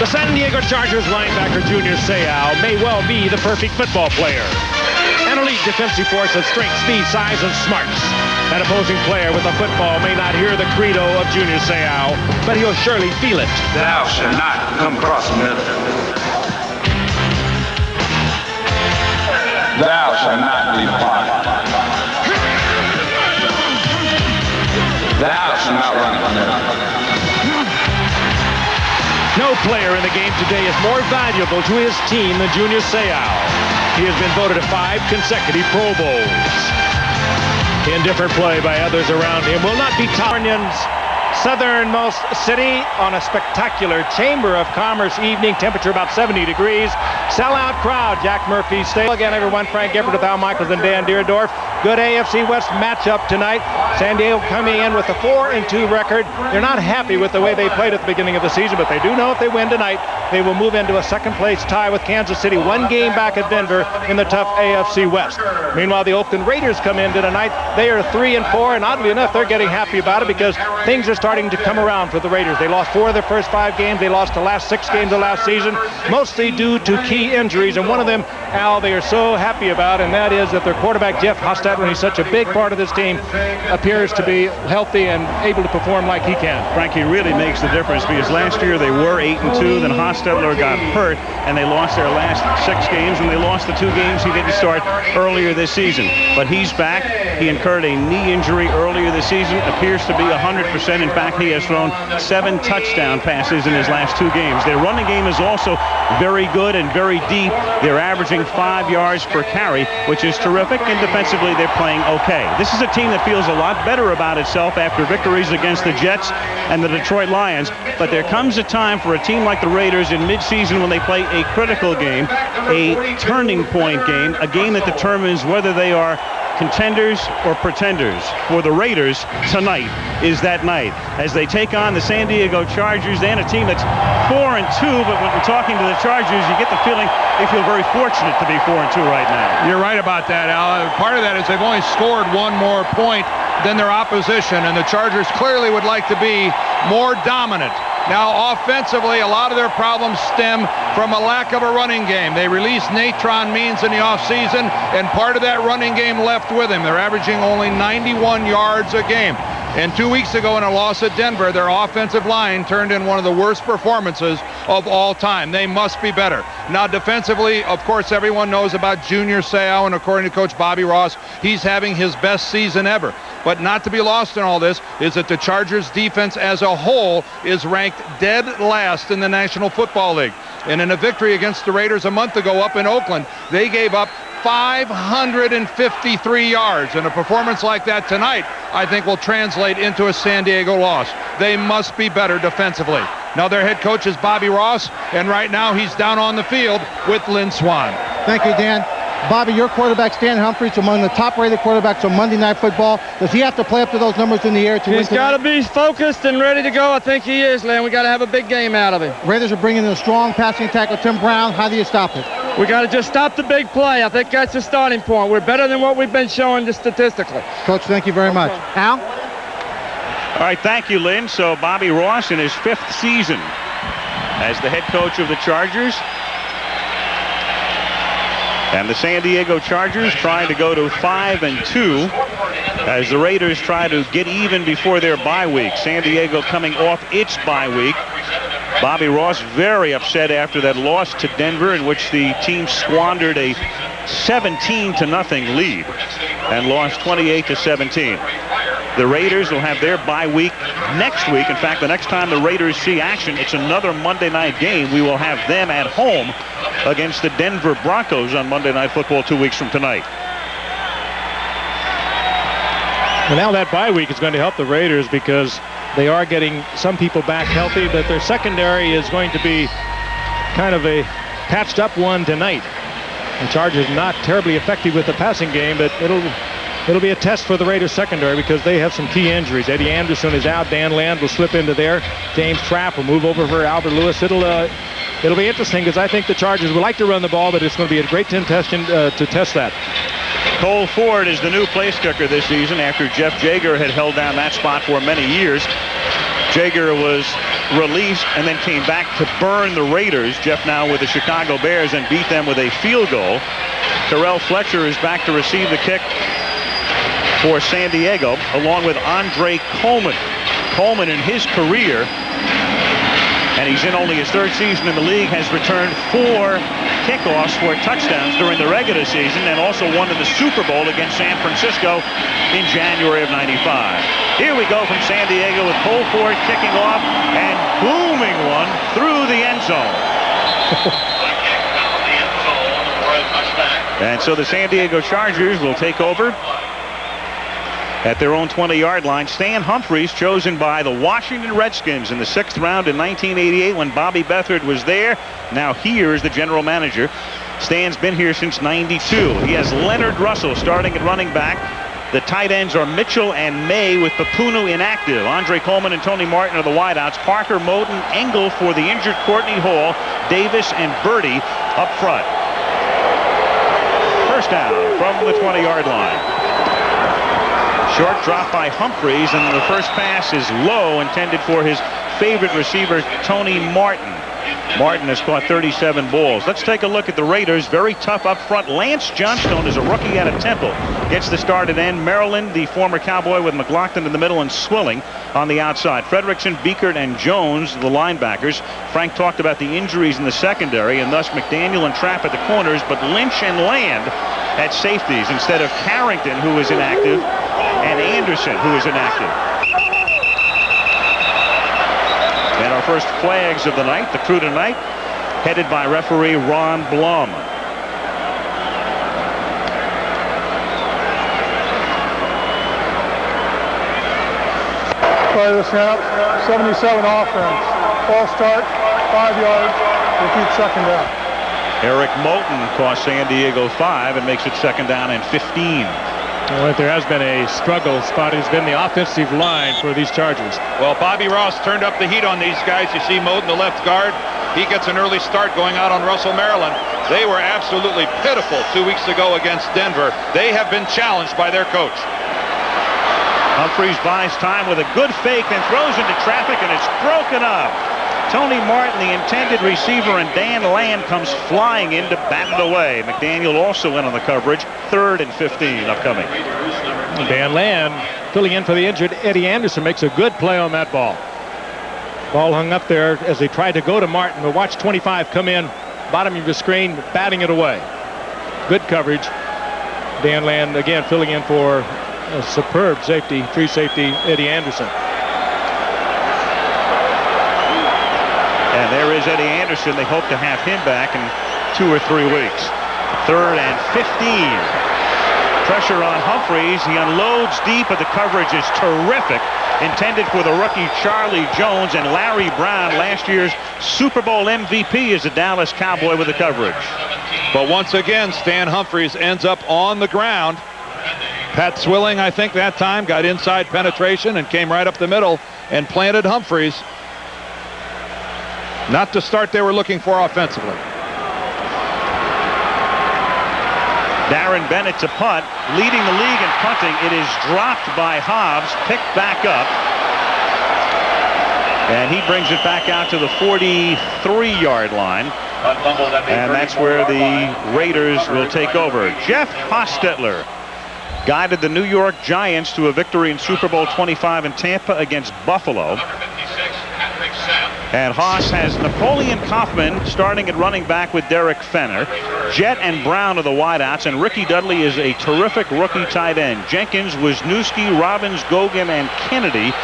The San Diego Chargers linebacker Junior Seau may well be the perfect football player. An elite defensive force of strength, speed, size, and smarts. An opposing player with a football may not hear the credo of Junior Seau, but he'll surely feel it. Thou shalt not come across the middle. Thou shalt not be part. Thou shalt not run the middle. No player in the game today is more valuable to his team than Junior Seau. He has been voted to 5 consecutive Pro Bowls. Indifferent play by others around him will not be California's southernmost city on a spectacular Chamber of Commerce evening. Temperature about 70 degrees. Sellout crowd. Jack Murphy Stadium. Again, everyone. Frank Gifford with Al Michaels and Dan Deerdorf. Good AFC West matchup tonight. San Diego coming in with a 4-2 record. They're not happy with the way they played at the beginning of the season, but they do know if they win tonight, they will move into a second-place tie with Kansas City, 1 game back at Denver in the tough AFC West. Meanwhile, the Oakland Raiders come in tonight. They are 3-4, and oddly enough, they're getting happy about it because things are starting to come around for the Raiders. They lost 4 of their first 5 games. They lost the last 6 games of last season, mostly due to key injuries, and one of them, Al, they are so happy about, and that is that their quarterback, Jeff Hostetler, he's such a big part of this team, appears to be healthy and able to perform like he can. Frankie really makes the difference because last year they were 8-2, then Hostetler got hurt, and they lost their last 6 games, and they lost the 2 games he didn't start earlier this season. But he's back. He incurred a knee injury earlier this season, appears to be 100%. In fact, he has thrown 7 touchdown passes in his last 2 games. Their running game is also very good and very deep. They're averaging 5 yards per carry, which is terrific, and defensively they're playing okay. This is a team that feels a lot better about itself after victories against the Jets and the Detroit Lions, but there comes a time for a team like the Raiders in midseason when they play a critical game, a turning point game, a game that determines whether they are contenders or pretenders. For the Raiders, tonight is that night as they take on the San Diego Chargers, and a team that's 4-2, but when we're talking to the Chargers, you get the feeling they feel very fortunate to be 4-2 right now. You're right about that, Al. Part of that is they've only scored 1 more point than their opposition, and the Chargers clearly would like to be more dominant. Now, offensively, a lot of their problems stem from a lack of a running game. They released Natron Means in the offseason, and part of that running game left with him. They're averaging only 91 yards a game. And 2 weeks ago in a loss at Denver, their offensive line turned in one of the worst performances of all time. They must be better. Now, defensively, of course, everyone knows about Junior Seau, and according to Coach Bobby Ross, he's having his best season ever. But not to be lost in all this is that the Chargers defense as a whole is ranked dead last in the National Football League. And in a victory against the Raiders a month ago up in Oakland, they gave up 553 yards, and a performance like that tonight I think will translate into a San Diego loss. They must be better defensively. Now their head coach is Bobby Ross, and right now he's down on the field with Lynn Swan. Thank you, Dan. Bobby, your quarterback, Stan Humphries, among the top-rated quarterbacks on Monday Night Football. Does he have to play up to those numbers in the air to win? He's got to be focused and ready to go. I think he is, Len. We got to have a big game out of him. Raiders are bringing in a strong passing attack with Tim Brown. How do you stop it? We got to just stop the big play. I think that's the starting point. We're better than what we've been showing just statistically. Coach, thank you very much. Al? All right, thank you, Lynn. So Bobby Ross in his 5th season as the head coach of the Chargers. And the San Diego Chargers trying to go to 5-2 as the Raiders try to get even before their bye week. San Diego coming off its bye week. Bobby Ross very upset after that loss to Denver, in which the team squandered a 17-0 lead and lost 28-17. The Raiders will have their bye week next week. In fact, the next time the Raiders see action, it's another Monday night game. We will have them at home against the Denver Broncos on Monday Night Football 2 weeks from tonight. Well, now that bye week is going to help the Raiders because they are getting some people back healthy, but their secondary is going to be kind of a patched up one tonight. The Chargers not terribly effective with the passing game, but it'll be a test for the Raiders secondary because they have some key injuries. Eddie Anderson is out. Dan Land will slip into there. James Trapp will move over for Albert Lewis. It'll be interesting because I think the Chargers would like to run the ball, but it's going to be a great temptation to test that. Cole Ford is the new place kicker this season after Jeff Jager had held down that spot for many years. Jager was released and then came back to burn the Raiders. Jeff now with the Chicago Bears and beat them with a field goal. Terrell Fletcher is back to receive the kick for San Diego, along with Andre Coleman. Coleman in his career, and he's in only his third season in the league, has returned 4 kickoffs for touchdowns during the regular season and also won in the Super Bowl against San Francisco in January of '95. Here we go from San Diego with Cole Ford kicking off and booming one through the end zone. And so the San Diego Chargers will take over at their own 20-yard line. Stan Humphries, chosen by the Washington Redskins in the 6th round in 1988 when Bobby Beathard was there. Now here is the general manager. Stan's been here since '92. He has Leonard Russell starting at running back. The tight ends are Mitchell and May with Papunu inactive. Andre Coleman and Tony Martin are the wideouts. Parker, Moten, Engel for the injured Courtney Hall, Davis and Birdie up front. First down from the 20-yard line. Short drop by Humphries, and the first pass is low, intended for his favorite receiver, Tony Martin. Martin has caught 37 balls. Let's take a look at the Raiders. Very tough up front. Lance Johnstone is a rookie out of Temple. Gets the start at end. Maryland, the former Cowboy, with McLaughlin in the middle and Swilling on the outside. Fredrickson, Beekert, and Jones, the linebackers. Frank talked about the injuries in the secondary, and thus McDaniel and Trapp at the corners, but Lynch and Land at safeties instead of Carrington, who is inactive, and Anderson, who is inactive. And our first flags of the night, the crew tonight, headed by referee Ron Blum. Play the snap, 77 offense. False start, 5 yards, repeat second down. Eric Moten cost San Diego 5 and makes it second down and 15. Well, if there has been a struggle spot, it's been the offensive line for these Chargers. Well, Bobby Ross turned up the heat on these guys. You see Moten, the left guard. He gets an early start going out on Russell, Maryland. They were absolutely pitiful 2 weeks ago against Denver. They have been challenged by their coach. Humphries buys time with a good fake, then throws into traffic, and it's broken up. Tony Martin, the intended receiver, and Dan Land comes flying in to bat it away. McDaniel also in on the coverage. 3rd and 15 upcoming. Dan Land filling in for the injured Eddie Anderson makes a good play on that ball. Ball hung up there as they tried to go to Martin, but watch 25 come in, bottom of the screen, batting it away. Good coverage. Dan Land again filling in for a superb safety, free safety Eddie Anderson. And there is Eddie Anderson. They hope to have him back in 2 or 3 weeks. 3rd and 15. Pressure on Humphries. He unloads deep, but the coverage is terrific. Intended for the rookie Charlie Jones, and Larry Brown, last year's Super Bowl MVP, is a Dallas Cowboy with the coverage. But once again, Stan Humphries ends up on the ground. Pat Swilling, I think that time, got inside penetration and came right up the middle and planted Humphries. Not the start they were looking for offensively. Darren Bennett to punt, leading the league in punting. It is dropped by Hobbs, picked back up, and he brings it back out to the 43-yard line. And that's where the Raiders will take over. Jeff Hostetler guided the New York Giants to a victory in Super Bowl 25 in Tampa against Buffalo. And Haas has Napoleon Kaufman starting at running back with Derek Fenner. Jett and Brown are the wideouts, and Ricky Dudley is a terrific rookie tight end. Jenkins, Wisniewski, Robbins, Gogan, and Kennedy,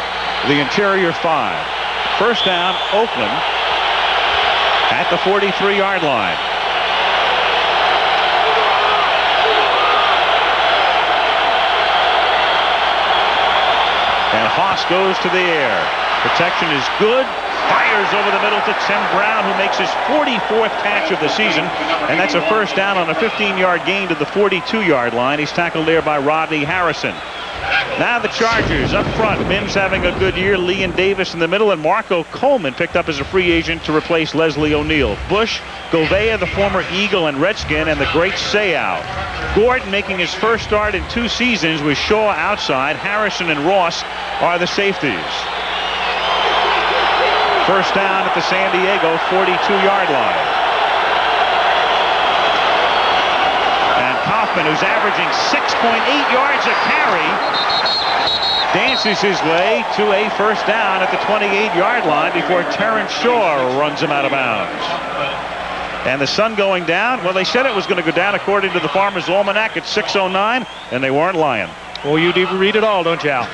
the interior 5. First down, Oakland at the 43-yard line. And Haas goes to the air. Protection is good. Fires over the middle to Tim Brown, who makes his 44th catch of the season. And that's a first down on a 15-yard gain to the 42-yard line. He's tackled there by Rodney Harrison. Now the Chargers up front. Mims having a good year. Lee and Davis in the middle. And Marco Coleman picked up as a free agent to replace Leslie O'Neal. Bush, Govea, the former Eagle and Redskin, and the great Seau. Gordon making his first start in 2 seasons with Shaw outside. Harrison and Ross are the safeties. First down at the San Diego 42-yard line. And Kaufman, who's averaging 6.8 yards a carry, dances his way to a first down at the 28-yard line before Terrence Shaw runs him out of bounds. And the sun going down, well, they said it was going to go down according to the Farmer's Almanac at 6:09, and they weren't lying. Well, you do read it all, don't you, Al?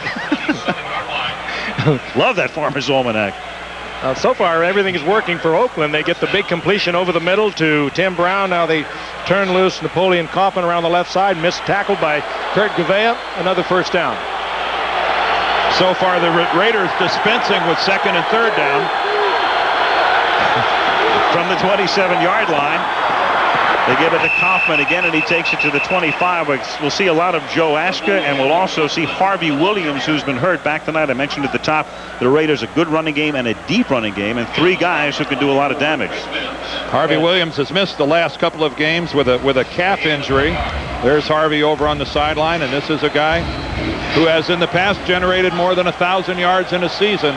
Love that Farmer's Almanac. So far, everything is working for Oakland. They get the big completion over the middle to Tim Brown. Now they turn loose Napoleon Kaufman around the left side. Missed tackle by Kurt Gavea. Another first down. So far, the Raiders dispensing with second and third down. From the 27-yard line, they give it to Kaufman again, and he takes it to the 25. We'll see a lot of Joe Aska, and we'll also see Harvey Williams, who's been hurt back tonight. I mentioned at the top, the Raiders a good running game and a deep running game, and three guys who can do a lot of damage. Harvey Williams has missed the last couple of games with a calf injury. There's Harvey over on the sideline, and this is a guy who has in the past generated more than 1,000 yards in a season.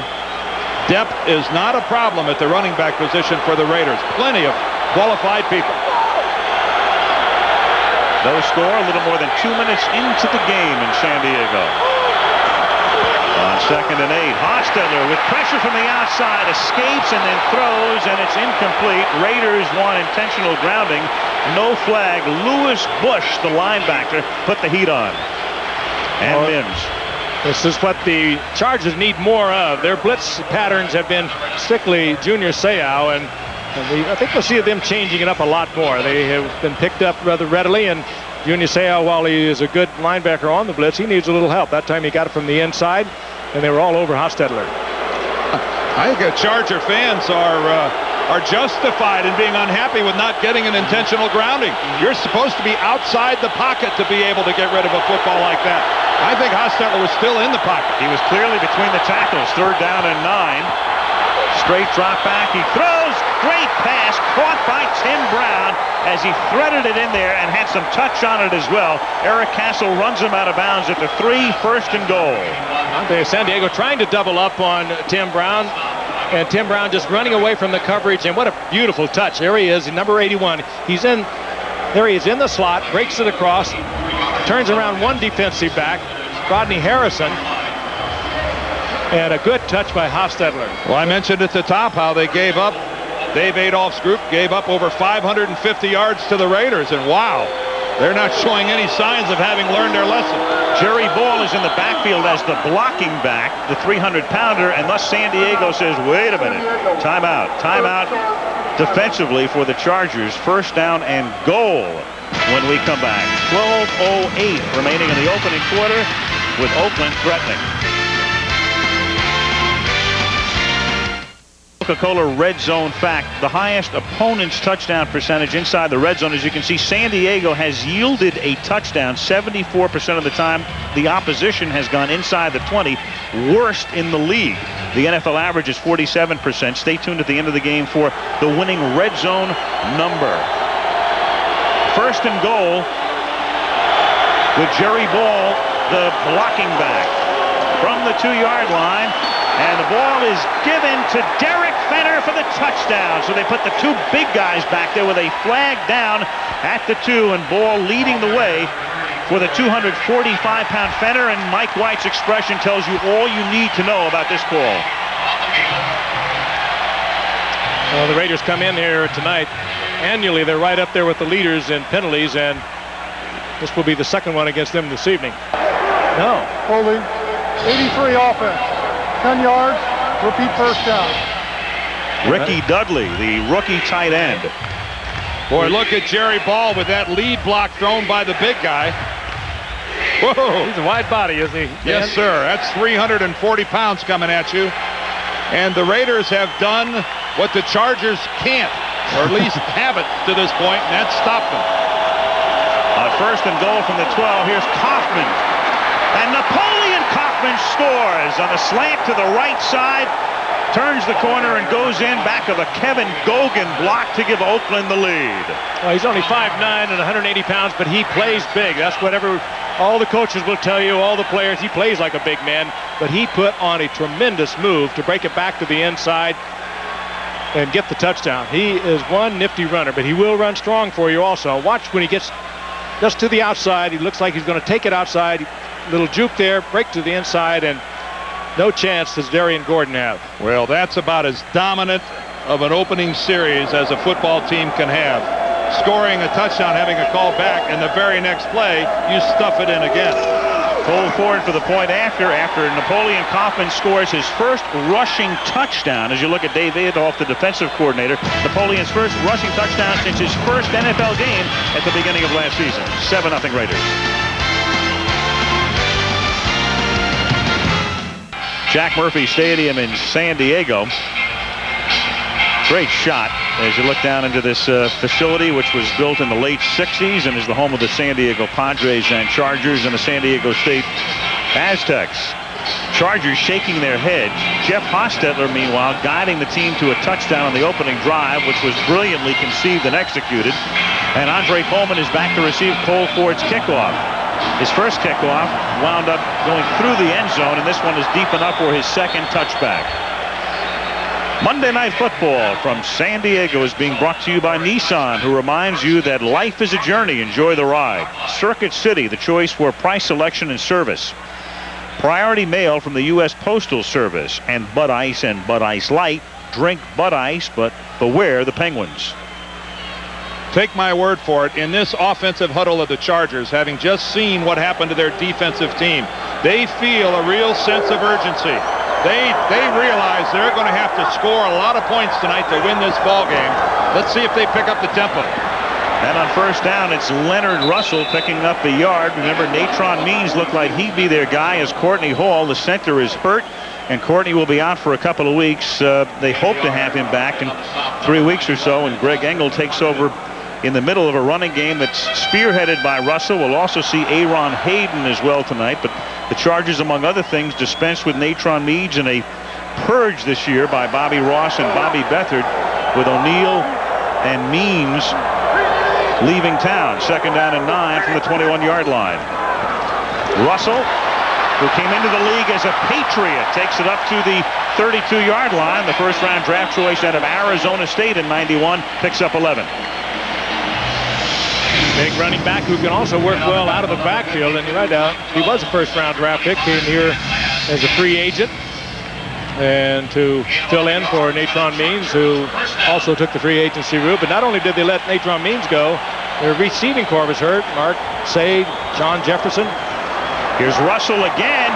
Depth is not a problem at the running back position for the Raiders. Plenty of qualified people. No score, a little more than 2 minutes into the game in San Diego. On second and 8, Hostetler with pressure from the outside, escapes and then throws, and it's incomplete. Raiders want intentional grounding. No flag. Lewis Bush, the linebacker, put the heat on. And Mims. This is what the Chargers need more of. Their blitz patterns have been strictly Junior Seau, and I think we'll see them changing it up a lot more. They have been picked up rather readily, and Junior Seau, while he is a good linebacker on the blitz, he needs a little help. That time he got it from the inside, and they were all over Hostetler. I think Charger fans are justified in being unhappy with not getting an intentional grounding. You're supposed to be outside the pocket to be able to get rid of a football like that. I think Hostetler was still in the pocket. He was clearly between the tackles. Third down and 9. Straight drop back. He throws. Great pass caught by Tim Brown as he threaded it in there and had some touch on it as well. Eric Castle runs him out of bounds at the 3, first and goal. San Diego trying to double up on Tim Brown. And Tim Brown just running away from the coverage, and what a beautiful touch. There he is, number 81. He's in, there he is in the slot, breaks it across, turns around one defensive back, Rodney Harrison, and a good touch by Hostetler. Well, I mentioned at the top how they gave up. Dave Adolph's group gave up over 550 yards to the Raiders, and wow, they're not showing any signs of having learned their lesson. Jerry Ball is in the backfield as the blocking back, the 300-pounder, and thus San Diego says, wait a minute, timeout defensively for the Chargers. First down and goal when we come back. 12:08 remaining in the opening quarter with Oakland threatening. Coca-Cola red zone fact: the highest opponent's touchdown percentage inside the red zone. As you can see, San Diego has yielded a touchdown 74% of the time. The opposition has gone inside the 20, worst in the league. The NFL average is 47%. Stay tuned at the end of the game for the winning red zone number. First and goal with Jerry Ball, the blocking back, from the 2-yard line. And the ball is given to Derek Fenner for the touchdown. So they put the two big guys back there with a flag down at the 2, and Ball leading the way for the 245-pound Fenner. And Mike White's expression tells you all you need to know about this call. Well, the Raiders come in here tonight. Annually, they're right up there with the leaders in penalties, and this will be the second one against them this evening. No. Holding. 83 offense. 10 yards, repeat first down. Ricky Dudley, the rookie tight end. Boy, look at Jerry Ball with that lead block thrown by the big guy. Whoa. He's a wide body, isn't he? Yes, sir. That's 340 pounds coming at you. And the Raiders have done what the Chargers can't, or at least haven't to this point, and that's stopped them. On first and goal from the 12, here's Kaufman. And Napoleon Kaufman scores on a slant to the right side, turns the corner and goes in back of a Kevin Gogan block to give Oakland the lead. Well, he's only 5'9" and 180 pounds, but he plays big. That's whatever all the coaches will tell you, all the players. He plays like a big man, but he put on a tremendous move to break it back to the inside. and get the touchdown. He is one nifty runner, but he will run strong for you also. Watch when he gets just to the outside. He looks like he's going to take it outside. Little juke there, break to the inside, and no chance does Darian Gordon have. Well, that's about as dominant of an opening series as a football team can have. Scoring a touchdown, having a call back, and the very next play, you stuff it in again. Cole Ford for the point after Napoleon Kaufman scores his first rushing touchdown. As you look at Dave Adolph, the defensive coordinator, Napoleon's first rushing touchdown since his first NFL game at the beginning of last season. 7-0 Raiders. Jack Murphy Stadium in San Diego. Great shot as you look down into this facility, which was built in the late 60s and is the home of the San Diego Padres and Chargers and the San Diego State Aztecs. Chargers shaking their heads. Jeff Hostetler, meanwhile, guiding the team to a touchdown on the opening drive, which was brilliantly conceived and executed. And Andre Coleman is back to receive Cole Ford's kickoff. His first kickoff wound up going through the end zone, and this one is deep enough for his second touchback. Monday Night Football from San Diego is being brought to you by Nissan, who reminds you that life is a journey. Enjoy the ride. Circuit City, the choice for price selection and service. Priority mail from the U.S. Postal Service. And Bud Ice and Bud Ice Light. Drink Bud Ice, but beware the Penguins. Take my word for it, in this offensive huddle of the Chargers, having just seen what happened to their defensive team, they feel a real sense of urgency. They realize they're going to have to score a lot of points tonight to win this ball game. Let's see if they pick up the tempo. And on first down, it's Leonard Russell picking up the yard. Remember, Natron Means looked like he'd be their guy as Courtney Hall, the center, is hurt. And Courtney will be out for a couple of weeks. They hope to have him back in 3 weeks or so. And Greg Engel takes over in the middle of a running game that's spearheaded by Russell. We'll also see Aaron Hayden as well tonight. But the Chargers, among other things, dispensed with Natron Meads in a purge this year by Bobby Ross and Bobby Beathard, with O'Neal and Means leaving town. 2nd down and 9 from the 21-yard line. Russell, who came into the league as a Patriot, takes it up to the 32-yard line. The first-round draft choice out of Arizona State in '91, picks up 11. Big running back who can also work well out of the backfield. And you're right, he was a first-round draft pick, came here as a free agent and to fill in for Natron Means, who also took the free agency route. But not only did they let Natron Means go, their receiving corps was hurt. Mark Sade, John Jefferson. Here's Russell again.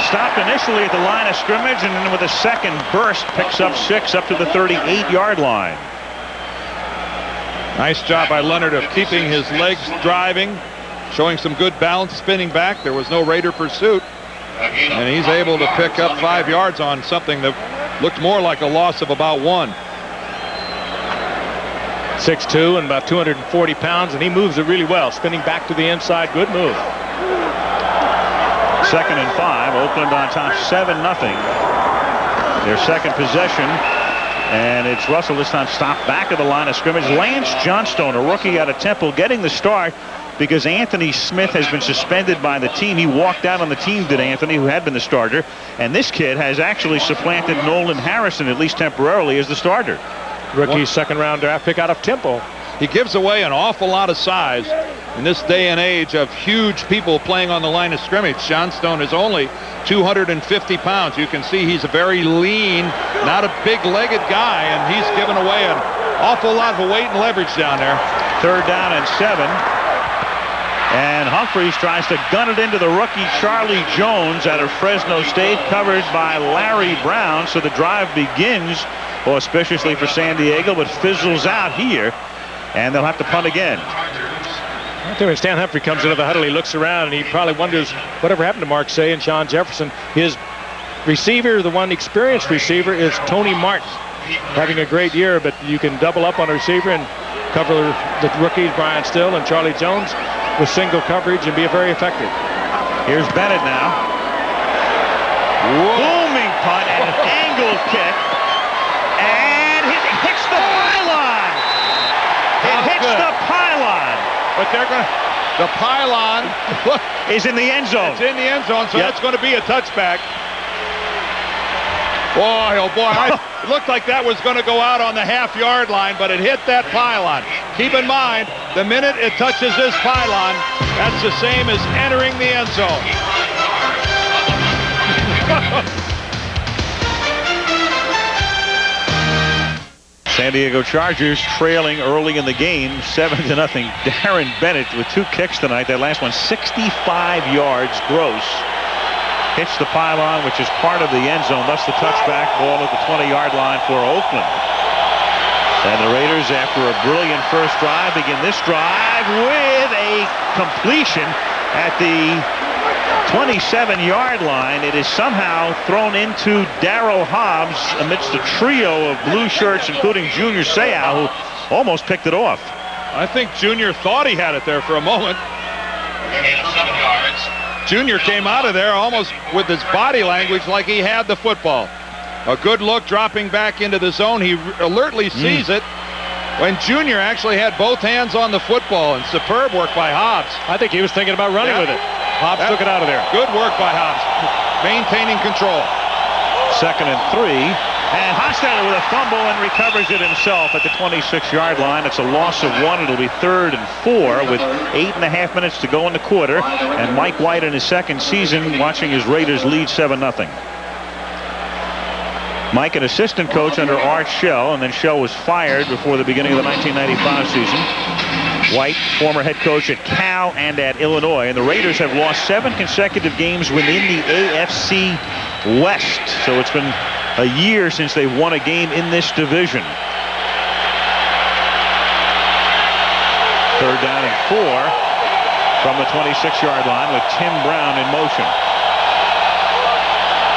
Stopped initially at the line of scrimmage, and then with a second burst picks up 6 up to the 38-yard line. Nice job by Leonard of keeping his legs driving, showing some good balance, spinning back. There was no Raider pursuit, and he's able to pick up 5 yards on something that looked more like a loss of about 1. 6'2" and about 240 pounds, and he moves it really well, spinning back to the inside. Good move. 2nd and 5. Oakland on top 7-0. Their second possession. And it's Russell this time stopped back of the line of scrimmage. Lance Johnstone, a rookie out of Temple, getting the start because Anthony Smith has been suspended by the team. He walked out on the team, did Anthony, who had been the starter. And this kid has actually supplanted Nolan Harrison, at least temporarily, as the starter. Rookie second-round draft pick out of Temple. He gives away an awful lot of size in this day and age of huge people playing on the line of scrimmage. Johnstone is only 250 pounds. You can see he's a very lean, not a big-legged guy, and he's given away an awful lot of weight and leverage down there. 3rd down and 7. And Humphreys tries to gun it into the rookie Charlie Jones out of Fresno State, covered by Larry Brown. So the drive begins auspiciously for San Diego, but fizzles out here, and they'll have to punt again. I think when Stan Humphrey comes into the huddle, he looks around and he probably wonders whatever happened to Mark Say and Sean Jefferson. His receiver, the one experienced receiver, is Tony Martin, having a great year, but you can double up on a receiver and cover the rookies, Brian Still and Charlie Jones, with single coverage and be very effective. Here's Bennett now. Whoa. Booming punt and an angled kick. And it hits the pylon. It hits the pylon. But they're going to, the pylon is in the end zone. It's in the end zone, so that's going to be a touchback. Boy, oh boy, it looked like that was going to go out on the half-yard line, but it hit that pylon. Keep in mind, the minute it touches this pylon, that's the same as entering the end zone. San Diego Chargers trailing early in the game, 7-0. Darren Bennett with 2 kicks tonight. That last one, 65 yards gross. Hits the pylon, which is part of the end zone. Thus the touchback ball at the 20-yard line for Oakland. And the Raiders, after a brilliant first drive, begin this drive with a completion at the 27-yard line. It is somehow thrown into Darryl Hobbs amidst a trio of blue shirts, including Junior Seau, who almost picked it off. I think Junior thought he had it there for a moment. 7 yards. Junior came out of there almost with his body language like he had the football. A good look, dropping back into the zone. He alertly sees it when Junior actually had both hands on the football, and superb work by Hobbs. I think he was thinking about running with it. Hobbs took it out of there. Good work by Hobbs, maintaining control. 2nd and 3. And Hostetler with a fumble and recovers it himself at the 26-yard line. It's a loss of 1. It'll be 3rd and 4 with 8.5 minutes to go in the quarter. And Mike White in his second season watching his Raiders lead 7-0. Mike, an assistant coach under Art Shell, and then Shell was fired before the beginning of the 1995 season. White, former head coach at Cal and at Illinois. And the Raiders have lost 7 consecutive games within the AFC West. So it's been a year since they won a game in this division. 3rd down and 4 from the 26-yard line with Tim Brown in motion.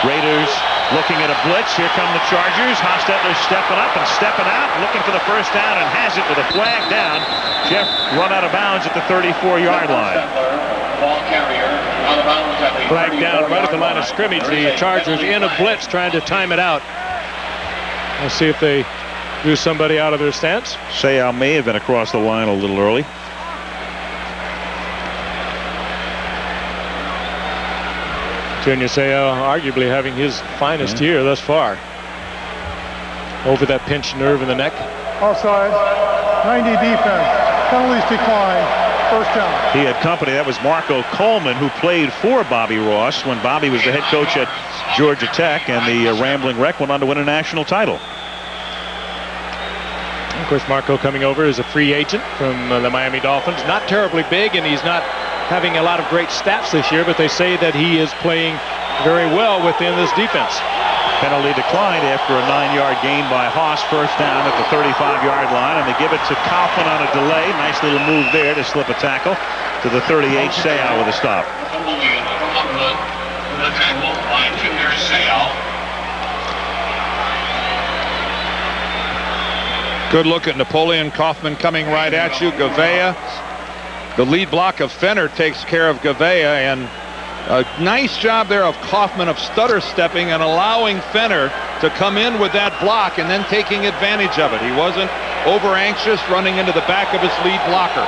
Raiders looking at a blitz. Here come the Chargers. Hostetler stepping up and stepping out, looking for the first down, and has it with a flag down. Jeff run out of bounds at the 34-yard line. Ball carrier out of bounds at the Flag down right at the line of scrimmage. The Chargers in a blitz trying to time it out. Let's see if they do somebody out of their stance. Seau may have been across the line a little early. Junior Seau arguably having his finest year thus far. Over that pinched nerve in the neck. Offside, 90 defense, penalties decline, first down. He had company. That was Marco Coleman, who played for Bobby Ross when Bobby was the head coach at Georgia Tech, and the Rambling Wreck went on to win a national title. Of course, Marco coming over as a free agent from the Miami Dolphins. Not terribly big, and he's not having a lot of great stats this year, but they say that he is playing very well within this defense. Penalty declined after a 9-yard gain by Haas. First down at the 35-yard line, and they give it to Kaufman on a delay. Nice little move there to slip a tackle to the 38. Seau with a stop. The tackle by Junior Seau. Good look at Napoleon Kaufman coming right at you. Gavea, the lead block of Fenner, takes care of Gavea, and a nice job there of Kaufman of stutter stepping and allowing Fenner to come in with that block and then taking advantage of it. He wasn't over anxious running into the back of his lead blocker.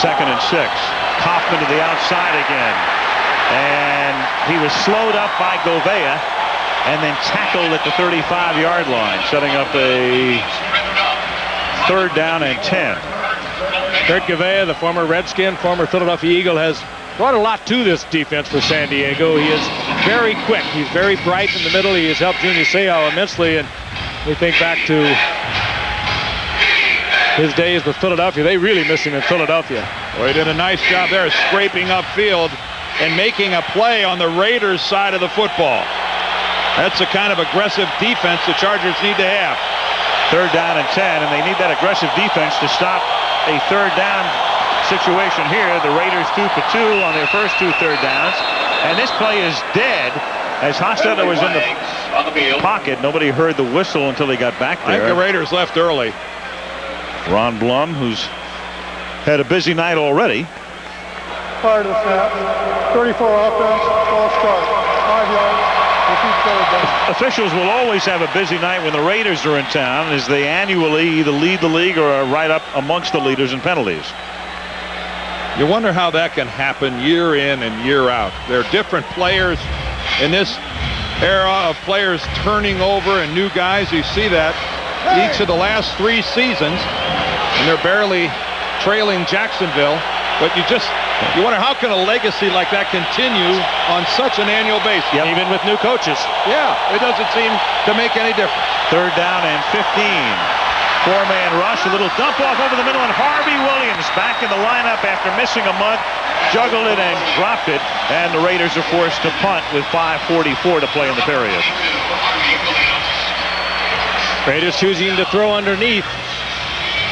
2nd and 6. Kaufman to the outside again, and he was slowed up by Gavea and then tackled at the 35-yard line, setting up a 3rd down and 10. Kurt Gavea, the former Redskin, former Philadelphia Eagle, has brought a lot to this defense for San Diego. He is very quick. He's very bright in the middle. He has helped Junior Seau immensely, and we think back to his days with Philadelphia. They really miss him in Philadelphia. Well, he did a nice job there scraping upfield and making a play on the Raiders' side of the football. That's the kind of aggressive defense the Chargers need to have. 3rd down and 10, and they need that aggressive defense to stop a 3rd down situation here. The Raiders 2 for 2 on their first 2 third downs, and this play is dead as Hostetler was in the pocket. Nobody heard the whistle until he got back there. I think the Raiders left early. Ron Blum, who's had a busy night already. Prior to the snap, 34 offense, false start, 5 yards. Officials will always have a busy night when the Raiders are in town, as they annually either lead the league or are right up amongst the leaders in penalties. You wonder how that can happen year in and year out. There are different players in this era of players turning over and new guys. You see that each of the last 3 seasons, and they're barely trailing Jacksonville. But you wonder how can a legacy like that continue on such an annual basis? Yep. Even with new coaches. Yeah, it doesn't seem to make any difference. 3rd down and 15. 4-man rush, a little dump off over the middle, and Harvey Williams back in the lineup after missing a month, juggled it and dropped it, and the Raiders are forced to punt with 5:44 to play in the period. Raiders choosing to throw underneath.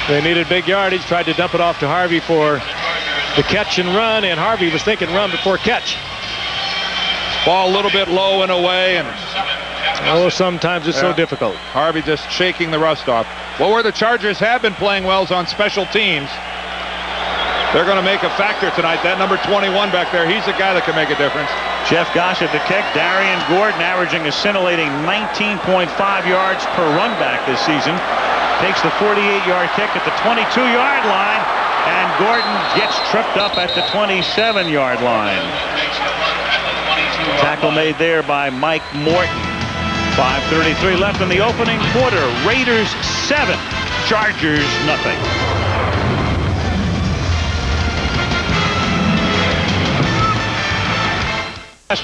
They needed big yardage, tried to dump it off to Harvey for the catch and run, and Harvey was thinking run before catch. Ball a little bit low and away, and sometimes it's so difficult. Harvey just shaking the rust off. Well, where the Chargers have been playing well is on special teams. They're going to make a factor tonight. That number 21 back there, he's the guy that can make a difference. Jeff Goss at the kick. Darian Gordon averaging a scintillating 19.5 yards per run back this season. Takes the 48-yard kick at the 22-yard line, and Gordon gets tripped up at the 27-yard line. Tackle made there by Mike Morton. 5:33 left in the opening quarter. Raiders 7, Chargers nothing.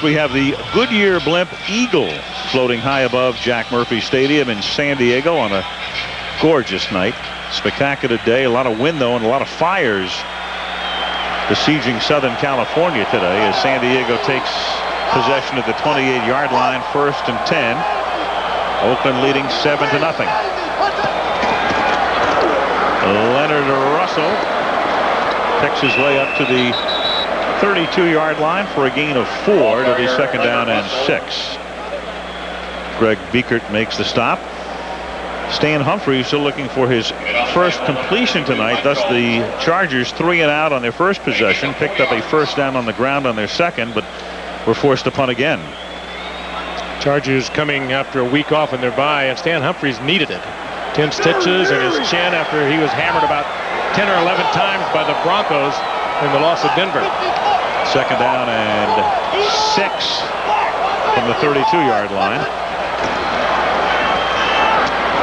We have the Goodyear Blimp Eagle floating high above Jack Murphy Stadium in San Diego on a gorgeous night. Spectacular day. A lot of wind though, and a lot of fires besieging Southern California today as San Diego takes possession at the 28-yard line, 1st and 10. Oakland leading 7-0. Leonard Russell picks his way up to the 32-yard line for a gain of 4 to be 2nd down and 6. Greg Biekert makes the stop. Stan Humphries still looking for his first completion tonight. Thus the Chargers 3 and out on their first possession. Picked up a 1st down on the ground on their second, but were forced to punt again. Chargers coming after a week off in their bye, and Stan Humphries needed it. 10 stitches in his chin after he was hammered about 10 or 11 times by the Broncos in the loss of Denver. 2nd down and 6 from the 32-yard line.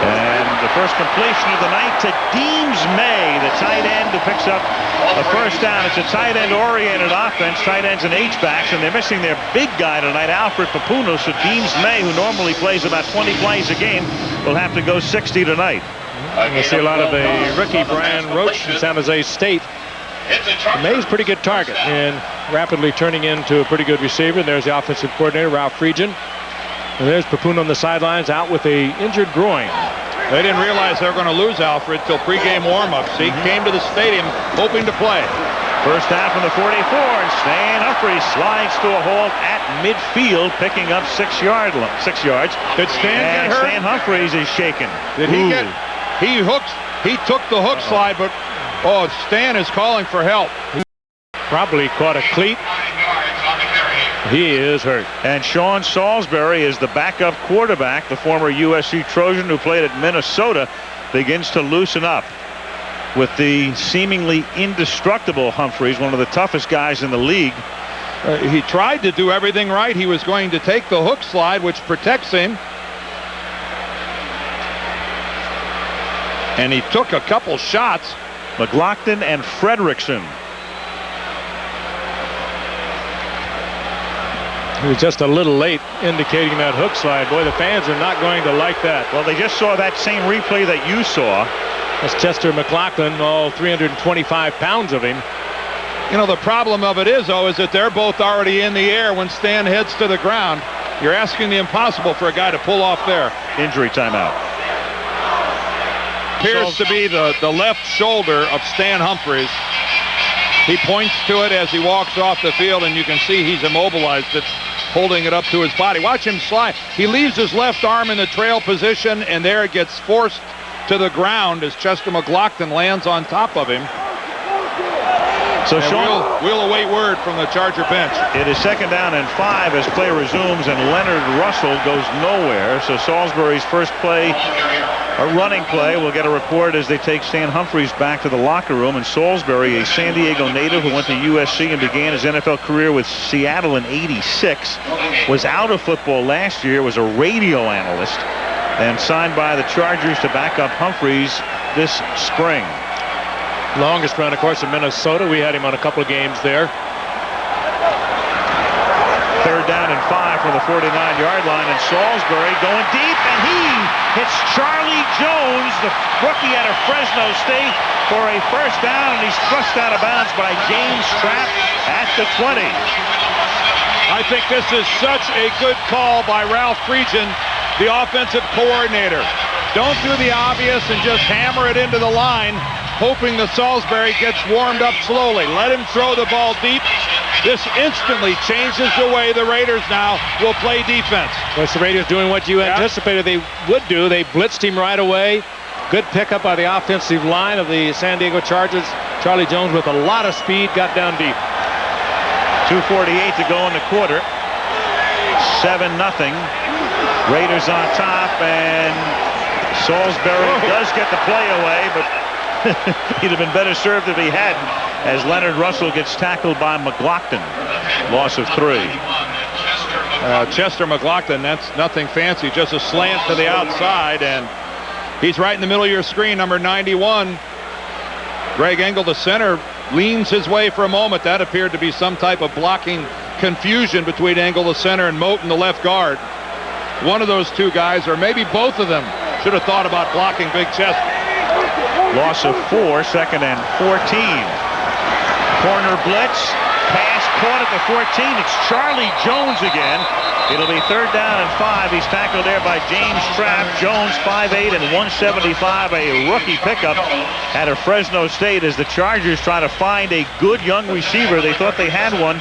And the first completion of the night to Deems May, the tight end, who picks up a 1st down. It's a tight end-oriented offense. Tight ends and H-backs, and they're missing their big guy tonight, Alfred Papuno. So Deems May, who normally plays about 20 plays a game, will have to go 60 tonight. We'll see a lot of the rookie Brian Roach from San Jose State. May's a pretty good target and rapidly turning into a pretty good receiver. And there's the offensive coordinator, Ralph Friedgen. And there's Papuno on the sidelines out with a injured groin. They didn't realize they were going to lose Alfred till pregame warm-ups. He came to the stadium hoping to play. 1st down from the 44, and Stan Humphries slides to a halt at midfield, picking up 6 yards. Did Stan get hurt? Stan Humphries is shaken. Did he get? He took the hook slide, but Stan is calling for help. Probably caught a cleat. He is hurt. And Sean Salisbury is the backup quarterback. The former USC Trojan who played at Minnesota begins to loosen up with the seemingly indestructible Humphries, one of the toughest guys in the league. He tried to do everything right. He was going to take the hook slide, which protects him. And he took a couple shots. McLaughlin and Fredrickson. He was just a little late indicating that hook slide. Boy, the fans are not going to like that. Well, they just saw that same replay that you saw. That's Chester McLaughlin, all 325 pounds of him. You know, the problem of it is, though, is that they're both already in the air when Stan heads to the ground. You're asking the impossible for a guy to pull off there. Injury timeout. Appears to be the left shoulder of Stan Humphries. He points to it as he walks off the field, and you can see he's immobilized it, holding it up to his body. Watch him slide. He leaves his left arm in the trail position, and there it gets forced to the ground as Chester McLaughlin lands on top of him. So Sean, we'll await word from the Charger bench. It is 2nd down and 5 as play resumes, and Leonard Russell goes nowhere. So Salisbury's first play A running play. We'll get a report as they take Stan Humphries back to the locker room. And Salisbury, a San Diego native who went to USC and began his NFL career with Seattle in '86, was out of football last year, was a radio analyst, and signed by the Chargers to back up Humphries this spring. Longest run, of course, in Minnesota. We had him on a couple of games there. 3rd down and 5 from the 49-yard line, and Salisbury going deep, and he hits Charlie Jones, the rookie out of Fresno State, for a first down, and he's thrust out of bounds by James Trapp at the 20. I think this is such a good call by Ralph Friedgen, the offensive coordinator. Don't do the obvious and just hammer it into the line, hoping that Salisbury gets warmed up slowly. Let him throw the ball deep. This instantly changes the way the Raiders now will play defense. Well, the Raiders doing what you anticipated they would do. They blitzed him right away. Good pickup by the offensive line of the San Diego Chargers. Charlie Jones with a lot of speed got down deep. 2:48 to go in the quarter. 7-0. Raiders on top, and Salisbury does get the play away, but he'd have been better served if he hadn't, as Leonard Russell gets tackled by McLaughlin. Loss of 3. Chester McLaughlin, that's nothing fancy, just a slant to the outside, and he's right in the middle of your screen, number 91. Greg Engel, the center, leans his way for a moment. That appeared to be some type of blocking confusion between Engel, the center, and Moten, the left guard. One of those two guys, or maybe both of them, should have thought about blocking Big Chester. Loss of 4, 2nd and 14. Corner blitz, pass caught at the 14. It's Charlie Jones again. It'll be 3rd down and 5. He's tackled there by James Trapp. Jones 5'8" and 175, a rookie pickup out of Fresno State, as the Chargers try to find a good young receiver. They thought they had one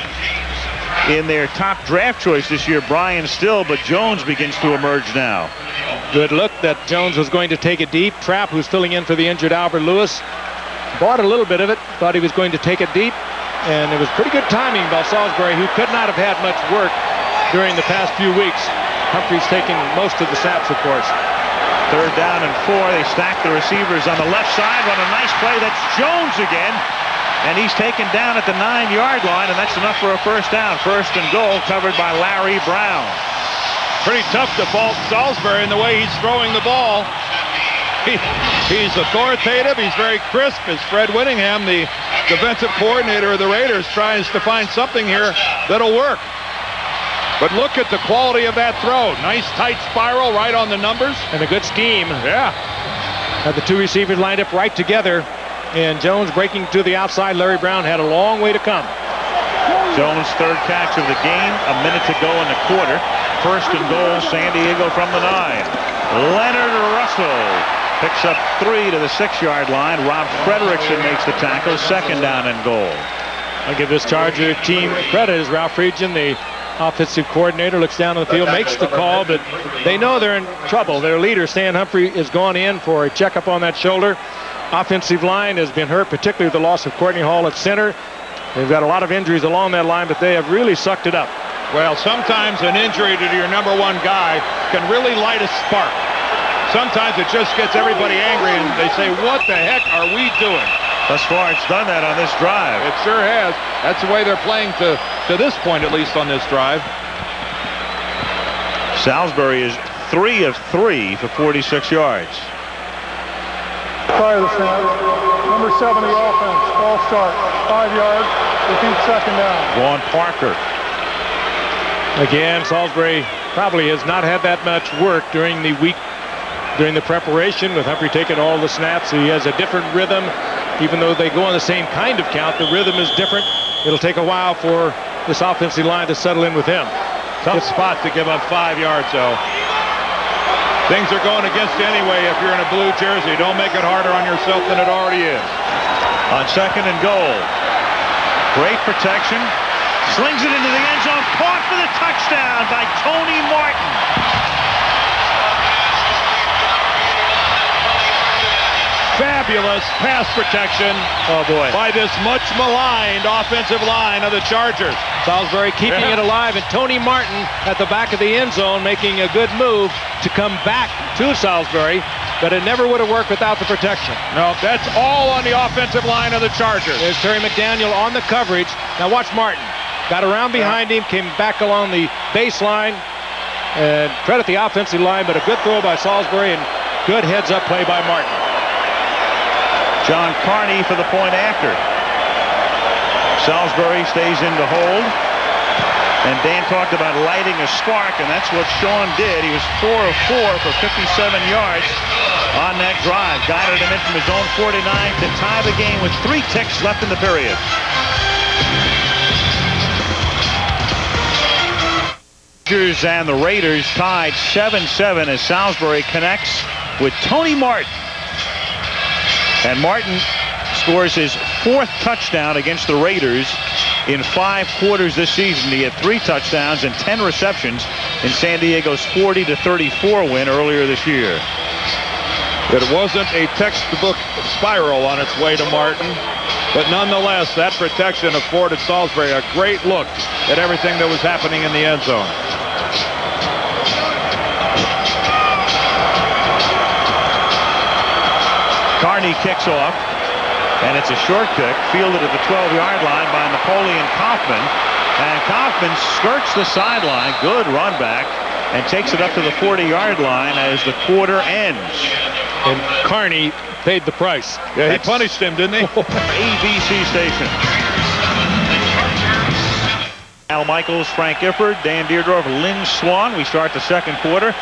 in their top draft choice this year, Brian Still, but Jones begins to emerge now. Good look that Jones was going to take it deep. Trapp, who's filling in for the injured Albert Lewis, bought a little bit of it, thought he was going to take it deep, and it was pretty good timing by Salisbury, who could not have had much work during the past few weeks. Humphries taking most of the snaps, of course. 3rd down and 4. They stack the receivers on the left side. Run a nice play. That's Jones again. And he's taken down at the 9-yard line, and that's enough for a first down. 1st and goal, covered by Larry Brown. Pretty tough to fault Salisbury in the way he's throwing the ball. He's authoritative. He's very crisp, as Fred Whittingham, the defensive coordinator of the Raiders, tries to find something here that'll work. But look at the quality of that throw. Nice tight spiral right on the numbers. And a good scheme. Yeah. Had the two receivers lined up right together, and Jones breaking to the outside. Larry Brown had a long way to come. Jones' 3rd catch of the game. A minute to go in the quarter. 1st and goal, San Diego from the 9. Leonard Russell picks up 3 to the 6-yard line. Rob Frederickson makes the tackle. 2nd down and goal. I'll give this Charger team credit as Ralph Friedgen, the offensive coordinator, looks down on the field, makes the call, but they know they're in trouble. Their leader, Stan Humphrey, has gone in for a checkup on that shoulder. Offensive line has been hurt, particularly with the loss of Courtney Hall at center. They've got a lot of injuries along that line, but they have really sucked it up. Well, sometimes an injury to your number 1 guy can really light a spark. Sometimes it just gets everybody angry, and they say, what the heck are we doing? Thus far, it's done that on this drive. It sure has. That's the way they're playing to this point, at least on this drive. Salisbury is 3 of 3 for 46 yards. Fire the snap. Number 70 offense. Ball start. 5 yards. Repeat 2nd down. Vaughn Parker. Again, Salisbury probably has not had that much work during the week, during the preparation, with Humphrey taking all the snaps. He has a different rhythm. Even though they go on the same kind of count, the rhythm is different. It'll take a while for this offensive line to settle in with him. Tough spot to give up 5 yards, though. Things are going against you anyway if you're in a blue jersey. Don't make it harder on yourself than it already is. On 2nd and goal. Great protection. Slings it into the end zone. Caught for the touchdown by Tony Martin. Fabulous pass protection by this much maligned offensive line of the Chargers. Salisbury keeping it alive, and Tony Martin at the back of the end zone making a good move to come back to Salisbury. but it never would have worked without the protection. No, that's all on the offensive line of the Chargers. There's Terry McDaniel on the coverage. Now watch Martin. Got around behind him, came back along the baseline, and credit the offensive line, but a good throw by Salisbury and good heads-up play by Martin. John Carney for the point after. Salisbury stays in to hold. And Dan talked about lighting a spark, and that's what Sean did. He was 4 of 4 for 57 yards on that drive. Guided him in from his own 49 to tie the game with 3 ticks left in the period. And the Raiders tied 7-7 as Salisbury connects with Tony Martin. And Martin scores his 4th touchdown against the Raiders in 5 quarters this season. He had 3 touchdowns and 10 receptions in San Diego's 40-34 win earlier this year. It wasn't a textbook spiral on its way to Martin, but nonetheless, that protection afforded Salisbury a great look at everything that was happening in the end zone. Carney kicks off. And it's a short kick, fielded at the 12-yard line by Napoleon Kaufman. And Kaufman skirts the sideline, good run back, and takes it up to the 40-yard line as the quarter ends. And Carney paid the price. Yeah, he punished him, didn't he? ABC station. Al Michaels, Frank Gifford, Dan Deerdorf, Lynn Swan. We start the second quarter.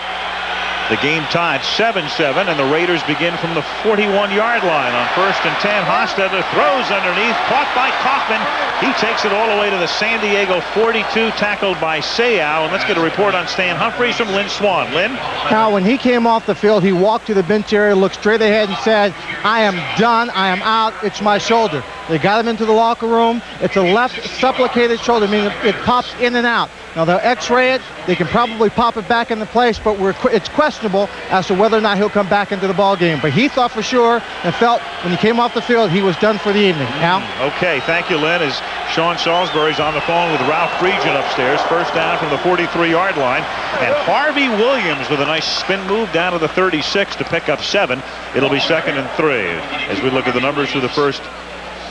The game tied 7-7, and the Raiders begin from the 41-yard line on 1st and 10. Hostetler throws underneath, caught by Kaufman. He takes it all the way to the San Diego 42, tackled by Seau. And let's get a report on Stan Humphries from Lynn Swan. Lynn? Now, when he came off the field, he walked to the bench area, looked straight ahead and said, "I am done, I am out, it's my shoulder." They got him into the locker room. It's a left supplicated shoulder, meaning it pops in and out. Now they'll x-ray it. They can probably pop it back into place, but it's questionable as to whether or not he'll come back into the ball game. But he thought for sure and felt when he came off the field he was done for the evening. Now, okay, thank you, Lynn. As Sean Salisbury's on the phone with Ralph Friedgen upstairs. First down from the 43-yard line, and Harvey Williams with a nice spin move down to the 36 to pick up 7. It'll be 2nd and 3 as we look at the numbers through the first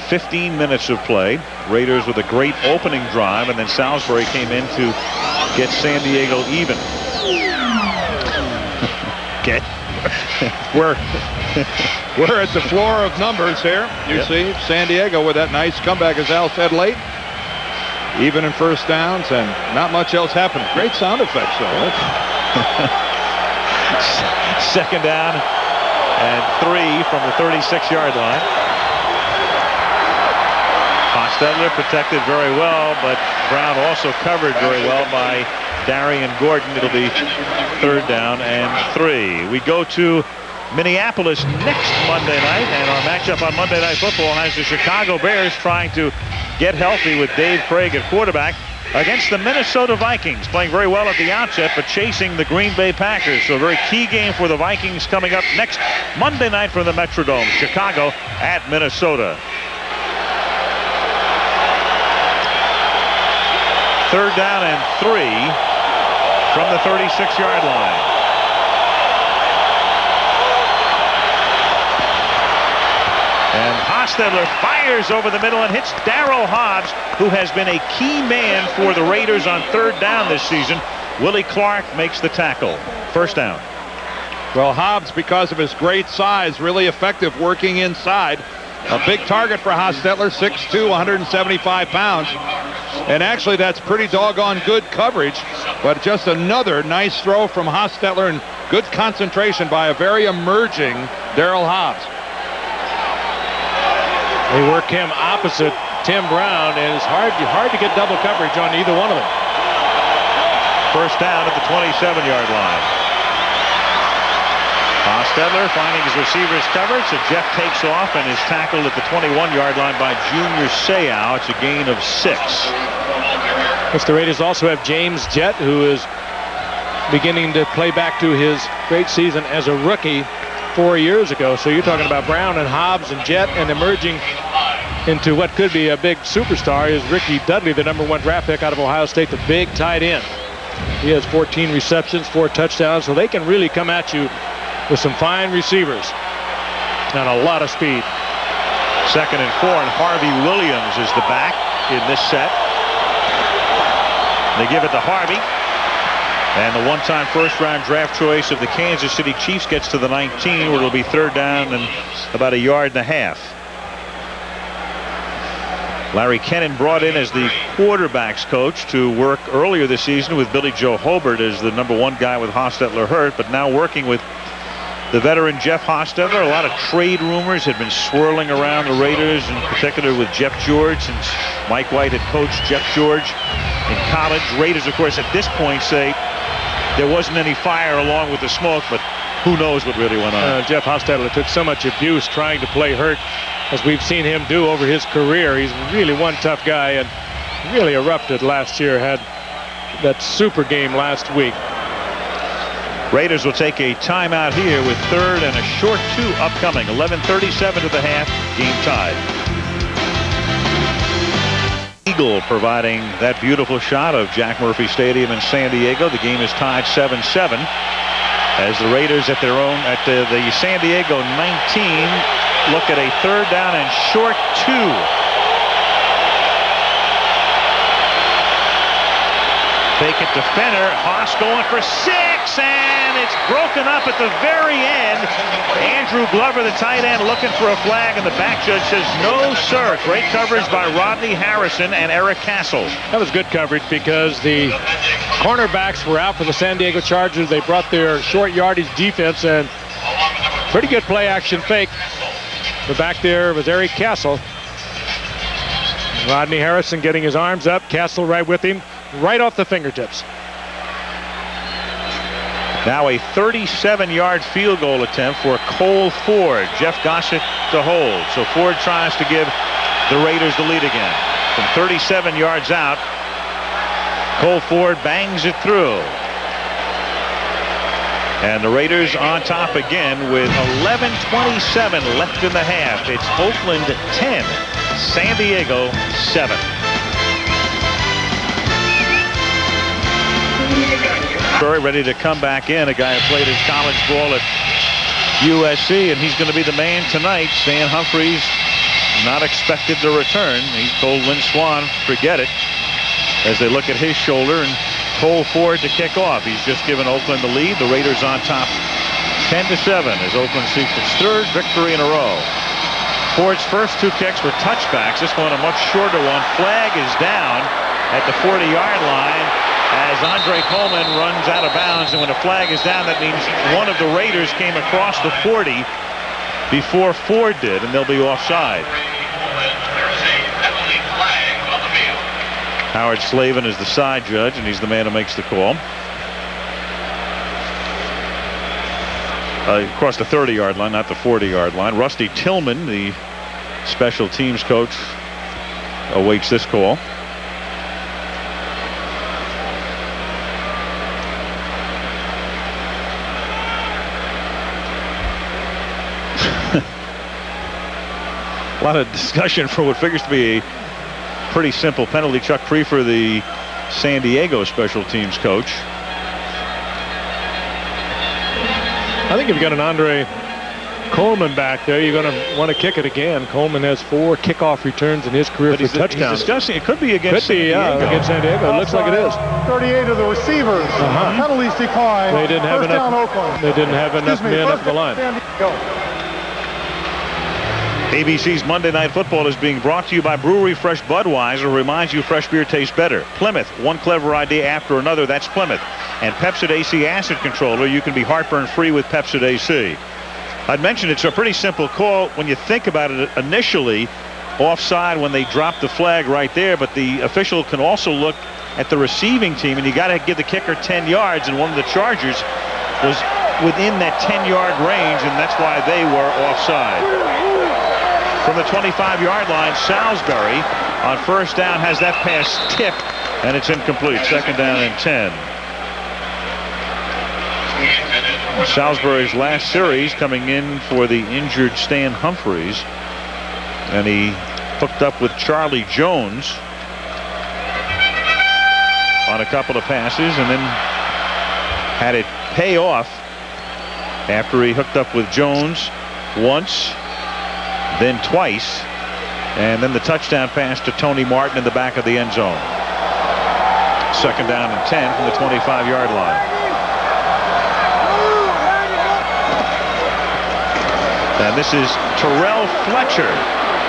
15 minutes of play. Raiders with a great opening drive, and then Salisbury came in to get San Diego even. Okay. We're at the floor of numbers here. You see San Diego with that nice comeback, as Al said, late. Even in first downs, and not much else happened. Great sound effects, though. 2nd down and 3 from the 36-yard line. Hostetler protected very well, but Brown also covered very well by Darian Gordon. It'll be 3rd down and 3. We go to Minneapolis next Monday night, and our matchup on Monday Night Football has the Chicago Bears trying to get healthy with Dave Craig at quarterback against the Minnesota Vikings, playing very well at the outset, but chasing the Green Bay Packers. So a very key game for the Vikings coming up next Monday night from the Metrodome. Chicago at Minnesota. 3rd down and 3 from the 36-yard line. And Hostetler fires over the middle and hits Darryl Hobbs, who has been a key man for the Raiders on 3rd down this season. Willie Clark makes the tackle. 1st down. Well, Hobbs, because of his great size, really effective working inside. A big target for Hostetler, 6'2", 175 pounds. And actually, that's pretty doggone good coverage, but just another nice throw from Hostetler and good concentration by a very emerging Darryl Hobbs. They work him opposite Tim Brown, and it's hard to get double coverage on either one of them. 1st down at the 27-yard line. Hostetler finding his receivers covered, so Jeff takes off and is tackled at the 21-yard line by Junior Seau. It's a gain of 6. Yes, the Raiders also have James Jett, who is beginning to play back to his great season as a rookie 4 years ago. So you're talking about Brown and Hobbs and Jett, and emerging into what could be a big superstar is Ricky Dudley, the #1 draft pick out of Ohio State, the big tight end. He has 14 receptions, 4 touchdowns, so they can really come at you with some fine receivers and a lot of speed. 2nd and 4, and Harvey Williams is the back in this set. They give it to Harvey. And the one-time first-round draft choice of the Kansas City Chiefs gets to the 19, where it'll be 3rd down and about 1.5 yards. Larry Kennan brought in as the quarterbacks coach to work earlier this season with Billy Joe Hobart as the #1 guy with Hostetler hurt, but now working with the veteran Jeff Hostetler. A lot of trade rumors had been swirling around the Raiders, in particular with Jeff George, since Mike White had coached Jeff George in college. Raiders, of course, at this point say there wasn't any fire along with the smoke, but who knows what really went on. Jeff Hostetler took so much abuse trying to play hurt, as we've seen him do over his career. He's really one tough guy and really erupted last year. Had that super game last week. Raiders will take a timeout here with 3rd and a short 2 upcoming. 11:37 to the half. Game tied. Eagle providing that beautiful shot of Jack Murphy Stadium in San Diego. The game is tied 7-7 as the Raiders at their own at the San Diego 19 look at a 3rd down and short 2. Take it to Fenner. Haas going for 6, and it's broken up at the very end. Andrew Glover, the tight end, looking for a flag, and the back judge says no, sir. Great coverage by Rodney Harrison and Eric Castle. That was good coverage because the cornerbacks were out for the San Diego Chargers. They brought their short yardage defense, and pretty good play action fake. The back there was Eric Castle. Rodney Harrison getting his arms up. Castle right with him, right off the fingertips. Now a 37-yard field goal attempt for Cole Ford. Jeff Gossett to hold. So Ford tries to give the Raiders the lead again. From 37 yards out, Cole Ford bangs it through. And the Raiders on top again with 11:27 left in the half. It's Oakland 10, San Diego 7. Very ready to come back in. A guy who played his college ball at USC, and he's going to be the man tonight. Stan Humphries not expected to return. He told Lynn Swan, forget it, as they look at his shoulder, and Cole Ford to kick off. He's just given Oakland the lead. The Raiders on top 10-7 as Oakland seeks its 3rd victory in a row. Ford's first 2 kicks were touchbacks. This one a much shorter one. Flag is down at the 40-yard line as Andre Coleman runs out of bounds, and when a flag is down, that means one of the Raiders came across the 40 before Ford did, and they'll be offside. Howard Slavin is the side judge, and he's the man who makes the call. Across the 30-yard line, not the 40-yard line. Rusty Tillman, the special teams coach, awaits this call. A lot of discussion for what figures to be a pretty simple penalty. Chuck Prefer, the San Diego special teams coach. I think if you've got an Andre Coleman back there, you're going to want to kick it again. Coleman has 4 kickoff returns in his career for touchdowns. He's discussing it could be against San Diego. Yeah, against San Diego. It looks like it is. 38 of the receivers. Penalties decline. They didn't have enough. They didn't have enough men up the line. ABC's Monday Night Football is being brought to you by Brewery Fresh Budweiser. Reminds you fresh beer tastes better. Plymouth, one clever idea after another. That's Plymouth. And Pepsid AC Acid Controller. You can be heartburn free with Pepsid AC. I'd mentioned it's a pretty simple call when you think about it initially. Offside when they drop the flag right there, but the official can also look at the receiving team, and you got to give the kicker 10 yards, and one of the Chargers was within that 10-yard range, and that's why they were offside. From the 25-yard line, Salisbury on first down has that pass tipped, and it's incomplete. 2nd down and 10. Salisbury's last series coming in for the injured Stan Humphries, and he hooked up with Charlie Jones on a couple of passes and then had it pay off after he hooked up with Jones once, then twice, and then the touchdown pass to Tony Martin in the back of the end zone. Second down and 10 from the 25-yard line. And this is Terrell Fletcher.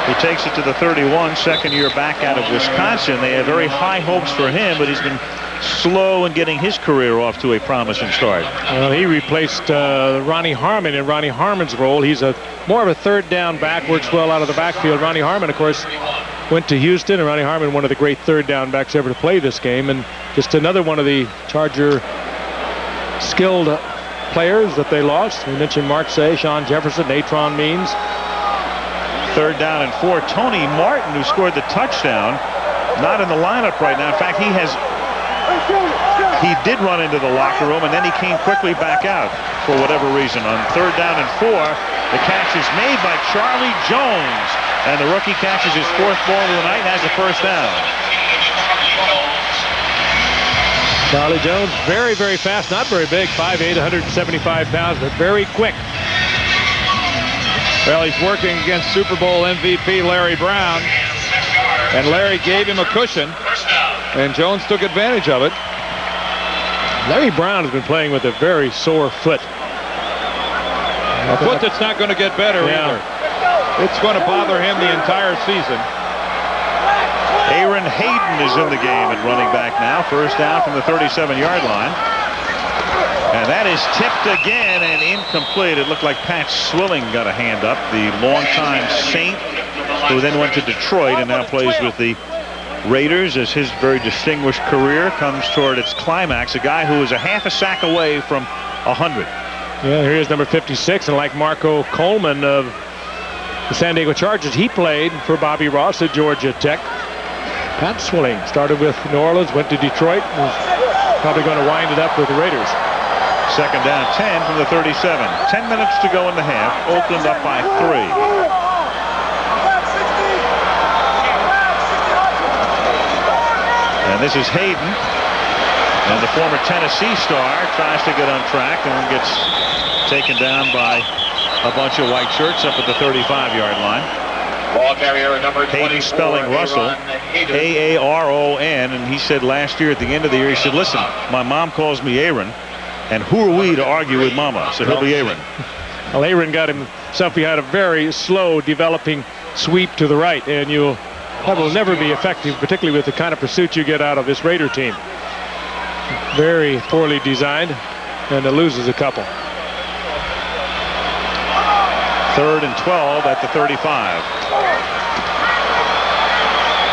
He takes it to the 31, second year back out of Wisconsin. They had very high hopes for him, but he's been slow in getting his career off to a promising start. Well, he replaced Ronnie Harmon in Ronnie Harmon's role. He's more of a third down back, works well out of the backfield. Ronnie Harmon, of course, went to Houston, and Ronnie Harmon, one of the great third down backs ever to play this game, and just another one of the Charger skilled players that they lost. We mentioned Marksay, Sean Jefferson, Natron Means. Third down and 4. Tony Martin, who scored the touchdown, not in the lineup right now. In fact, he did run into the locker room, and then he came quickly back out for whatever reason. On third down and 4, the catch is made by Charlie Jones, and the rookie catches his 4th ball of the night and has a first down. Charlie Jones, very, very fast, not very big, 5'8", 175 pounds, but very quick. Well, he's working against Super Bowl MVP Larry Brown, and Larry gave him a cushion, and Jones took advantage of it. Larry Brown has been playing with a very sore foot. A foot that's not going to get better either. It's going to bother him the entire season. Aaron Hayden is in the game at running back now. First down from the 37-yard line. And that is tipped again and incomplete. It looked like Pat Swilling got a hand up, the longtime Saint, who then went to Detroit and now plays with the Raiders as his very distinguished career comes toward its climax. A guy who was a half a sack away from 100. Yeah, here is number 56, and like Marco Coleman of the San Diego Chargers, he played for Bobby Ross at Georgia Tech. Pat Swilling started with New Orleans, went to Detroit, and was probably going to wind it up with the Raiders. Second down 10 from the 37. 10 minutes to go in the half. Oakland up by 3. And this is Hayden. And the former Tennessee star tries to get on track and then gets taken down by a bunch of white shirts up at the 35-yard line. Ball carrier number 24. Hayden spelling Russell, A-A-R-O-N. And he said last year at the end of the year, he said, listen, my mom calls me Aaron. And who are we to argue with Mama? So he'll be Aaron. Well, Aaron got himself behind a very slow developing sweep to the right, and that will never be effective, particularly with the kind of pursuit you get out of this Raider team. Very poorly designed, and it loses a couple. Third and 12 at the 35.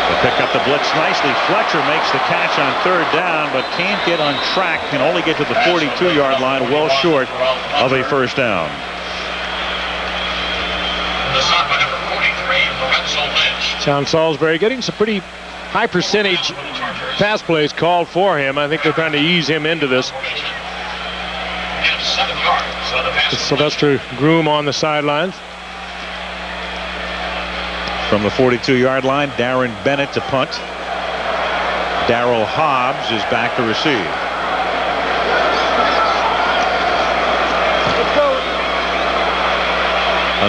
They pick up the blitz nicely. Fletcher makes the catch on third down, but can't get on track. Can only get to the 42-yard line, well short of a first down. The stop by number 43, Lorenzo Lynch. John Salisbury getting some pretty high percentage pass plays called for him. I think they're trying to ease him into this. And 7 yards. So the pass. Sylvester Groom on the sidelines. From the 42-yard line, Darren Bennett to punt. Darrell Hobbs is back to receive.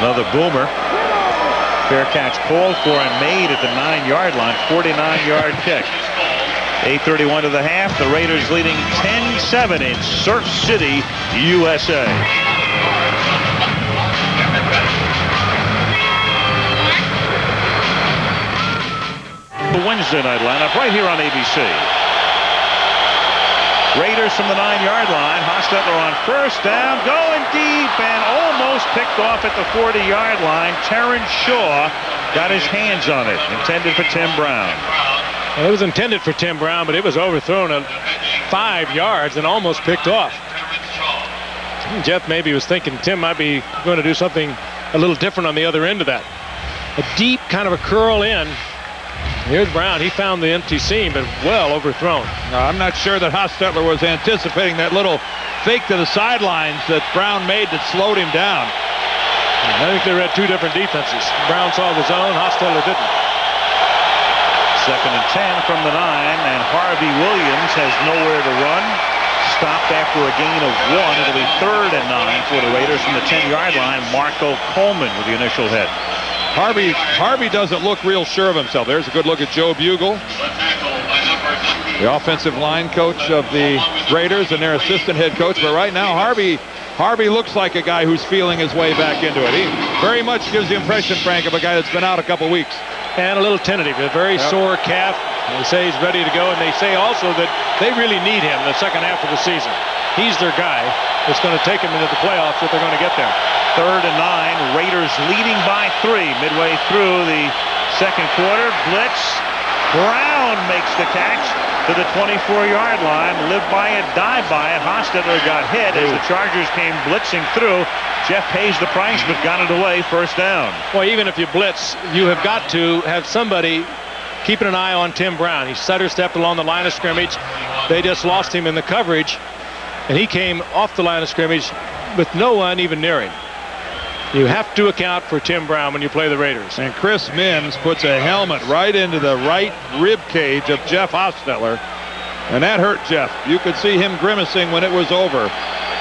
Another boomer. Fair catch called for and made at the 9-yard line. 49-yard kick. 8:31 to the half. The Raiders leading 10-7 in Surf City, USA. The Wednesday night lineup right here on ABC. Raiders from the 9-yard line. Hostetler on first down, going deep and almost picked off at the 40-yard line. Terrence Shaw got his hands on it. Intended for Tim Brown. Well, it was intended for Tim Brown, but it was overthrown at 5 yards and almost picked off. Jeff maybe was thinking Tim might be going to do something a little different on the other end of that. A deep kind of a curl in. Here's Brown. He found the empty seam, but well overthrown. No, I'm not sure that Hostetler was anticipating that little fake to the sidelines that Brown made that slowed him down. I think they were at two different defenses. Brown saw the zone. Hostetler didn't. Second and 10 from the 9, and Harvey Williams has nowhere to run. stopped after a gain of 1. It'll be 3rd and 9 for the Raiders from the 10-yard line. Marco Coleman with the initial hit. Harvey doesn't look real sure of himself. There's a good look at Joe Bugle, the offensive line coach of the Raiders and their assistant head coach. But right now, Harvey looks like a guy who's feeling his way back into it. He very much gives the impression, Frank, of a guy that's been out a couple weeks. And a little tentative, a very sore calf. They say he's ready to go, and they say also that they really need him the second half of the season. He's their guy that's going to take them into the playoffs if they're going to get there. 3rd and 9. Raiders leading by 3 midway through the second quarter. Blitz. Brown makes the catch to the 24-yard line. Live by it, die by it. Hostetler got hit as the Chargers came blitzing through. Jeff pays the price, but got it away. First down. Well, even if you blitz, you have got to have somebody keeping an eye on Tim Brown. He stutter-stepped along the line of scrimmage. They just lost him in the coverage, and he came off the line of scrimmage with no one even near him. You have to account for Tim Brown when you play the Raiders. And Chris Mims puts a helmet right into the right rib cage of Jeff Hostetler, and that hurt Jeff. You could see him grimacing when it was over.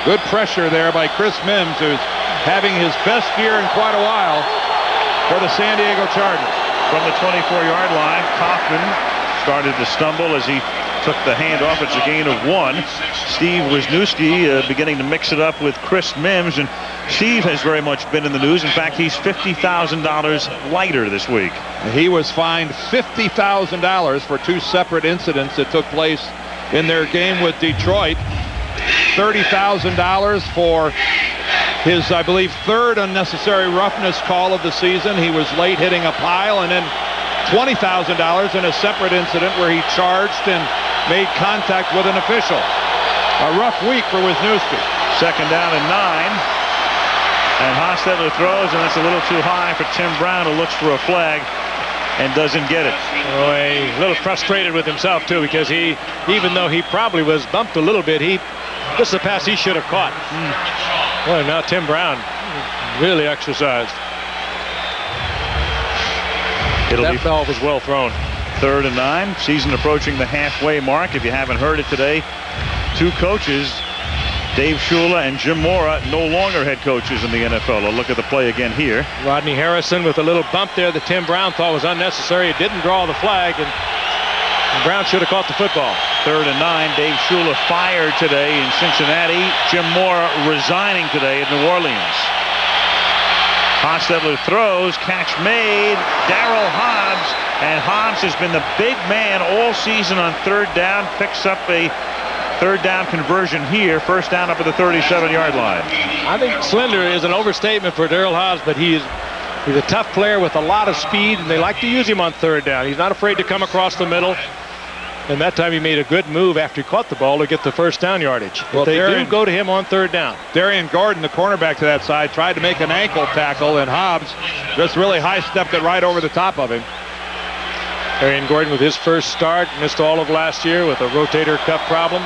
Good pressure there by Chris Mims, who's having his best year in quite a while for the San Diego Chargers. From the 24-yard line, Kaufman started to stumble as he took the handoff. It's a gain of 1. Steve Wisniewski beginning to mix it up with Chris Mims, and Steve has very much been in the news. In fact, he's $50,000 lighter this week. He was fined $50,000 for 2 separate incidents that took place in their game with Detroit. $30,000 for his, I believe, 3rd unnecessary roughness call of the season. He was late hitting a pile, and then $20,000 in a separate incident where he charged and made contact with an official. A rough week for Wisniewski. 2nd down and 9. And Hostetler throws, and that's a little too high for Tim Brown, who looks for a flag and doesn't get it. Oh, a little frustrated with himself, too, because he, even though he probably was bumped a little bit, this is a pass he should have caught. Boy, now Tim Brown really exercised. That ball was well thrown. 3rd and 9. Season approaching the halfway mark. If you haven't heard it today, 2 coaches, Dave Shula and Jim Mora, no longer head coaches in the NFL. A look at the play again here. Rodney Harrison with a little bump there that Tim Brown thought was unnecessary. It didn't draw the flag, and Brown should have caught the football. 3rd and 9. Dave Shula fired today in Cincinnati. Jim Mora resigning today in New Orleans. Hostetler throws, catch made. Darryl Hobbs, and Hobbs has been the big man all season on 3rd down. Picks up a 3rd down conversion here. 1st down up at the 37-yard line. I think slender is an overstatement for Darryl Hobbs, but he's a tough player with a lot of speed, and they like to use him on 3rd down. He's not afraid to come across the middle. And that time he made a good move after he caught the ball to get the 1st down yardage. Well, they do go to him on 3rd down. Darian Gordon, the cornerback to that side, tried to make an ankle tackle, and Hobbs just really high-stepped it right over the top of him. Darian Gordon with his first start, missed all of last year with a rotator cuff problem.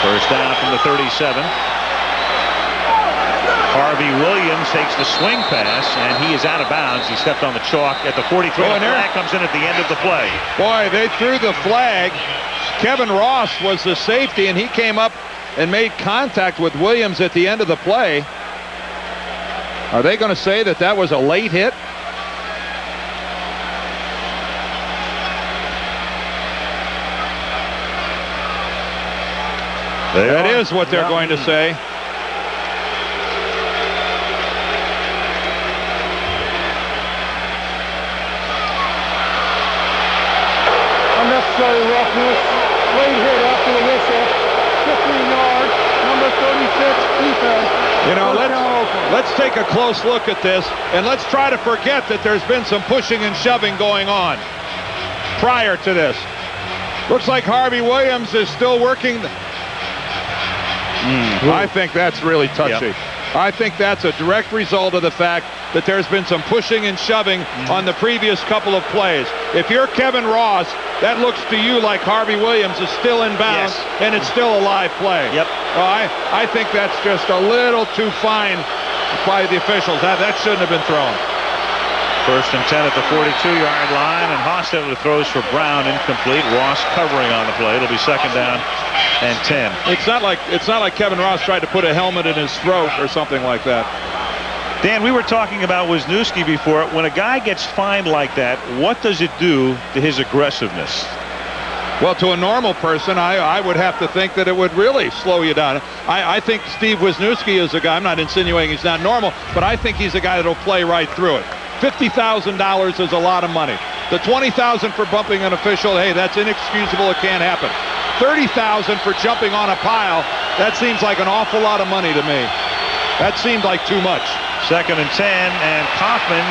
1st down from the 37. Harvey Williams takes the swing pass, and he is out of bounds. He stepped on the chalk at the 43. Oh, the flag comes in at the end of the play. Boy, they threw the flag. Kevin Ross was the safety, and he came up and made contact with Williams at the end of the play. Are they going to say that that was a late hit? That is what they're going to say. Unnecessary roughness, late hit after the whistle, 15-yard, number 36 defense. You know, let's take a close look at this, and let's try to forget that there's been some pushing and shoving going on prior to this. Looks like Harvey Williams is still working. I think that's really touchy. Yep. I think that's a direct result of the fact that there's been some pushing and shoving on the previous couple of plays. If you're Kevin Ross, that looks to you like Harvey Williams is still in bounds, and it's still a live play. Yep. Well, I think that's just a little too fine by the officials. That shouldn't have been thrown. First and 10 at the 42-yard line, and Hostetler throws for Brown, incomplete. Ross covering on the play. It'll be second down and 10. It's not like Kevin Ross tried to put a helmet in his throat or something like that. Dan, we were talking about Wisniewski before. When a guy gets fined like that, what does it do to his aggressiveness? Well, to a normal person, I would have to think that it would really slow you down. I think Steve Wisniewski is a guy, I'm not insinuating he's not normal, but I think he's a guy that'll play right through it. $50,000 is a lot of money. The $20,000 for bumping an official, hey, that's inexcusable. It can't happen. $30,000 for jumping on a pile, that seems like an awful lot of money to me. That seemed like too much. Second and 10, and Kaufman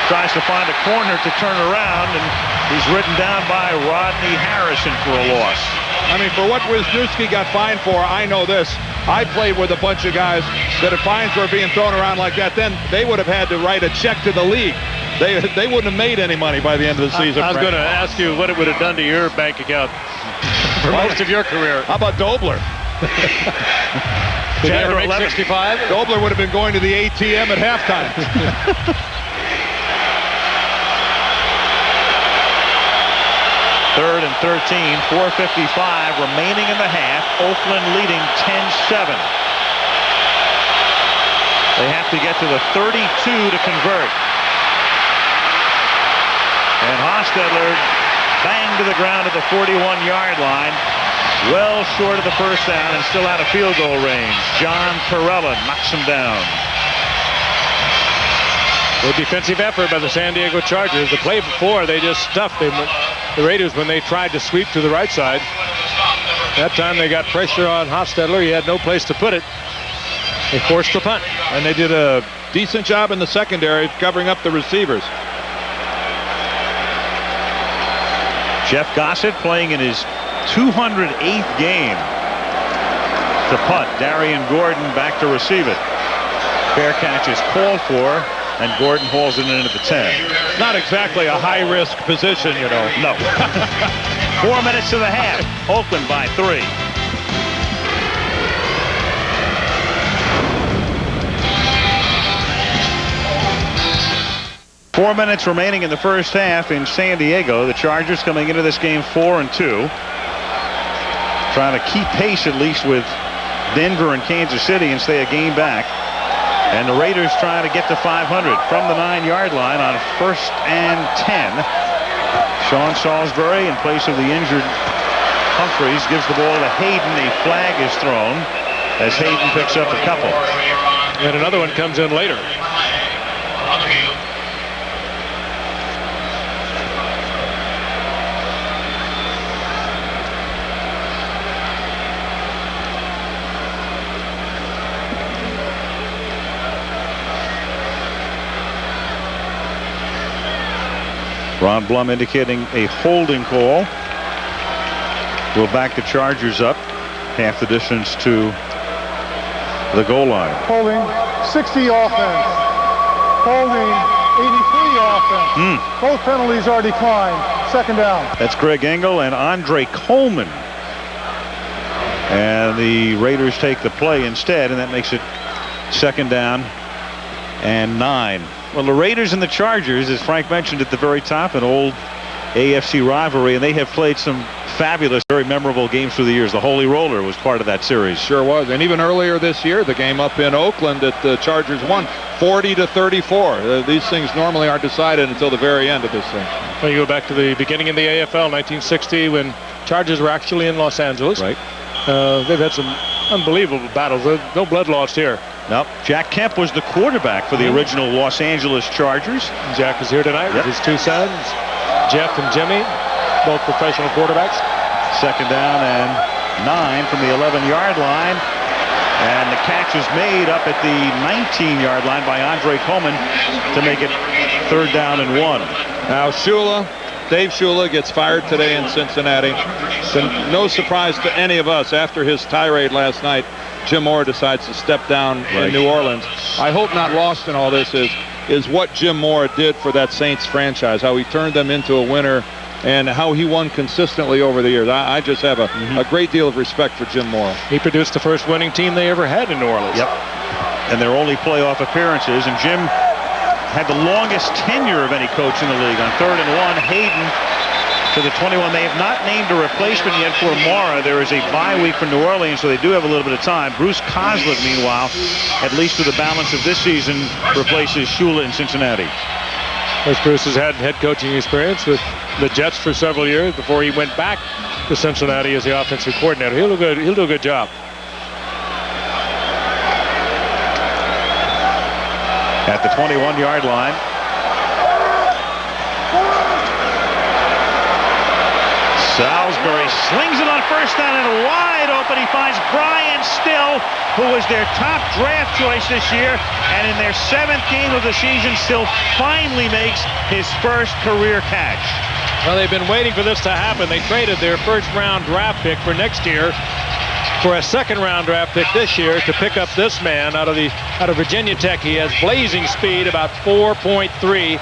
tries to find a corner to turn around, and he's ridden down by Rodney Harrison for a loss. I mean, for what Wisniewski got fined for, I know this. I played with a bunch of guys that if fines were being thrown around like that, then they would have had to write a check to the league. They wouldn't have made any money by the end of the season. I was going to ask you what it would have done to your bank account for most of your career. How about Dobler? Did he ever make 65? Dobler would have been going to the ATM at halftime. Third and 13, 4:55 remaining in the half. Oakland leading 10-7. They have to get to the 32 to convert. And Hostetler banged to the ground at the 41-yard line. Well short of the first down and still out of field goal range. John Perella knocks him down. Good defensive effort by the San Diego Chargers. The play before, they just stuffed him. The Raiders, when they tried to sweep to the right side, that time they got pressure on Hostetler. He had no place to put it. They forced the punt. And they did a decent job in the secondary covering up the receivers. Jeff Gossett playing in his 208th game to punt. Darian Gordon back to receive it. Fair catch is called for, and Gordon hauls it in at the 10. Not exactly a high-risk position, you know. No. 4 minutes to the half. Oakland by 3. Four minutes remaining in the first half in San Diego. The Chargers coming into this game 4-2. Trying to keep pace at least with Denver and Kansas City and stay a game back. And the Raiders trying to get to 500 from the 9-yard line on first and 10. Sean Salisbury, in place of the injured Humphreys, gives the ball to Hayden. A flag is thrown as Hayden picks up a couple. And another one comes in later. Ron Blum indicating a holding call. Will back the Chargers up half the distance to the goal line. Holding 60 offense. Holding 83 offense. Both penalties are declined. Second down. That's Greg Engel and Andre Coleman. And the Raiders take the play instead, and that makes it second down and 9. Well, the Raiders and the Chargers, as Frank mentioned at the very top, an old AFC rivalry, and they have played some fabulous, very memorable games through the years. The Holy Roller was part of that series. Sure was. And even earlier this year, the game up in Oakland that the Chargers won 40-34. These things normally aren't decided until the very end of this thing. Well, you go back to the beginning of the AFL, 1960, when Chargers were actually in Los Angeles. Right. They've had some unbelievable battles. No blood lost here. Nope. Jack Kemp was the quarterback for the original Los Angeles Chargers. Jack is here tonight with his two sons, Jeff and Jimmy, both professional quarterbacks. Second down and 9 from the 11-yard line. And the catch is made up at the 19-yard line by Andre Coleman to make it third down and 1. Now Dave Shula gets fired today in Cincinnati. So no surprise to any of us after his tirade last night. Jim Moore decides to step down in New Orleans. I hope not lost in all this is what Jim Moore did for that Saints franchise, how he turned them into a winner and how he won consistently over the years. I just have a great deal of respect for Jim Moore. He produced the first winning team they ever had in New Orleans. Yep. And their only playoff appearances. And Jim had the longest tenure of any coach in the league. On 3rd and 1, Hayden to the 21. They have not named a replacement yet for Mara. There is a bye week for New Orleans, so they do have a little bit of time. Bruce Kozlik, meanwhile, at least for the balance of this season, replaces Shula in Cincinnati. Bruce has had head coaching experience with the Jets for several years before he went back to Cincinnati as the offensive coordinator. He'll do a good job. At the 21-yard line. Salisbury slings it on first down and wide open. He finds Brian Still, who was their top draft choice this year, and in their 7th game of the season, Still finally makes his first career catch. Well, they've been waiting for this to happen. They traded their first-round draft pick for next year for a second-round draft pick this year to pick up this man out of Virginia Tech. He has blazing speed, about 4.3.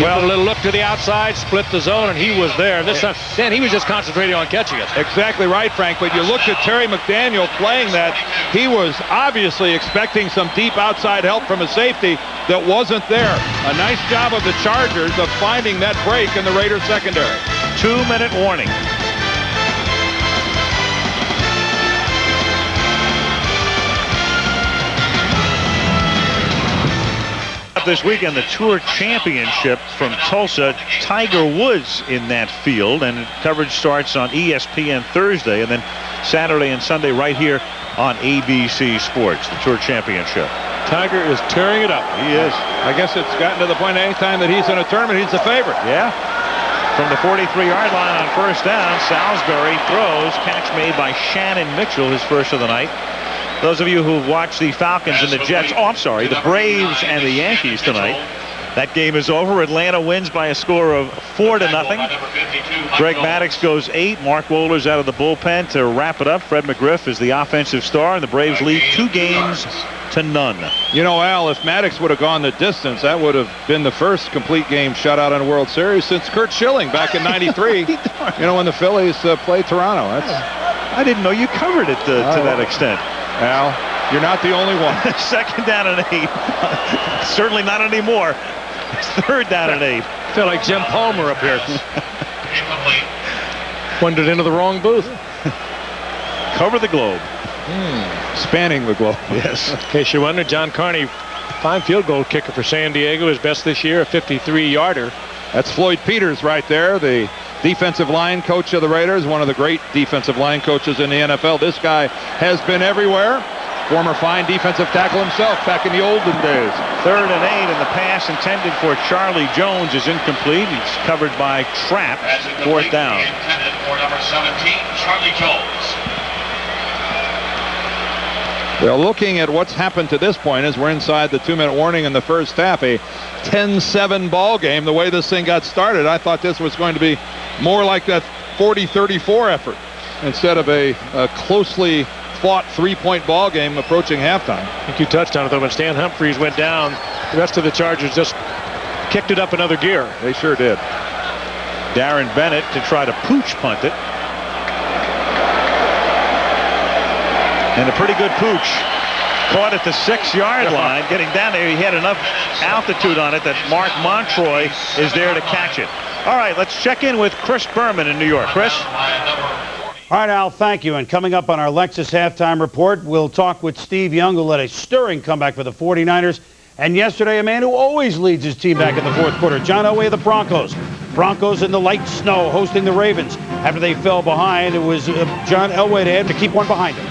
Well, a little look to the outside, split the zone, and he was there. This time, then he was just concentrating on catching it. Exactly right, Frank. But you looked at Terry McDaniel playing that. He was obviously expecting some deep outside help from a safety that wasn't there. A nice job of the Chargers of finding that break in the Raiders secondary. 2-minute warning. This weekend, the Tour Championship from Tulsa. Tiger Woods in that field, and coverage starts on ESPN Thursday, and then Saturday and Sunday right here on ABC Sports, the Tour Championship. Tiger is tearing it up. He is. I guess it's gotten to the point anytime that he's in a tournament, he's the favorite. Yeah. From the 43-yard line on first down, Salisbury throws. Catch made by Shannon Mitchell, his first of the night. Those of you who've watched the Falcons and the Jets, the Braves and the Yankees tonight, that game is over. Atlanta wins by a score of 4-0. Greg Maddux goes 8. Mark Wohlers out of the bullpen to wrap it up. Fred McGriff is the offensive star, and the Braves lead 2-0. You know, Al, if Maddux would have gone the distance, that would have been the first complete game shutout in a World Series since Curt Schilling back in '93. You know, when the Phillies played Toronto. I didn't know you covered it to that extent. Al, you're not the only one. 2nd down and 8. Certainly not anymore. It's 3rd down and 8. I feel like Jim Palmer up here. Wandered into the wrong booth. Cover the globe. Spanning the globe. Yes. In case you wonder, John Carney, fine field goal kicker for San Diego, his best this year, a 53-yarder. That's Floyd Peters right there, the defensive line coach of the Raiders, one of the great defensive line coaches in the NFL. This guy has been everywhere. Former fine defensive tackle himself back in the olden days. 3rd and 8, and the pass intended for Charlie Jones is incomplete. He's covered by Trapp. 4th down. Intended for number 17, Charlie Jones. Well, looking at what's happened to this point as we're inside the 2-minute warning in the first half, a 10-7 ball game. The way this thing got started, I thought this was going to be more like that 40-34 effort instead of a closely fought 3-point ball game approaching halftime. I think you touched on it, though. When Stan Humphries went down, the rest of the Chargers just kicked it up another gear. They sure did. Darren Bennett to try to pooch punt it. And a pretty good pooch. Caught at the 6-yard line. Getting down there, he had enough altitude on it that Mark Montroy is there to catch it. All right, let's check in with Chris Berman in New York. Chris? All right, Al, thank you. And coming up on our Lexus halftime report, we'll talk with Steve Young, who led a stirring comeback for the 49ers. And yesterday, a man who always leads his team back in the fourth quarter, John Elway of the Broncos. Broncos in the light snow hosting the Ravens. After they fell behind, it was John Elway to keep one behind him.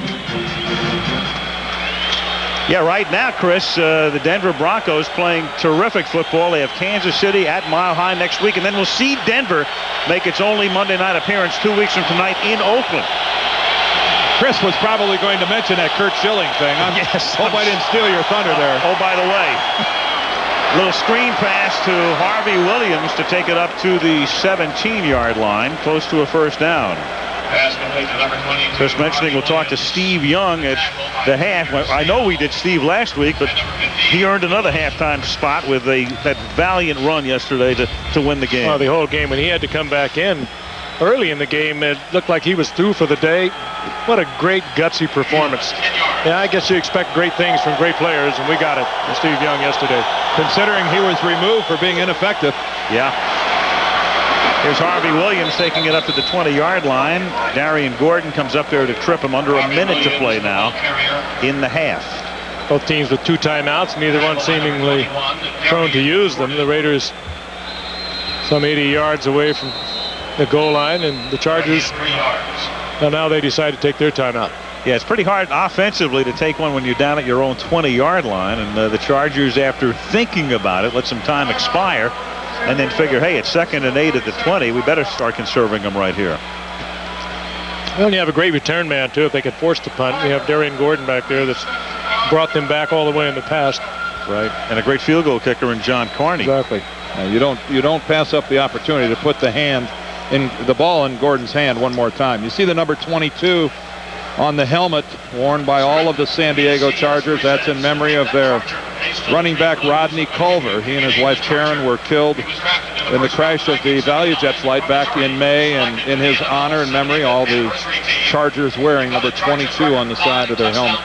Yeah, right now, Chris, the Denver Broncos playing terrific football. They have Kansas City at Mile High next week, and then we'll see Denver make its only Monday night appearance 2 weeks from tonight in Oakland. Chris was probably going to mention that Curt Schilling thing. Yes. Hope I didn't steal your thunder there. Oh, by the way, little screen pass to Harvey Williams to take it up to the 17-yard line, close to a first down. Chris mentioning we'll talk to Steve Young at the half. I know we did Steve last week, but he earned another halftime spot with that valiant run yesterday to win the game. Well, the whole game, when he had to come back in, early in the game, it looked like he was through for the day. What a great gutsy performance. Yeah, I guess you expect great things from great players, and we got it from Steve Young yesterday. Considering he was removed for being ineffective. Yeah. Here's Harvey Williams taking it up to the 20-yard line. Darian Gordon comes up there to trip him. Under a minute to play now in the half. Both teams with 2 timeouts, neither one seemingly prone to use them. The Raiders some 80 yards away from the goal line, and the Chargers, well, now they decide to take their timeout. Yeah, it's pretty hard offensively to take one when you're down at your own 20-yard line, and the Chargers, after thinking about it, let some time expire, and then figure, hey, it's 2nd and 8 at the 20. We better start conserving them right here. Well, you have a great return man, too, if they could force the punt. You have Darian Gordon back there that's brought them back all the way in the past. Right, and a great field goal kicker in John Carney. Exactly. You don't pass up the opportunity to put the ball in Gordon's hand one more time. You see the number 22 on the helmet worn by all of the San Diego Chargers. That's in memory of their running back Rodney Culver. He and his wife Karen were killed in the crash of the ValueJet flight back in May, and in his honor and memory, all the Chargers wearing number 22 on the side of their helmet.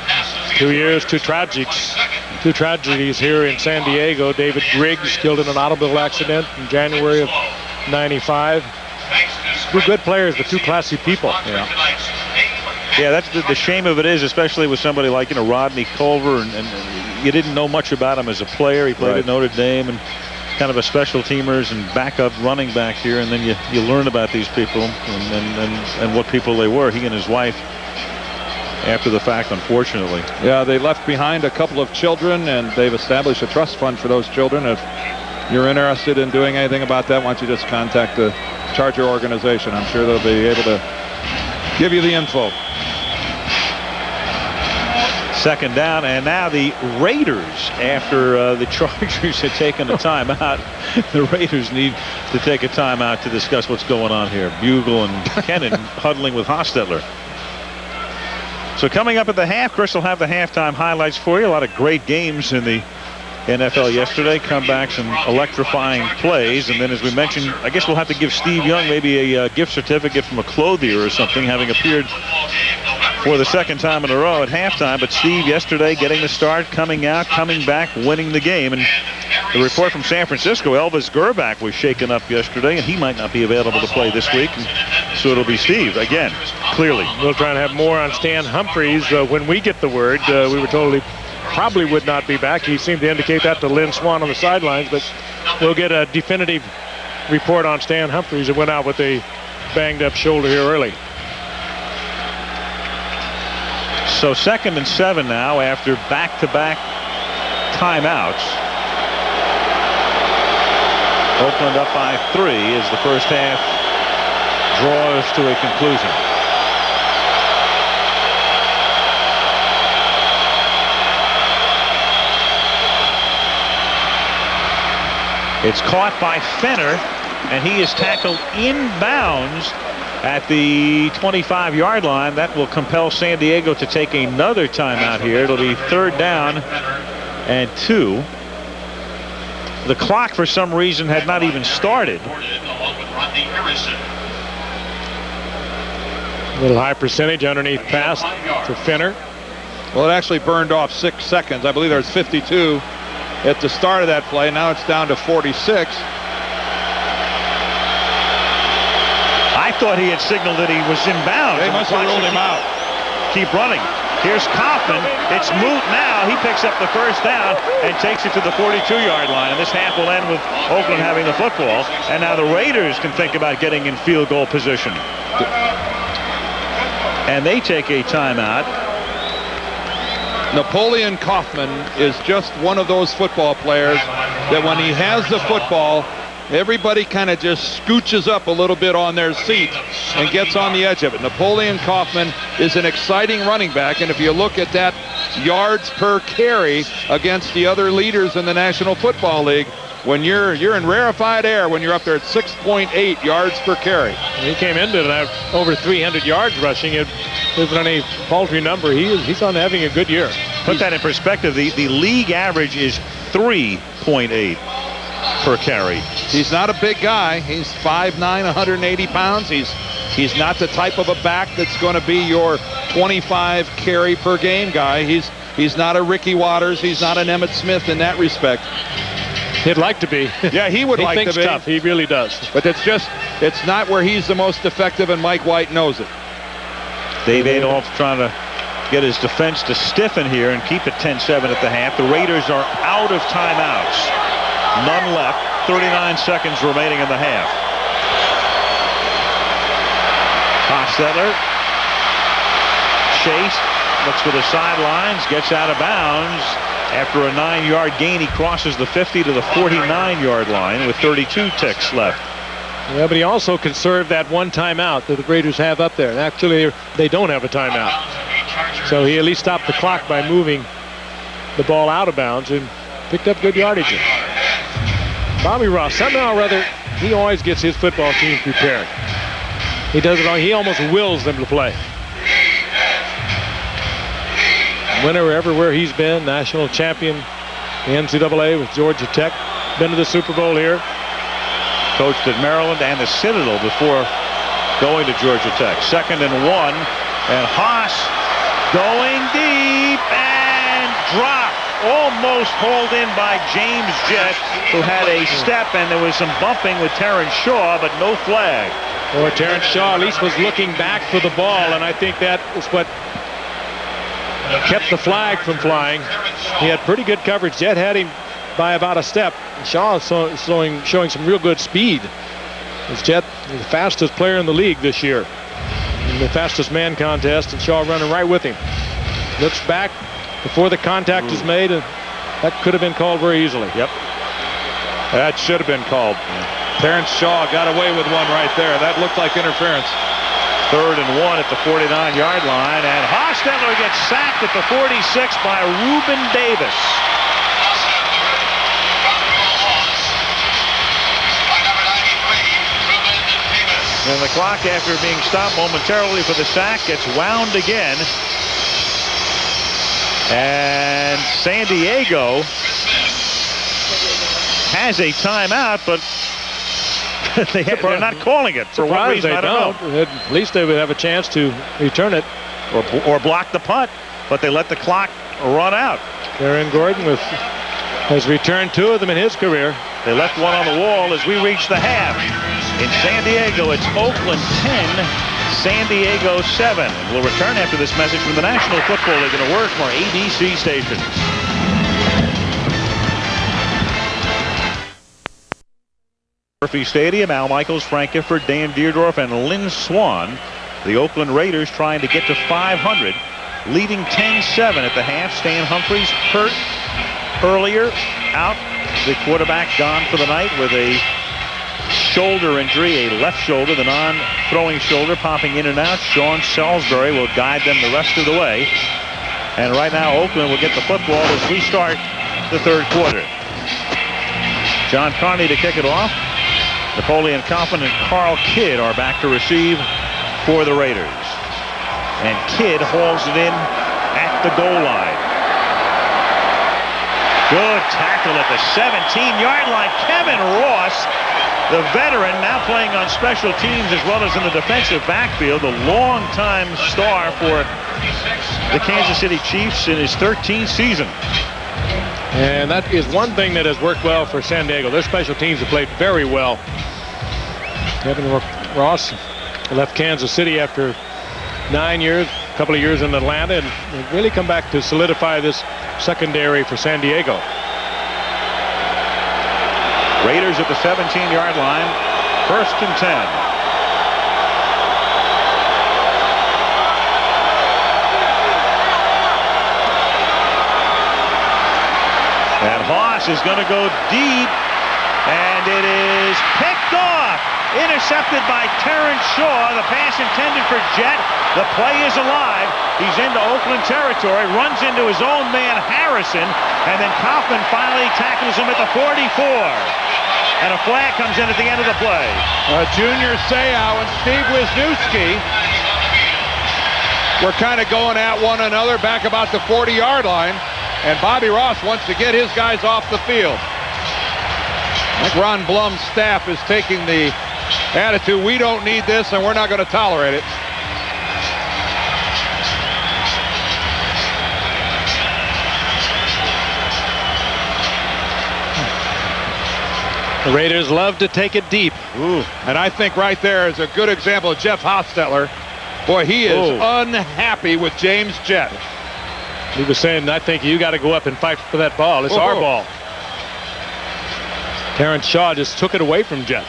2 years, 2 tragedies here in San Diego. David Griggs killed in an automobile accident in January of '95. 2 good players, but 2 classy people. Yeah, that's the shame of it is, especially with somebody like, Rodney Culver, and you didn't know much about him as a player. He played at Notre Dame and kind of a special teamers and backup running back here, and then you learn about these people and what people they were. He and his wife, after the fact, unfortunately. Yeah, they left behind a couple of children, and they've established a trust fund for those children. If you're interested in doing anything about that, why don't you just contact the Charger organization? I'm sure they'll be able to give you the info. 2nd down, and now the Raiders, after the Chargers had taken a timeout, the Raiders need to take a timeout to discuss what's going on here. Bugle and Kennan huddling with Hostetler. So coming up at the half, Chris will have the halftime highlights for you. A lot of great games in the NFL yesterday, comebacks and electrifying plays. And then, as we mentioned, I guess we'll have to give Steve Young maybe a gift certificate from a clothier or something, having appeared for the 2nd time in a row at halftime. But Steve yesterday getting the start, coming out, coming back, winning the game. And the report from San Francisco, Elvis Gerbach was shaken up yesterday, and he might not be available to play this week. And so it'll be Steve again, clearly. We'll try and have more on Stan Humphries when we get the word. We were told he probably would not be back. He seemed to indicate that to Lynn Swan on the sidelines, but we'll get a definitive report on Stan Humphries, who went out with a banged-up shoulder here early. So 2nd and 7 now after back-to-back timeouts. Oakland up by 3 as the first half draws to a conclusion. It's caught by Fenner, and he is tackled inbounds at the 25-yard line. That will compel San Diego to take another timeout here. It'll be 3rd down and 2. The clock, for some reason, had not even started. A little high percentage underneath pass to Fenner. Well, it actually burned off 6 seconds. I believe there's 52 at the start of that play. Now it's down to 46. I thought he had signaled that he was inbounds. They must have rolled him out. Keep running. Here's Kaufman. It's Moot now. He picks up the 1st down and takes it to the 42-yard line. And this half will end with Oakland having the football. And now the Raiders can think about getting in field goal position. And they take a timeout. Napoleon Kaufman is just one of those football players that when he has the football, everybody kind of just scooches up a little bit on their seat and gets on the edge of it. Napoleon Kaufman is an exciting running back, and if you look at that yards per carry against the other leaders in the National Football League, when you're in rarefied air, when you're up there at 6.8 yards per carry. He came into it over 300 yards rushing. It isn't any paltry number. He's on having a good year. Put that in perspective. The league average is 3.8 per carry. He's not a big guy. He's 5'9", 180 pounds. He's not the type of a back that's going to be your 25 carry per game guy. He's not a Ricky Waters. He's not an Emmitt Smith in that respect. He'd like to be. Yeah, he would like to be. He thinks tough. He really does. But it's not where he's the most effective, and Mike White knows it. Dave Adolph trying to get his defense to stiffen here and keep it 10-7 at the half. The Raiders are out of timeouts. None left. 39 seconds remaining in the half. Hostetler chased, looks for the sidelines, gets out of bounds. After a 9-yard gain, he crosses the 50 to the 49-yard line with 32 ticks left. Yeah, but he also conserved that one timeout that the Raiders have up there. And actually, they don't have a timeout. So he at least stopped the clock by moving the ball out of bounds and picked up good yardage. Bobby Ross, somehow or other, he always gets his football team prepared. He does it all. He almost wills them to play. Winner everywhere he's been, national champion, the NCAA with Georgia Tech, been to the Super Bowl here. Coached at Maryland and the Citadel before going to Georgia Tech. 2nd and 1, and Haas going deep and dropped. Almost hauled in by James Jett, who had a step, and there was some bumping with Terrence Shaw, but no flag. Or Terrence Shaw at least was looking back for the ball, and I think that is what kept the flag from flying. He had pretty good coverage. Jett had him by about a step. Shaw is showing some real good speed. As Jett, the fastest player in the league this year, in the fastest man contest, and Shaw running right with him. Looks back before the contact is made, and that could have been called very easily. Yep. That should have been called. Terrence Shaw got away with one right there. That looked like interference. 3rd and 1 at the 49-yard line, and Hostetler gets sacked at the 46 by Reuben Davis. And the clock, after being stopped momentarily for the sack, gets wound again. And San Diego has a timeout, but they're not calling it. For what reason, I don't know. At least they would have a chance to return it. Or block the punt, but they let the clock run out. Aaron Gordon has returned 2 of them in his career. They left one on the wall as we reach the half. In San Diego, it's Oakland 10, San Diego 7. We'll return after this message from the National Football League and a word from our ABC station. Murphy Stadium, Al Michaels, Frank Gifford, Dan Deerdorf, and Lynn Swan. The Oakland Raiders trying to get to 500, leading 10-7 at the half. Stan Humphries hurt earlier, out. The quarterback gone for the night with a shoulder injury, a left shoulder, the non-throwing shoulder popping in and out. Sean Salisbury will guide them the rest of the way. And right now, Oakland will get the football as we start the 3rd quarter. John Carney to kick it off. Napoleon Kaufman and Carl Kidd are back to receive for the Raiders. And Kidd hauls it in at the goal line. Good tackle at the 17-yard line. Kevin Ross, the veteran, now playing on special teams as well as in the defensive backfield, the longtime star for the Kansas City Chiefs in his 13th season. And that is one thing that has worked well for San Diego. Their special teams have played very well. Kevin Ross left Kansas City after 9 years, a couple of years in Atlanta, and really come back to solidify this secondary for San Diego. Raiders at the 17-yard line, 1st and 10. And Haas is going to go deep, and it is picked off. Intercepted by Terrence Shaw. The pass intended for Jett. The play is alive. He's into Oakland territory, runs into his own man Harrison, and then Kaufman finally tackles him at the 44. And a flag comes in at the end of the play. Junior Seau and Steve Wisniewski were kind of going at one another back about the 40-yard line. And Bobby Ross wants to get his guys off the field. I think Ron Blum's staff is taking the attitude, we don't need this and we're not going to tolerate it. The Raiders love to take it deep. Ooh. And I think right there is a good example of Jeff Hostetler. Boy, he is unhappy with James Jett. He was saying, I think you got to go up and fight for that ball. It's our ball. Terrence Shaw just took it away from Jett.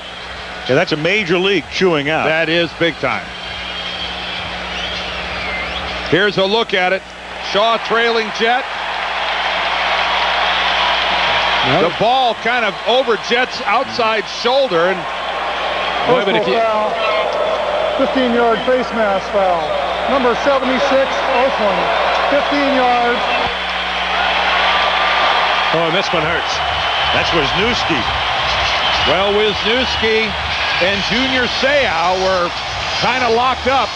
Yeah, that's a major league chewing out. That is big time. Here's a look at it. Shaw trailing Jett. The ball kind of over Jett's outside shoulder. And boy, but if you... 15-yard face mask foul. Number 76, Oakland. 15 yards. Oh, and this one hurts. That's Wisniewski. Well, Wisniewski and Junior Seau were kind of locked up.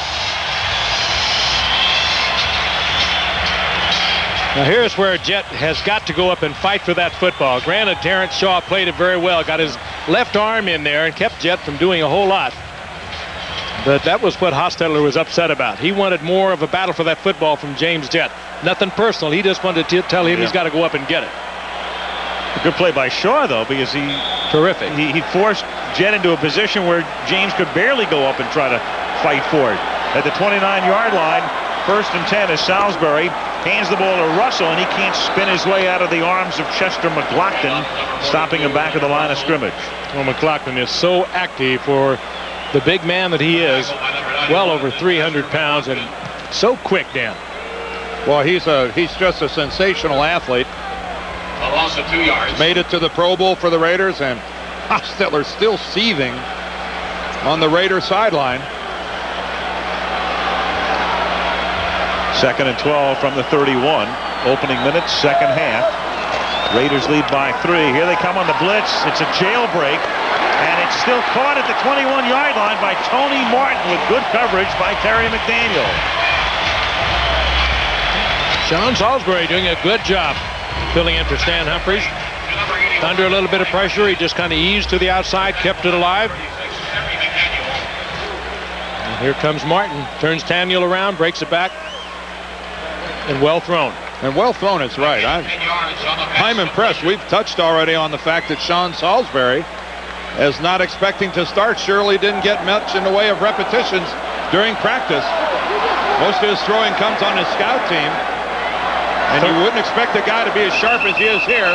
Now here's where Jett has got to go up and fight for that football. Granted, Terrence Shaw played it very well, got his left arm in there and kept Jett from doing a whole lot. But that was what Hostetler was upset about. He wanted more of a battle for that football from James Jett. Nothing personal. He just wanted to tell him he's got to go up and get it. A good play by Shaw, though, because he forced Jett into a position where James could barely go up and try to fight for it. At the 29-yard line, 1st and 10 is Salisbury. Hands the ball to Russell, and he can't spin his way out of the arms of Chester McLaughlin, stopping him back at the line of scrimmage. Well, McLaughlin is so active for the big man that he is, well over 300 pounds, and so quick, Dan. Well, he's just a sensational athlete. A loss of 2 yards. Made it to the Pro Bowl for the Raiders, and Hostetler still seething on the Raiders sideline. 2nd and 12 from the 31. Opening minutes, second half. Raiders lead by 3. Here they come on the blitz. It's a jailbreak, and it's still caught at the 21-yard line by Tony Martin with good coverage by Terry McDaniel. Sean Salisbury doing a good job filling in for Stan Humphries. Under a little bit of pressure, he just kind of eased to the outside, kept it alive. And here comes Martin. Turns Taniel around, breaks it back. And well thrown. And well thrown is right. I'm impressed. We've touched already on the fact that Sean Salisbury is not expecting to start. Surely didn't get much in the way of repetitions during practice. Most of his throwing comes on his scout team. And you wouldn't expect a guy to be as sharp as he is here.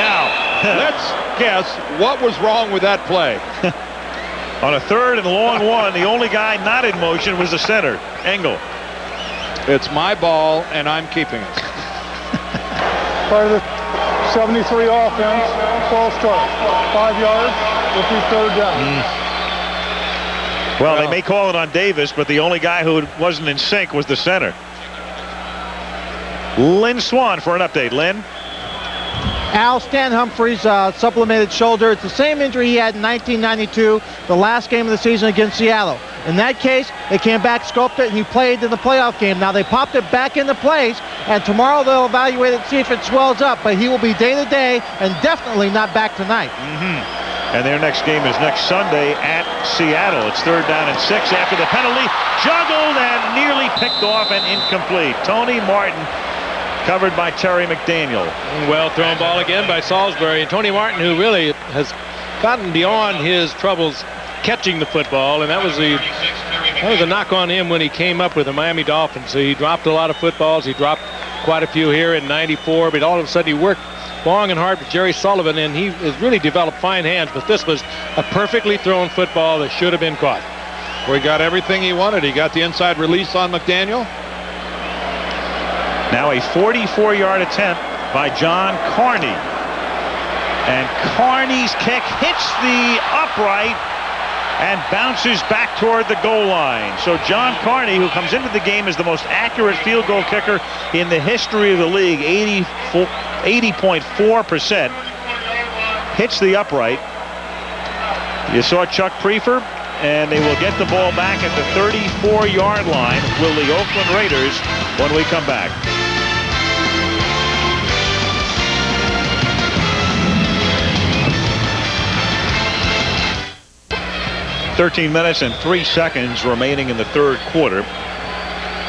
Now, let's guess what was wrong with that play. On a 3rd and long one, the only guy not in motion was the center, Engel. It's my ball, and I'm keeping it. Part of the 73 offense, false start. 5 yards, with the 3rd down. Well, they may call it on Davis, but the only guy who wasn't in sync was the center. Lynn Swan for an update. Lynn? Al, Stan Humphries supplemented shoulder. It's the same injury he had in 1992, the last game of the season against Seattle. In that case, they came back, scoped it, and he played in the playoff game. Now they popped it back into place, and tomorrow they'll evaluate it, see if it swells up. But he will be day-to-day and definitely not back tonight. And their next game is next Sunday at Seattle. It's 3rd down and 6 after the penalty. Juggled and nearly picked off and incomplete. Tony Martin covered by Terry McDaniel. Well thrown ball again by Salisbury. And Tony Martin, who really has gotten beyond his troubles catching the football, and that was a knock on him when he came up with the Miami Dolphins. So he dropped a lot of footballs. He dropped quite a few here in '94, but all of a sudden he worked long and hard with Jerry Sullivan, and he has really developed fine hands. But this was a perfectly thrown football that should have been caught. Well, he got everything he wanted. He got the inside release on McDaniel. Now a 44-yard attempt by John Carney. And Carney's kick hits the upright and bounces back toward the goal line. So John Carney, who comes into the game as the most accurate field goal kicker in the history of the league, 80.4%, hits the upright. You saw Chuck Prefer, and they will get the ball back at the 34-yard line. Will the Oakland Raiders when we come back. 13 minutes and 3 seconds remaining in the third quarter.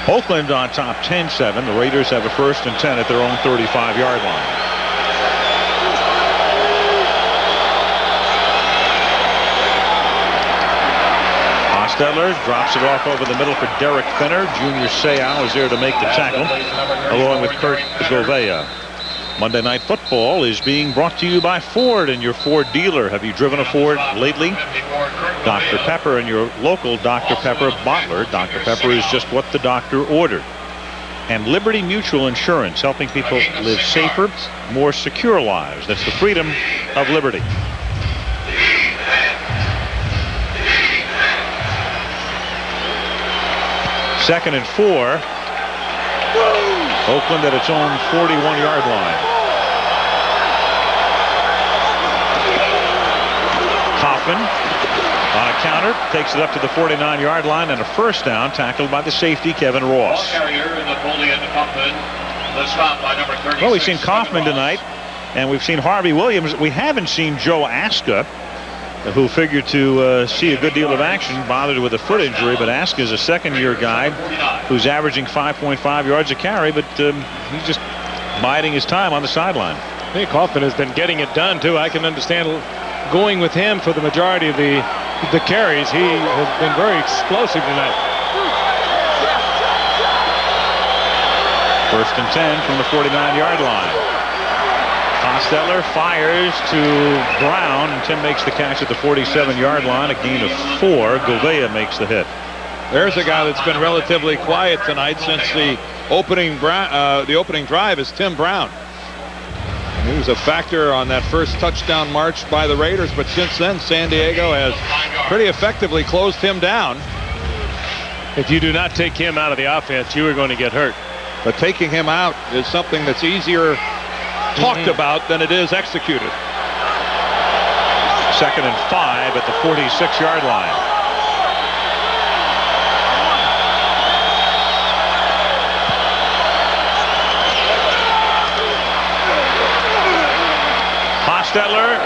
Oakland on top 10-7. The Raiders have a 1st and 10 at their own 35-yard line. Hostetler drops it off over the middle for Derek Finner. Junior Seau is there to make the tackle, along with Kurt Gouveia. Monday Night Football is being brought to you by Ford and your Ford dealer. Have you driven a Ford lately? Dr. Pepper and your local Dr. Pepper bottler. Dr. Pepper is just what the doctor ordered. And Liberty Mutual Insurance, helping people live safer, more secure lives. That's the freedom of liberty. Second and 4. Oakland at its own 41-yard line. Kaufman on a counter takes it up to the 49-yard line, and a first down tackled by the safety Kevin Ross. Well, we've seen Kaufman tonight, and we've seen Harvey Williams. We haven't seen Joe Aska, who figured to see a good deal of action, bothered with a foot injury. But Aska is a second-year guy who's averaging 5.5 yards a carry, but he's just biding his time on the sideline. I think Kaufman has been getting it done, too. I can understand going with him for the majority of the carries. He has been very explosive tonight. 1st and 10 from the 49-yard line. Hostetler fires to Brown, and Tim makes the catch at the 47-yard line, a gain of 4. Gouveia makes the hit. There's a guy that's been relatively quiet tonight since the opening drive is Tim Brown. He was a factor on that first touchdown march by the Raiders, but since then San Diego has pretty effectively closed him down. If you do not take him out of the offense, you are going to get hurt. But taking him out is something that's easier talked about than it is executed. 2nd and 5 at the 46-yard line. Hostetler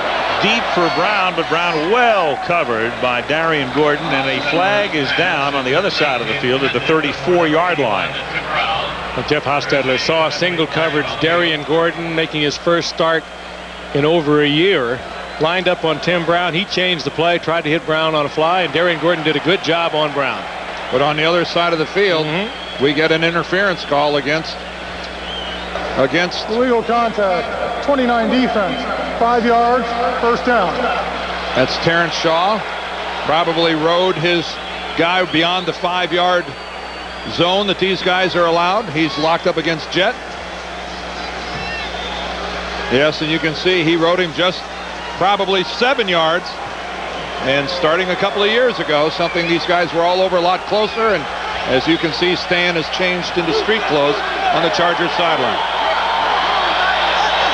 deep for Brown, but Brown well covered by Darian Gordon, and a flag is down on the other side of the field at the 34-yard line. Jeff Hostetler saw single coverage. Darian Gordon making his first start in over a year. Lined up on Tim Brown. He changed the play, tried to hit Brown on a fly, and Darian Gordon did a good job on Brown. But on the other side of the field, we get an interference call against illegal contact. 29 defense. 5 yards. 1st down. That's Terrence Shaw. Probably rode his guy beyond the 5-yard zone that these guys are allowed. He's locked up against Jet. Yes, and you can see he rode him just probably 7 yards. And starting a couple of years ago, something these guys were all over a lot closer. And as you can see, Stan has changed into street clothes on the Chargers sideline.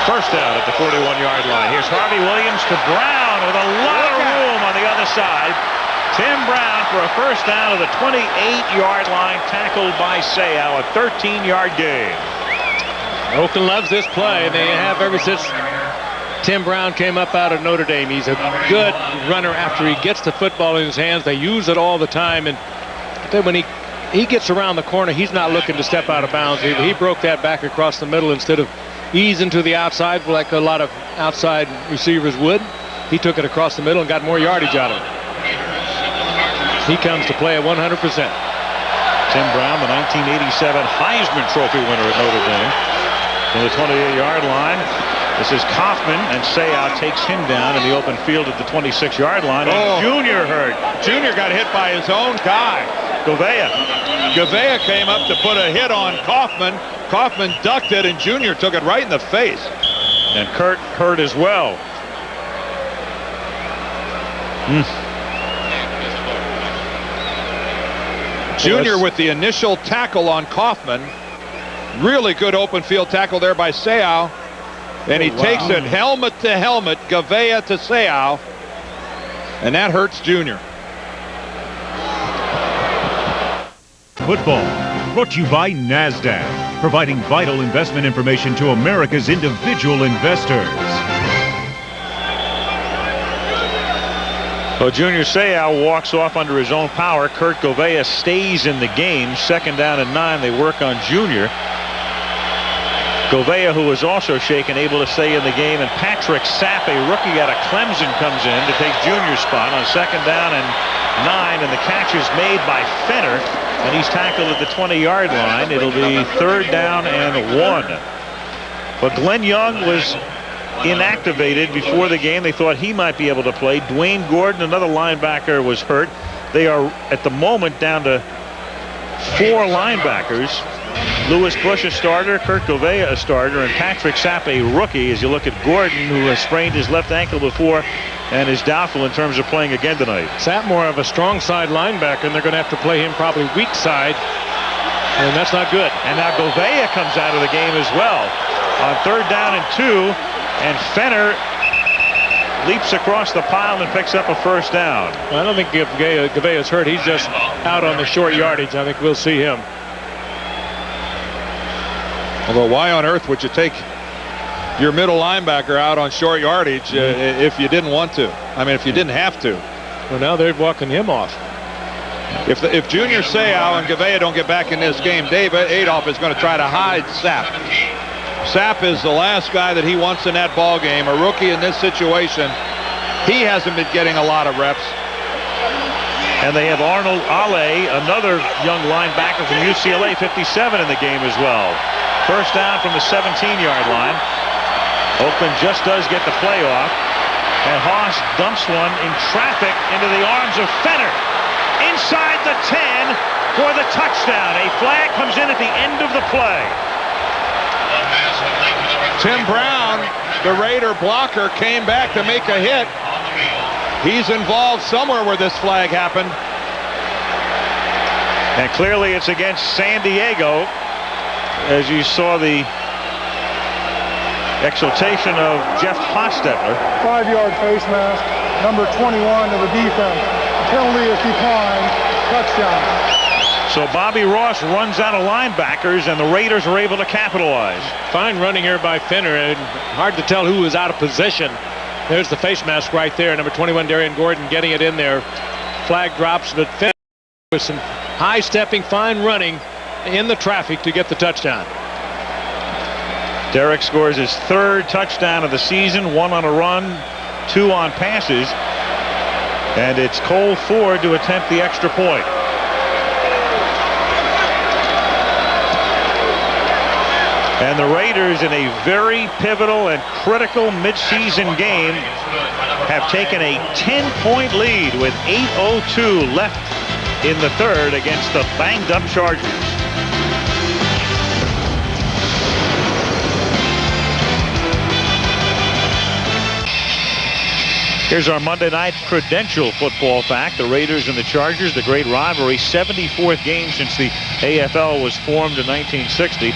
First down at the 41-yard line. Here's Harvey Williams to Brown with a lot of room on the other side. Tim Brown for a first down at the 28-yard line, tackled by Seau, a 13-yard gain. Oakland loves this play. They have ever since Tim Brown came up out of Notre Dame. He's a good runner after he gets the football in his hands. They use it all the time, and then when he gets around the corner, he's not looking to step out of bounds either. He broke that back across the middle instead of easing to the outside like a lot of outside receivers would. He took it across the middle and got more yardage out of it. He comes to play at 100%. Tim Brown, the 1987 Heisman Trophy winner at Notre Dame. From the 28-yard line, this is Kaufman, and Seau takes him down in the open field at the 26-yard line. And Junior hurt. Junior got hit by his own guy. Gouveia came up to put a hit on Kaufman. Kaufman ducked it, and Junior took it right in the face. And Kurt hurt as well. Junior with the initial tackle on Kaufman. Really good open field tackle there by Seau. And he takes it helmet to helmet, Gouveia to Seau. And that hurts Junior. Football, brought to you by NASDAQ, providing vital investment information to America's individual investors. Well, Junior Seau walks off under his own power. Kurt Gouveia stays in the game. 2nd down and 9. They work on Junior. Gouveia, who was also shaken, able to stay in the game. And Patrick Sapp, a rookie out of Clemson, comes in to take Junior's spot on 2nd down and 9. And the catch is made by Fenner. And he's tackled at the 20-yard line. It'll be 3rd down and 1. But Glenn Young was inactivated before the game. They thought he might be able to play. Dwayne Gordon, another linebacker, was hurt. They are at the moment down to 4 linebackers. Lewis Bush a starter, Kurt Gouveia a starter, and Patrick Sapp a rookie. As you look at Gordon, who has sprained his left ankle before and is doubtful in terms of playing again tonight. Sapp more of a strong side linebacker, and they're going to have to play him probably weak side, and that's not good. And now Gouveia comes out of the game as well on 3rd down and 2. And Fenner leaps across the pile and picks up a 1st down. Well, I don't think Gouveia is hurt. He's just out on the short yardage. I think we'll see him. Although, why on earth would you take your middle linebacker out on short yardage if you didn't want to? I mean, if you didn't have to. Well, now they're walking him off. If Junior Seau and Gouveia don't get back in this game, Dave Adolph is going to try to hide Sapp. Sapp is the last guy that he wants in that ball game. A rookie in this situation. He hasn't been getting a lot of reps. And they have Arnold Ale, another young linebacker from UCLA, 57 in the game as well. 1st down from the 17-yard line. Oakland just does get the play off. And Haas dumps one in traffic into the arms of Fenner. Inside the 10 for the touchdown. A flag comes in at the end of the play. Tim Brown, the Raider blocker, came back to make a hit. He's involved somewhere where this flag happened. And clearly it's against San Diego, as you saw the exultation of Jeff Hostetler. 5-yard face mask, number 21 to the defense. Penalty is declined. Touchdown. So Bobby Ross runs out of linebackers, and the Raiders are able to capitalize. Fine running here by Fenner, and hard to tell who was out of position. There's the face mask right there. Number 21, Darian Gordon, getting it in there. Flag drops, but Fenner with some high-stepping, fine running in the traffic to get the touchdown. Derek scores his 3rd touchdown of the season, 1 on a run, 2 on passes. And it's Cole Ford to attempt the extra point. And the Raiders, in a very pivotal and critical midseason game, have taken a 10-point lead with 8:02 left in the 3rd against the banged-up Chargers. Here's our Monday night credential football fact. The Raiders and the Chargers, the great rivalry, 74th game since the AFL was formed in 1960.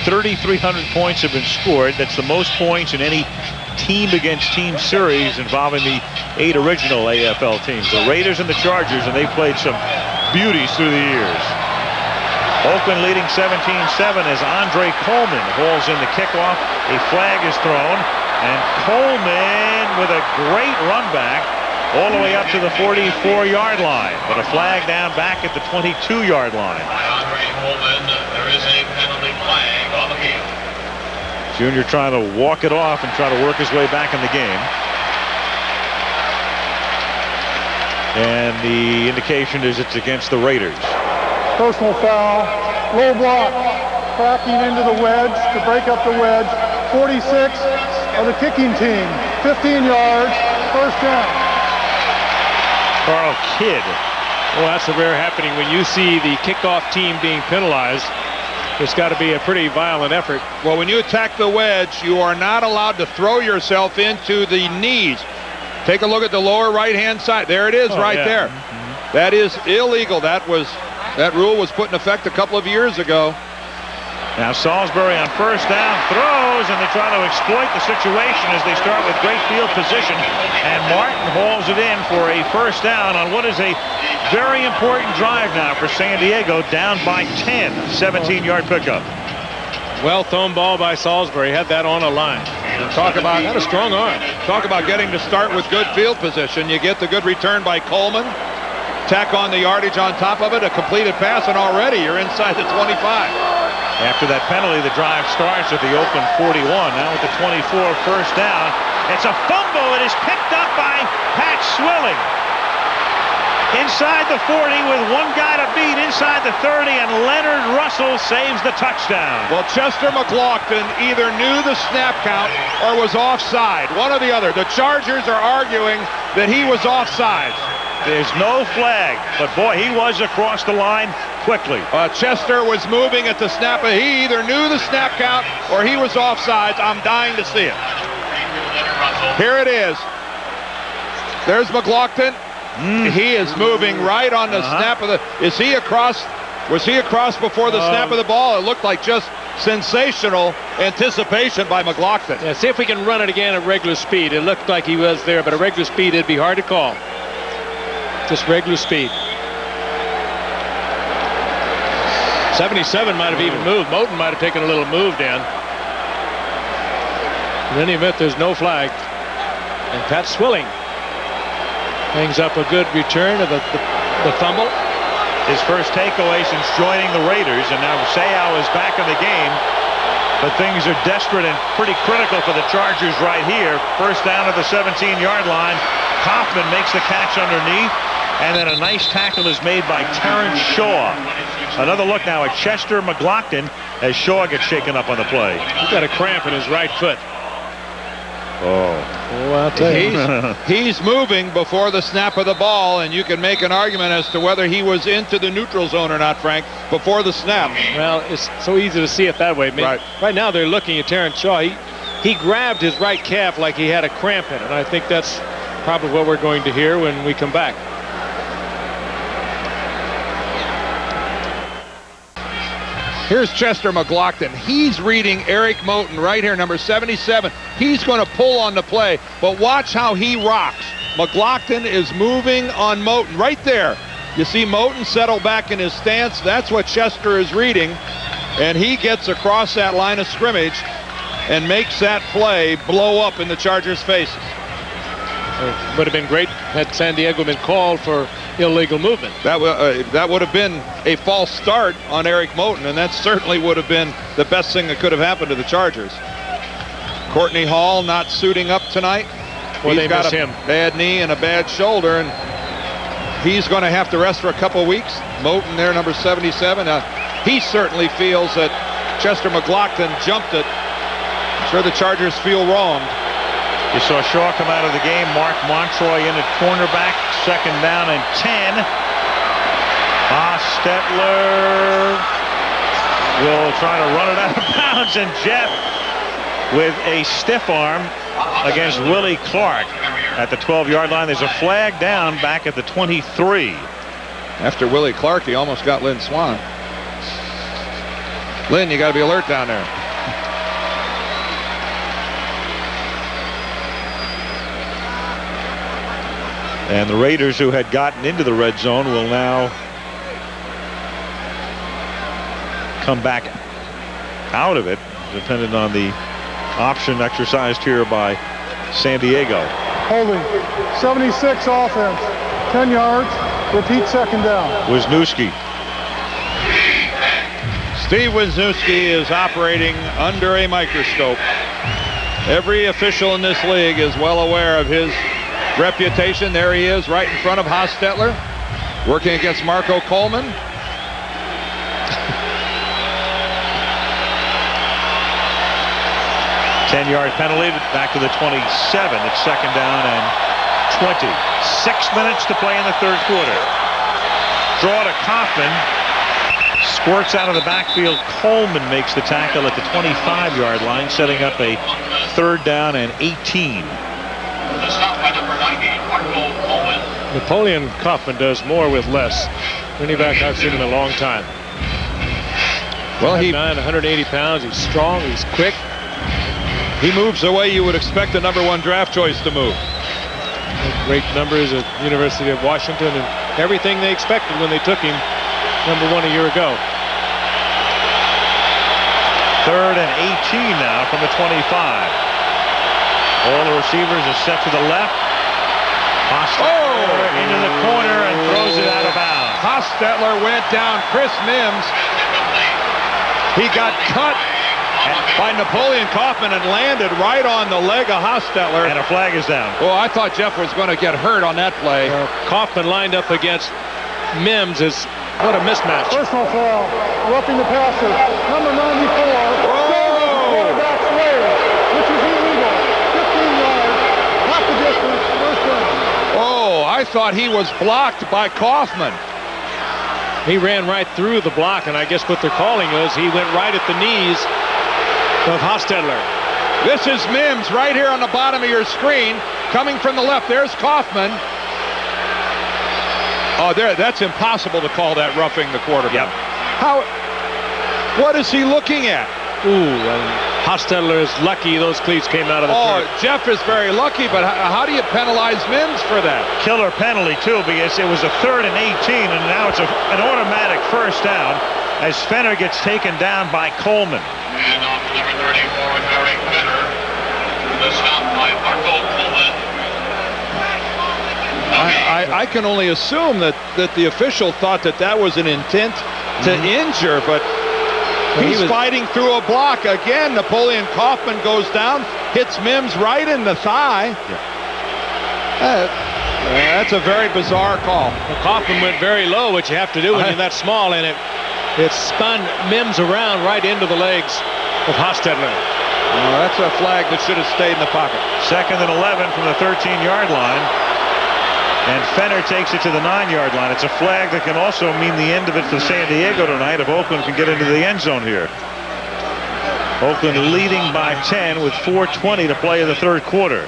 3,300 points have been scored. That's the most points in any team-against-team series involving the 8 original AFL teams. The Raiders and the Chargers, and they've played some beauties through the years. Oakland leading 17-7 as Andre Coleman hauls in the kickoff. A flag is thrown, and Coleman with a great run back all the way up to the 44-yard line. But a flag down back at the 22-yard line. By Andre Coleman, there is a penalty flag on the field. Junior trying to walk it off and try to work his way back in the game. And the indication is it's against the Raiders. Personal foul, low block, cracking into the wedge to break up the wedge. 46 of the kicking team, 15 yards, 1st down. Carl Kidd. Well, that's a rare happening when you see the kickoff team being penalized. It's got to be a pretty violent effort. Well, when you attack the wedge, you are not allowed to throw yourself into the knees. Take a look at the lower right-hand side. There it is, there. Mm-hmm. That is illegal. That rule was put in effect a couple of years ago. Now Salisbury on 1st down throws, and they try to exploit the situation as they start with great field position. And Martin hauls it in for a 1st down on what is a very important drive now for San Diego, down by 10, 17-yard pickup. Well thrown ball by Salisbury, had that on a line. Talk about Got a strong arm. Talk about getting to start with good field position. You get the good return by Coleman. Tack on the yardage on top of it, a completed pass, and already you're inside the 25. After that penalty, the drive starts at the Oakland 41. Now with the 24, first down. It's a fumble. It is picked up by Pat Swilling. Inside the 40 with one guy to beat inside the 30, and Leonard Russell saves the touchdown. Well, Chester McLaughlin either knew the snap count or was offside. One or the other. The Chargers are arguing that he was offside. There's no flag, but boy, he was across the line quickly. Chester was moving at the snap. He either knew the snap count or he was offsides. I'm dying to see it. Here it is. There's McLaughlin. He is moving right on the snap of the... Is he across? Was he across before the snap of the ball? It looked like just sensational anticipation by McLaughlin. Yeah, see if we can run it again at regular speed. It looked like he was there, but at regular speed, it'd be hard to call. Just regular speed. 77 might have even moved. Moten might have taken a little move, Dan. In any event, there's no flag. And Pat Swilling hangs up a good return of the fumble. His first takeaway since joining the Raiders, and now Seau is back in the game. But things are desperate and pretty critical for the Chargers right here. First down at the 17-yard line. Kaufman makes the catch underneath. And then a nice tackle is made by Terrence Shaw. Another look now at Chester McLaughlin as Shaw gets shaken up on the play. He's got a cramp in his right foot. I'll tell you. He's moving before the snap of the ball, and you can make an argument as to whether he was into the neutral zone or not, Frank, before the snap. Well, it's so easy to see it that way. I mean, right now they're looking at Terrence Shaw. He grabbed his right calf like he had a cramp in it, and I think that's probably what we're going to hear when we come back. Here's Chester McLaughlin. He's reading Eric Moten right here, number 77. He's going to pull on the play, but watch how he rocks. McLaughlin is moving on Moten right there. You see Moten settle back in his stance. That's what Chester is reading, and he gets across that line of scrimmage and makes that play blow up in the Chargers' faces. It would have been great had San Diego been called for illegal movement. That would have been a false start on Eric Moten, and that certainly would have been the best thing that could have happened to the Chargers. Courtney Hall not suiting up tonight. Well, he's got a bad knee and a bad shoulder, and he's going to have to rest for a couple of weeks. Moten there, number 77. He certainly feels that Chester McLaughlin jumped it. I'm sure the Chargers feel wronged. You saw Shaw come out of the game. Mark Montroy in at cornerback. Second down and 10. Hostetler will try to run it out of bounds, and Jeff with a stiff arm against Willie Clark at the 12-yard line. There's a flag down back at the 23. After Willie Clark, he almost got Lynn Swan. Lynn, you got to be alert down there. And the Raiders, who had gotten into the red zone, will now come back out of it, depending on the option exercised here by San Diego. Holding. 76 offense. 10 yards. Repeat second down. Wisniewski. Steve Wisniewski is operating under a microscope. Every official in this league is well aware of his reputation. There he is right in front of Hostetler, working against Marco Coleman. Ten-yard penalty back to the 27. It's second down and 20. 6 minutes to play in the third quarter. Draw to Kaufman. Squirts out of the backfield. Coleman makes the tackle at the 25-yard line, setting up a third down and 18. Napoleon Kaufman does more with less. Any back I've seen in a long time. Well, he's 180 pounds. He's strong. He's quick. He moves the way you would expect a #1 draft choice to move. Great numbers at University of Washington and everything they expected when they took him #1 a year ago. Third and 18 now from the 25. All the receivers are set to the left. Hostetler into the corner and throws it out of bounds. Hostetler went down. Chris Mims, he got cut by Napoleon Kaufman and landed right on the leg of Hostetler. And a flag is down. Oh, I thought Jeff was going to get hurt on that play. Kaufman lined up against Mims. What a mismatch. Personal foul, roughing the passer. Number 94. Quarterback's way, which is illegal. 15 yards, half the distance, first down. Oh, I thought he was blocked by Kaufman. He ran right through the block, and I guess what they're calling is he went right at the knees of Hostetler. This is Mims right here on the bottom of your screen, coming from the left. There's Kaufman. Oh, that's impossible to call that roughing the quarterback. Yep. What is he looking at? Ooh, Hostetler is lucky those cleats came out of the turf. Jeff is very lucky, but how do you penalize Mims for that? Killer penalty, too, because it was a 3rd and 18, and now it's an automatic first down as Fenner gets taken down by Coleman. And off to number 34, Gary Fenner. The stop by Marco Coleman. I can only assume that the official thought that was an intent to injure, but he's fighting through a block. Again, Napoleon Kaufman goes down, hits Mims right in the thigh. That's a very bizarre call. Well, Kaufman went very low, which you have to do when you're that small, and it spun Mims around right into the legs of Hostetler. That's a flag that should have stayed in the pocket. 2nd and 11 from the 13-yard line. And Fenner takes it to the 9-yard line. It's a flag that can also mean the end of it for San Diego tonight if Oakland can get into the end zone here. Oakland leading by 10 with 4:20 to play in the third quarter.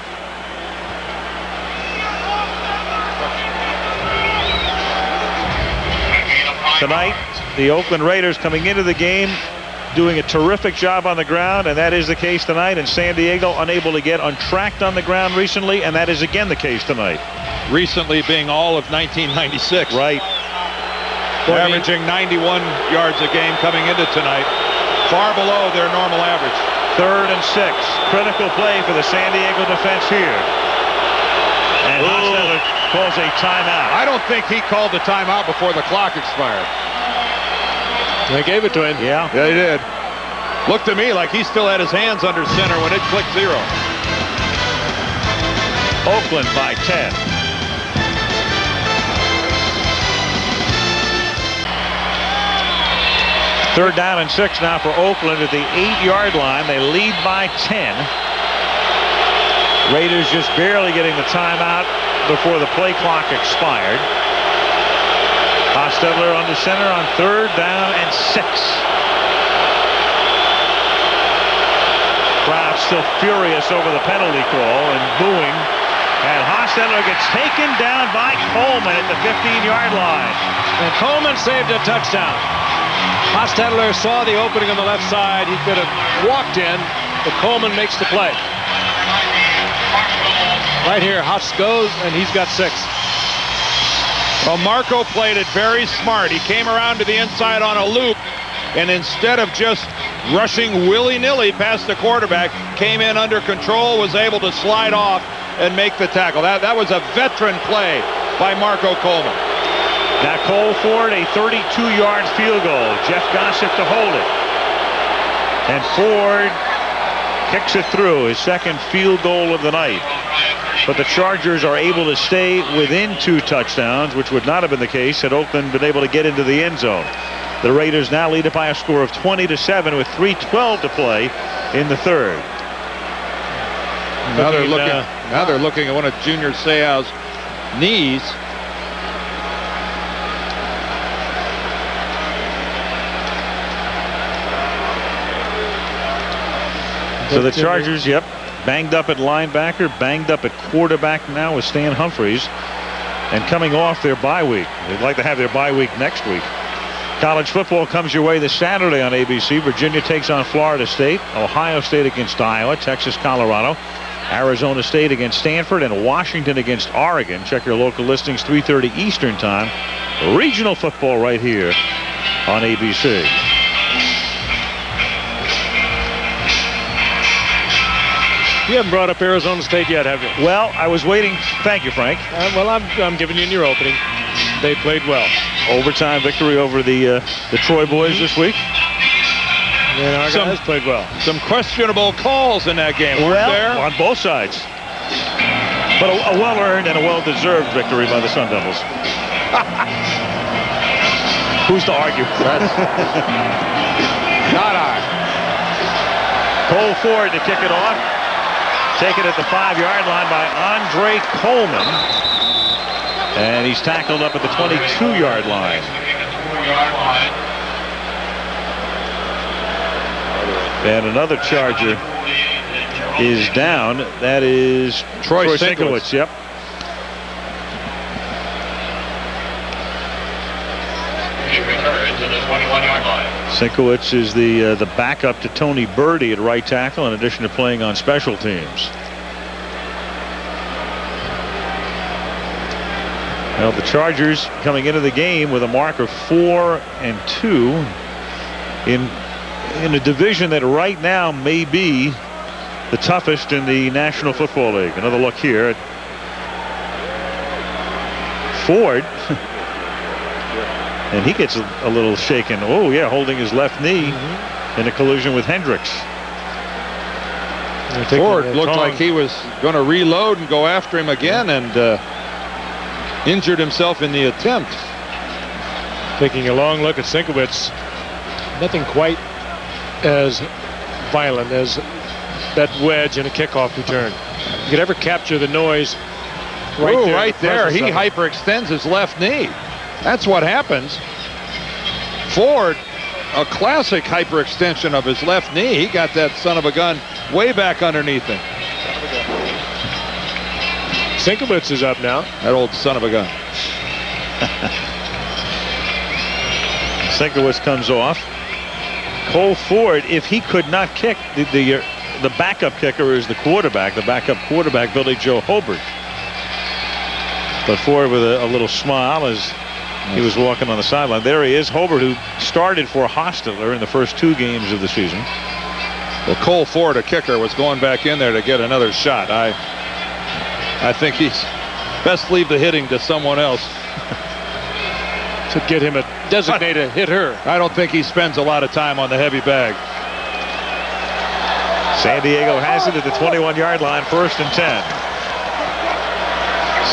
Tonight, the Oakland Raiders coming into the game doing a terrific job on the ground, and that is the case tonight. And San Diego unable to get untracked on the ground recently, and that is again the case tonight. Recently being all of 1996. Right. Averaging 91 yards a game coming into tonight. Far below their normal average. 3rd and 6. Critical play for the San Diego defense here. And Hostetler calls a timeout. I don't think he called the timeout before the clock expired. They gave it to him. Yeah, they did. Looked to me like he still had his hands under center when it clicked 0. Oakland by 10. Third down and 6 now for Oakland at the 8-yard line. They lead by 10. Raiders just barely getting the timeout before the play clock expired. Hostetler under center on 3rd down and 6. Crowd still furious over the penalty call and booing. And Hostetler gets taken down by Coleman at the 15-yard line. And Coleman saved a touchdown. Hostetler saw the opening on the left side. He could have walked in, but Coleman makes the play. Right here, Hoss goes, and he's got 6. Well, Marco played it very smart. He came around to the inside on a loop, and instead of just rushing willy-nilly past the quarterback, came in under control, was able to slide off and make the tackle. That was a veteran play by Marco Coleman. Now Cole Ford, a 32-yard field goal. Jeff Gossett to hold it. And Ford kicks it through, his second field goal of the night. But the Chargers are able to stay within 2 touchdowns, which would not have been the case had Oakland been able to get into the end zone. The Raiders now lead it by a score of 20-7 with 3:12 to play in the third. Now they're looking at one of Junior Seau's knees. So the Chargers, banged up at linebacker, banged up at quarterback now with Stan Humphries, and coming off their bye week. They'd like to have their bye week next week. College football comes your way this Saturday on ABC. Virginia takes on Florida State, Ohio State against Iowa, Texas, Colorado, Arizona State against Stanford, and Washington against Oregon. Check your local listings, 3:30 Eastern Time. Regional football right here on ABC. You haven't brought up Arizona State yet, have you? Well, I was waiting. Thank you, Frank. Well, I'm giving you in your opening. They played well. Overtime victory over the Troy boys this week. And our guys played well. Some questionable calls in that game, weren't there? On both sides. But a well-earned and a well-deserved victory by the Sun Devils. Who's to argue? Not I. Cole Ford to kick it off. Taken at the 5-yard line by Andre Coleman. And he's tackled up at the 22-yard line. And another Charger is down. That is Troy Sinkowitz. Yep. Sinkowitz is the backup to Tony Birdie at right tackle, in addition to playing on special teams. Well, the Chargers coming into the game with a mark of 4-2 in a division that right now may be the toughest in the National Football League. Another look here at Ford. And he gets a little shaken. Oh, yeah, holding his left knee in a collision with Hendricks. Ford looked like he was going to reload and go after him again, and injured himself in the attempt. Taking a long look at Sinkowitz. Nothing quite as violent as that wedge in a kickoff return. You could ever capture the noise right there. He hyperextends his left knee. That's what happens. Ford, a classic hyperextension of his left knee. He got that son of a gun way back underneath him. Sinkowitz is up now. That old son of a gun. Sinkowitz comes off. Cole Ford, if he could not kick, the backup kicker is the quarterback, the backup quarterback, Billy Joe Hobart. But Ford with a little smile as he was walking on the sideline. There he is, Hobart, who started for Hostetler in the first 2 games of the season. Well, Cole Ford, a kicker, was going back in there to get another shot. I think he's best leave the hitting to someone else. To get him a designated hitter. I don't think he spends a lot of time on the heavy bag. San Diego has it at the 21-yard line, 1st and 10.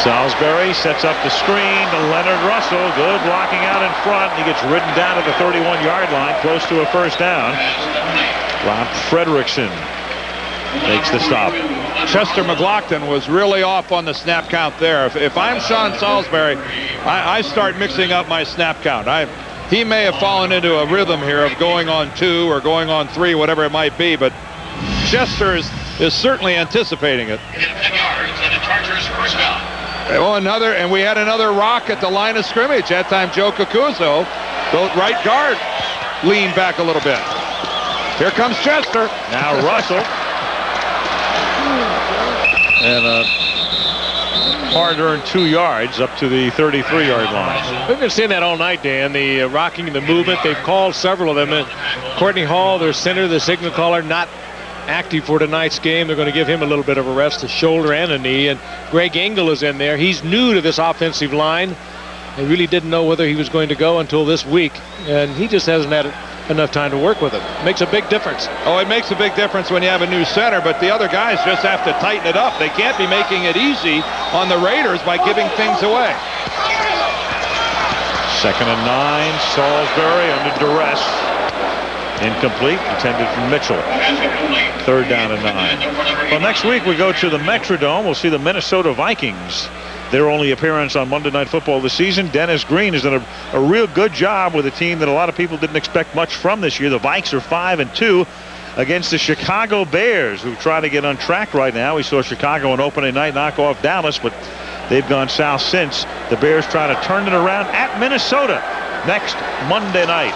Salisbury sets up the screen to Leonard Russell. Good blocking out in front. He gets ridden down to the 31-yard line, close to a first down. Rob Frederickson makes the stop. Chester McLaughlin was really off on the snap count there. If I'm Sean Salisbury, I start mixing up my snap count. He may have fallen into a rhythm here of going on 2 or going on 3, whatever it might be, but Chester is certainly anticipating it. 10 yards and the Chargers first down. Oh, and we had another rock at the line of scrimmage. That time Joe Cacuzo, the right guard, leaned back a little bit. Here comes Chester. Now Russell. And a hard-earned 2 yards up to the 33-yard line. We've been seeing that all night, Dan. The rocking, the movement. They've called several of them. Courtney Hall, their center, the signal caller, not active for tonight's game. They're going to give him a little bit of a rest, a shoulder and a knee. And Greg Engel is in there. He's new to this offensive line. They really didn't know whether he was going to go until this week. And he just hasn't had enough time to work with him. Makes a big difference. Oh, it makes a big difference when you have a new center, but the other guys just have to tighten it up. They can't be making it easy on the Raiders by giving things away. 2nd and 9. Salisbury under duress. Incomplete. Intended for Mitchell. 3rd down and 9. Well, next week we go to the Metrodome. We'll see the Minnesota Vikings. Their only appearance on Monday Night Football this season. Dennis Green has done a real good job with a team that a lot of people didn't expect much from this year. The Vikes are 5-2 against the Chicago Bears, who try to get on track right now. We saw Chicago on opening night knock off Dallas, but they've gone south since. The Bears trying to turn it around at Minnesota next Monday night.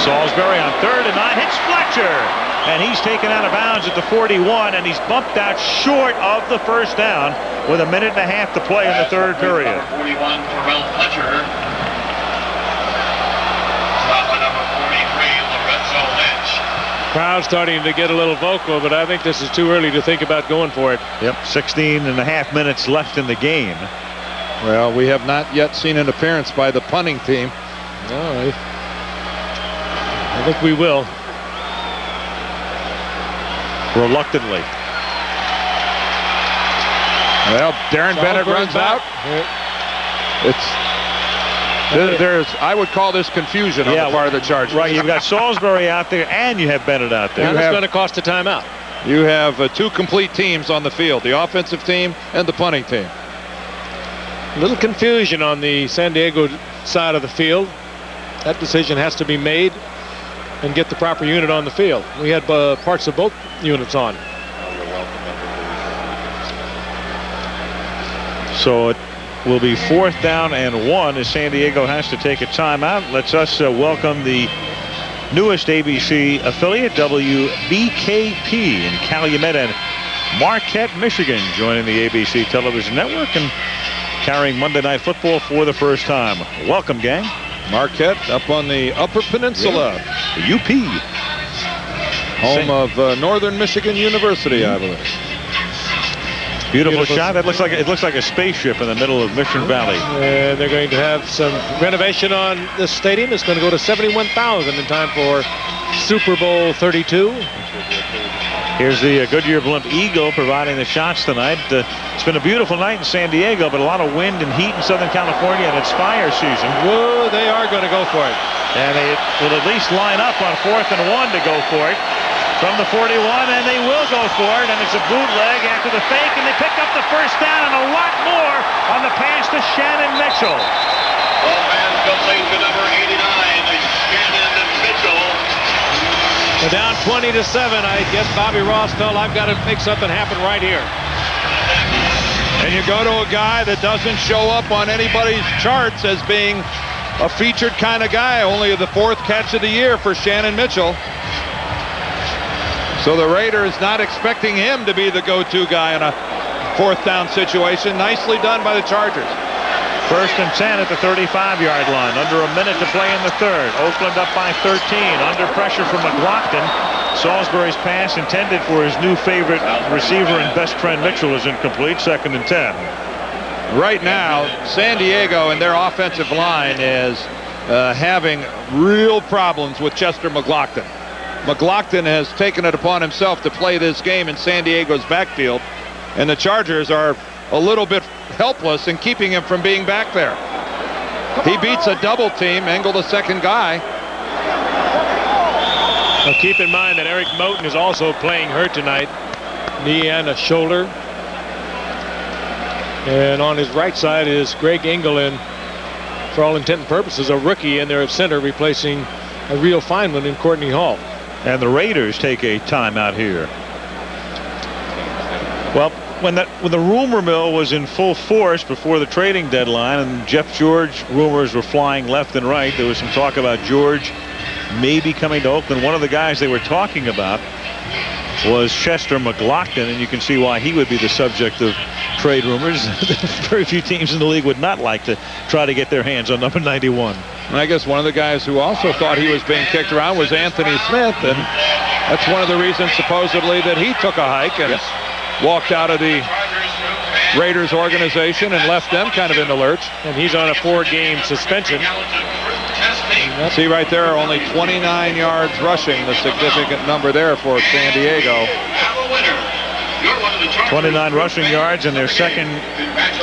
Salisbury on 3rd and 9 hits Fletcher, and he's taken out of bounds at the 41, and he's bumped out short of the first down with 1.5 minutes to play in the 3rd period. 41, Terrell Fletcher. Stop at number 43 on the red zone edge. Crowd starting to get a little vocal, but I think this is too early to think about going for it. Yep, 16.5 minutes left in the game. Well, we have not yet seen an appearance by the punting team. No, I think we will. Reluctantly. Well, Darren Bennett runs out. I would call this confusion on the part of the Chargers. Right, you've got Salisbury out there and you have Bennett out there. And it's going to cost a timeout. You have two complete teams on the field, the offensive team and the punting team. A little confusion on the San Diego side of the field. That decision has to be made and get the proper unit on the field. We had parts of both units on. So it will be 4th down and 1 as San Diego has to take a timeout. Let's us welcome the newest ABC affiliate, WBKP in Calumet and Marquette, Michigan, joining the ABC television network and carrying Monday Night Football for the first time. Welcome, gang. Marquette up on the Upper Peninsula. The UP. Home of Northern Michigan University, I believe. Beautiful shot. That looks like a spaceship in the middle of Mission Valley. And they're going to have some renovation on this stadium. It's going to go to 71,000 in time for Super Bowl 32. Here's the Goodyear Blimp Eagle providing the shots tonight. It's been a beautiful night in San Diego, but a lot of wind and heat in Southern California, and it's fire season. Whoa, they are going to go for it. And they will at least line up on 4th and 1 to go for it. From the 41, and they will go for it, and it's a bootleg after the fake, and they pick up the first down and a lot more on the pass to Shannon Mitchell. Ball pass complete to number 89, Shannon Mitchell. They're down 20-7. I guess Bobby Ross felt I've got to make something happen right here. And you go to a guy that doesn't show up on anybody's charts as being a featured kind of guy, only the 4th catch of the year for Shannon Mitchell. So the Raiders not expecting him to be the go-to guy in a 4th down situation. Nicely done by the Chargers. 1st and 10 at the 35-yard line. Under a minute to play in the 3rd. Oakland up by 13. Under pressure from McLaughlin. Salisbury's pass intended for his new favorite receiver and best friend Mitchell is incomplete. 2nd and 10. Right now, San Diego and their offensive line is having real problems with Chester McLaughlin. McLaughlin has taken it upon himself to play this game in San Diego's backfield, and the Chargers are a little bit helpless in keeping him from being back there. He beats a double team, Engel the second guy. Now keep in mind that Eric Moten is also playing hurt tonight. Knee and a shoulder. And on his right side is Greg Engel, and for all intent and purposes a rookie in there at center, replacing a real fine one in Courtney Hall. And the Raiders take a timeout here. Well, when the rumor mill was in full force before the trading deadline and Jeff George rumors were flying left and right, there was some talk about George maybe coming to Oakland. One of the guys they were talking about was Chester McLaughlin, and you can see why he would be the subject of trade rumors. Very few teams in the league would not like to try to get their hands on number 91. And I guess one of the guys who also thought he was being kicked around was Anthony Smith, and that's one of the reasons supposedly that he took a hike and walked out of the Raiders organization and left them kind of in the lurch. And he's on a 4-game suspension. See right there, only 29 yards rushing, the significant number there for San Diego. 29 rushing yards, and their second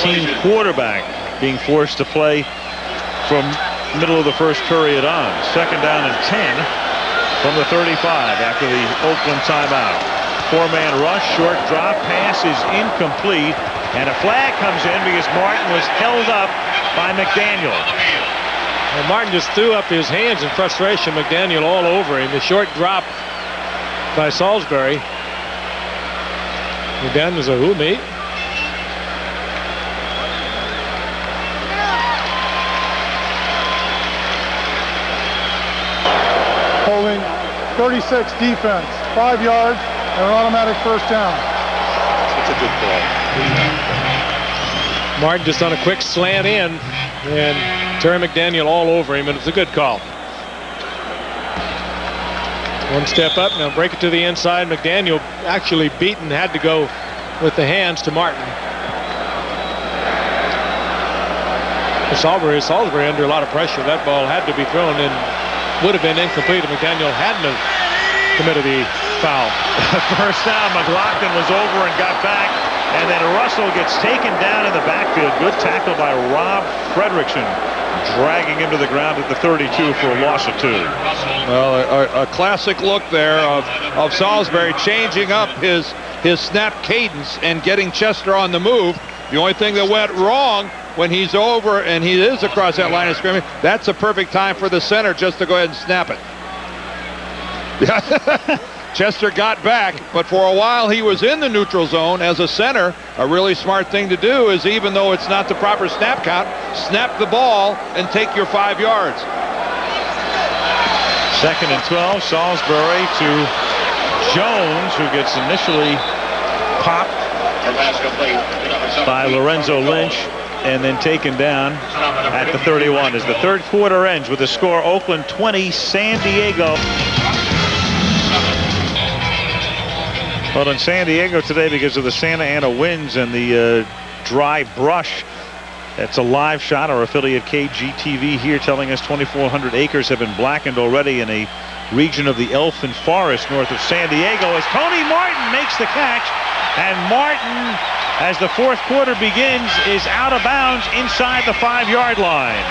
team quarterback being forced to play from middle of the first period on. 2nd down and 10 from the 35 after the Oakland timeout. 4-man rush, short drop, pass is incomplete, and a flag comes in because Martin was held up by McDaniel. And Martin just threw up his hands in frustration. McDaniel all over him. The short drop by Salisbury. McDaniel's a who, me? Holding 36 defense, 5 yards, and an automatic first down. That's a good call. Martin just on a quick slant in, and Terry McDaniel all over him, and it's a good call. One step up, now break it to the inside. McDaniel actually beaten, had to go with the hands to Martin. Salisbury under a lot of pressure. That ball had to be thrown and would have been incomplete if McDaniel hadn't have committed the foul. First down, McLaughlin was over and got back, and then Russell gets taken down in the backfield. Good tackle by Rob Fredrickson, dragging him to the ground at the 32 for a loss of 2. Well, a classic look there of Salisbury changing up his snap cadence and getting Chester on the move. The only thing that went wrong when he's over and he is across that line of scrimmage, that's a perfect time for the center just to go ahead and snap it. Chester got back, but for a while he was in the neutral zone as a center. A really smart thing to do is, even though it's not the proper snap count, snap the ball and take your 5 yards. 2nd and 12, Salisbury to Jones, who gets initially popped by Lorenzo Lynch and then taken down at the 31 as the third quarter ends with the score Oakland 20, San Diego. Well, in San Diego today, because of the Santa Ana winds and the dry brush, it's a live shot. Our affiliate KGTV here telling us 2,400 acres have been blackened already in a region of the Elfin Forest north of San Diego as Tony Martin makes the catch. And Martin, as the fourth quarter begins, is out of bounds inside the 5-yard line.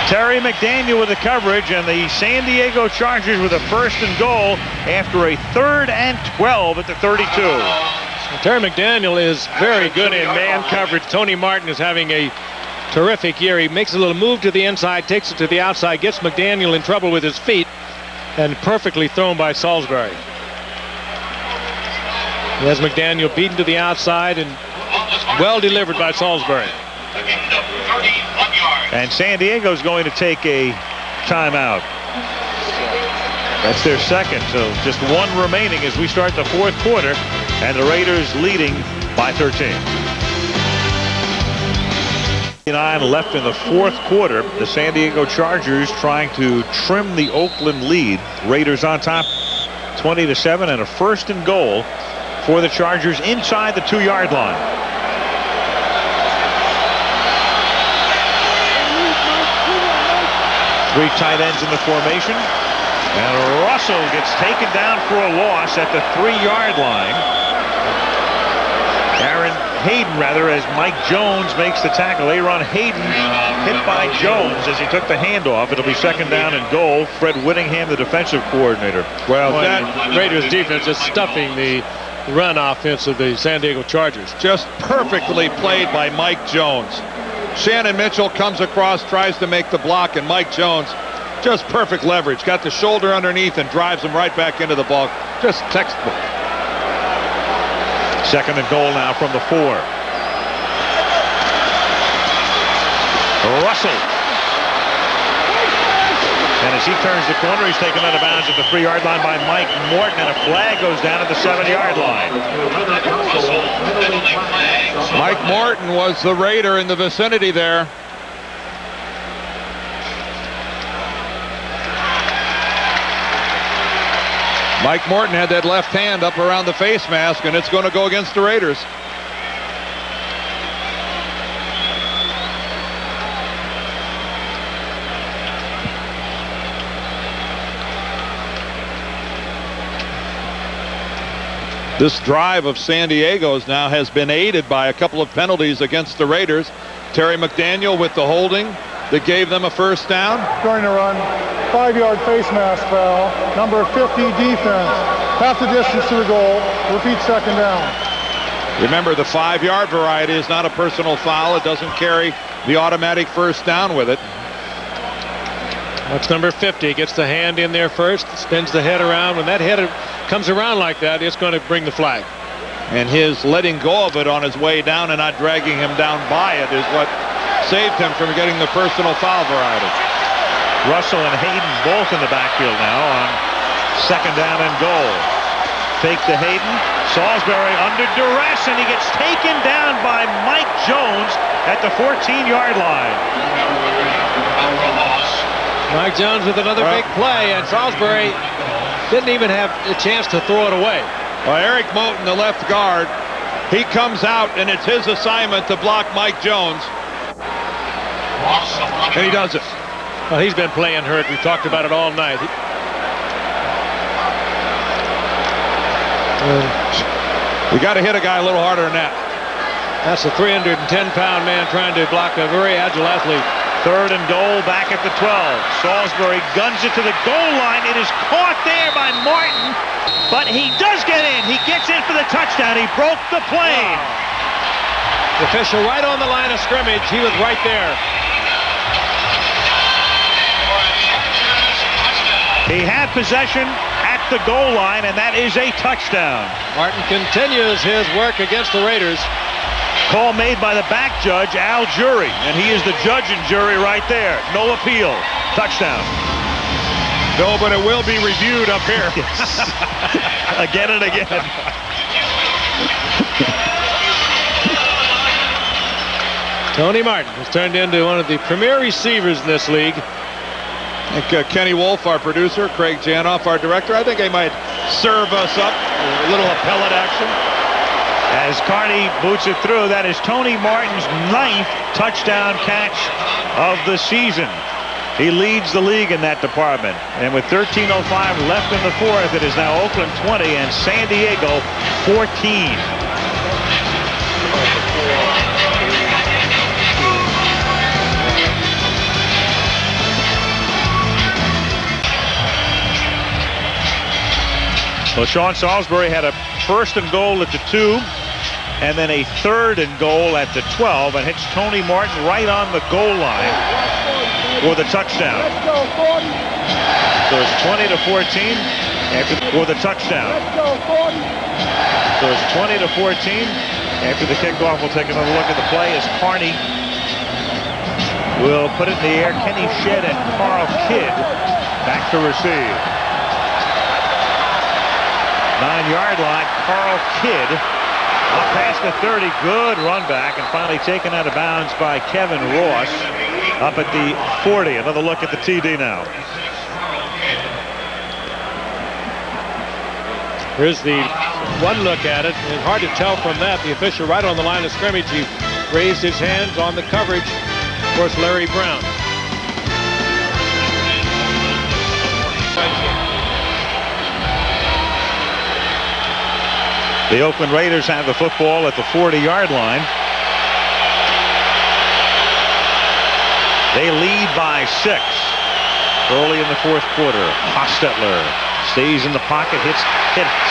Terry McDaniel with the coverage, and the San Diego Chargers with a 1st and goal after a 3rd and 12 at the 32. Terry McDaniel is very good in man coverage. Tony Martin is having a terrific year. He makes a little move to the inside, takes it to the outside, gets McDaniel in trouble with his feet, and perfectly thrown by Salisbury. There's McDaniel beaten to the outside and well delivered by Salisbury. And San Diego's going to take a timeout. That's their second, so just one remaining as we start the fourth quarter, and the Raiders leading by 13. 9 left in the fourth quarter. The San Diego Chargers trying to trim the Oakland lead. Raiders on top 20-7, and a 1st and goal for the Chargers inside the 2-yard line. Three tight ends in the formation, and Russell gets taken down for a loss at the 3-yard line. Hayden, as Mike Jones makes the tackle. Aaron Hayden hit by Jones as he took the handoff. It'll be 2nd down and goal. Fred Whittingham, the defensive coordinator. Well, that Raiders defense is stuffing the run offense of the San Diego Chargers. Just perfectly played by Mike Jones. Shannon Mitchell comes across, tries to make the block, and Mike Jones, just perfect leverage. Got the shoulder underneath and drives him right back into the ball. Just textbook. 2nd and goal now from the 4. Russell. And as he turns the corner, he's taken out of bounds at the 3-yard line by Mike Morton, and a flag goes down at the 7-yard line. Mike Morton was the Raider in the vicinity there. Mike Morton had that left hand up around the face mask, and it's going to go against the Raiders. This drive of San Diego's now has been aided by a couple of penalties against the Raiders. Terry McDaniel with the holding that gave them a 1st down. Going to run 5-yard face mask foul. Number 50 defense. Half the distance to the goal. Repeat 2nd down. Remember, the 5-yard variety is not a personal foul. It doesn't carry the automatic 1st down with it. That's number 50. Gets the hand in there first, spins the head around. When that head comes around like that, it's going to bring the flag. And his letting go of it on his way down and not dragging him down by it is what saved him from getting the personal foul variety. Russell and Hayden both in the backfield now on 2nd down and goal. Fake to Hayden. Salisbury under duress, and he gets taken down by Mike Jones at the 14-yard line. Mike Jones with another big play, and Salisbury didn't even have a chance to throw it away. Well, Eric Moten, the left guard, he comes out, and it's his assignment to block Mike Jones. And he does it. Well, he's been playing hurt. We've talked about it all night. You got to hit a guy a little harder than that. That's a 310-pound man trying to block a very agile athlete. 3rd and goal back at the 12. Salisbury guns it to the goal line. It is caught there by Martin, but he does get in. He gets in for the touchdown. He broke the plane. Wow. The official right on the line of scrimmage. He was right there. He had possession at the goal line, and that is a touchdown. Martin continues his work against the Raiders. Call made by the back judge, Al Jury, and he is the judge and jury right there. No appeal. Touchdown. No, but it will be reviewed up here. Again and again. Tony Martin has turned into one of the premier receivers in this league. I think Kenny Wolf, our producer, Craig Janoff, our director, I think they might serve us up a little appellate action. As Carney boots it through, that is Tony Martin's 9th touchdown catch of the season. He leads the league in that department. And with 13:05 left in the 4th, it is now Oakland 20 and San Diego 14. Well, Sean Salisbury had a 1st and goal at the 2, and then a 3rd and goal at the 12, and hits Tony Martin right on the goal line for the touchdown. So it's 20-14 for the touchdown. So it's 20-14 after the kickoff. We'll take another look at the play as Carney will put it in the air. Kenny Shedd and Carl Kidd back to receive. 9-yard line, Carl Kidd up past the 30, good run back, and finally taken out of bounds by Kevin Ross up at the 40. Another look at the TD now. Here's the one look at it. It's hard to tell from that. The official right on the line of scrimmage. He raised his hands on the coverage. Of course, Larry Brown. The Oakland Raiders have the football at the 40-yard line. They lead by 6 early in the 4th quarter. Hostetler stays in the pocket, hits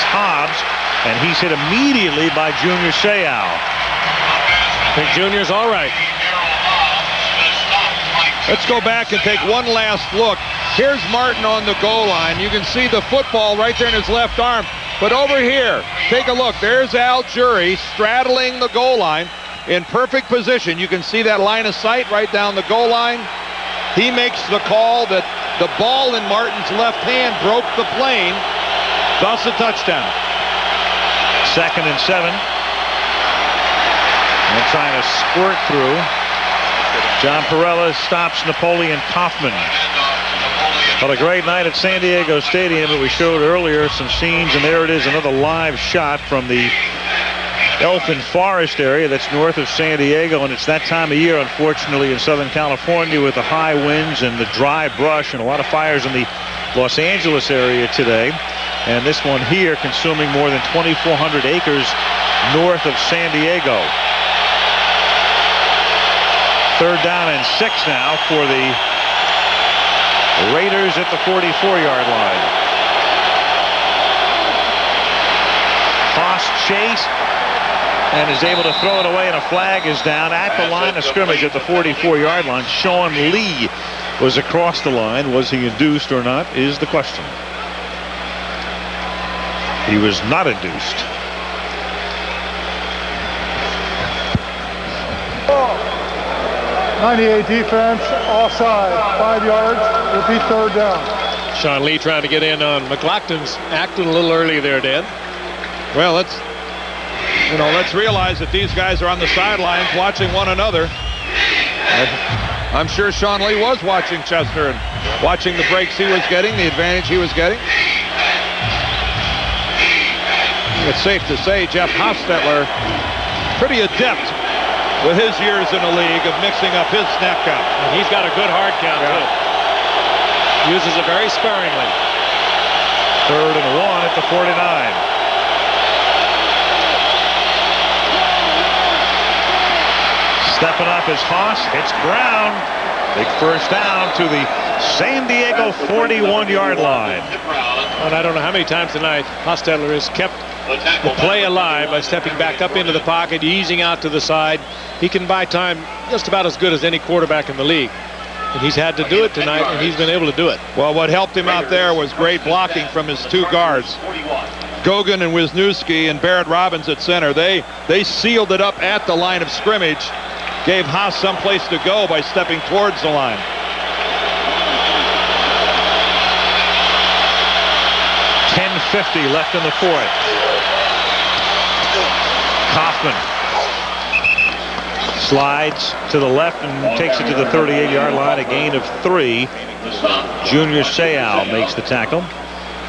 Hobbs, and he's hit immediately by Junior Seau. I think Junior's all right. Let's go back and take one last look. Here's Martin on the goal line. You can see the football right there in his left arm. But over here, take a look. There's Al Jury straddling the goal line in perfect position. You can see that line of sight right down the goal line. He makes the call that the ball in Martin's left hand broke the plane, thus a touchdown. 2nd and 7. And trying to squirt through. John Perella stops Napoleon Kaufman. Well, a great night at San Diego Stadium that we showed earlier, some scenes, and there it is, another live shot from the Elfin Forest area that's north of San Diego, and it's that time of year, unfortunately, in Southern California with the high winds and the dry brush and a lot of fires in the Los Angeles area today. And this one here consuming more than 2,400 acres north of San Diego. 3rd down and 6 now for the Raiders at the 44-yard line. Foss chase and is able to throw it away, and a flag is down at the line of scrimmage at the 44-yard line. Sean Lee was across the line. Was he induced or not is the question. He was not induced. Oh. 98 defense, offside, 5 yards, will be 3rd down. Sean Lee trying to get in on McLaughlin's acting a little early there, Dan. Well, let's realize that these guys are on the sidelines watching one another. I'm sure Sean Lee was watching Chester and watching the breaks he was getting, the advantage he was getting. It's safe to say Jeff Hostetler, pretty adept with his years in the league of mixing up his snap count. And he's got a good hard count, too. Uses it very sparingly. 3rd and 1 at the 49. Stepping up is Haas, hits ground. Big first down to the San Diego 41-yard line. And I don't know how many times tonight Hostetler has kept the play alive by stepping back up into the pocket, easing out to the side. He can buy time just about as good as any quarterback in the league. And he's had to do it tonight, and he's been able to do it. Well, what helped him out there was great blocking from his 2 guards. Gogan and Wisniewski and Barrett Robbins at center. They sealed it up at the line of scrimmage, gave Haas some place to go by stepping towards the line. .50 left in the 4th. Kaufman slides to the left and takes it to the 38-yard line, a gain of 3. Junior Seau makes the tackle.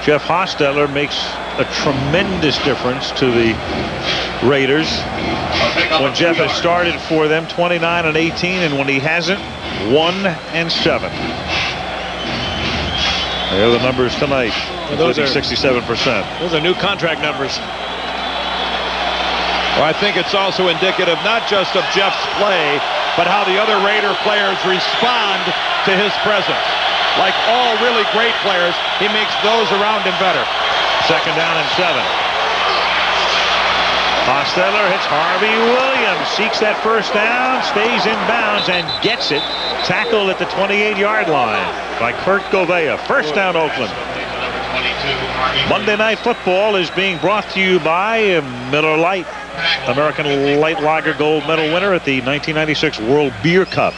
Jeff Hostetler makes a tremendous difference to the Raiders. When Jeff has started for them, 29-18, and when he hasn't, 1-7. There are the numbers tonight. Those are 67%. Those are new contract numbers. Well, I think it's also indicative not just of Jeff's play, but how the other Raider players respond to his presence. Like all really great players, he makes those around him better. 2nd down and 7. Hostetler hits Harvey Williams, seeks that first down, stays in bounds, and gets it. Tackled at the 28-yard line by Kurt Govea. First down, Oakland. Monday Night Football is being brought to you by Miller Lite, American Light Lager gold medal winner at the 1996 World Beer Cup.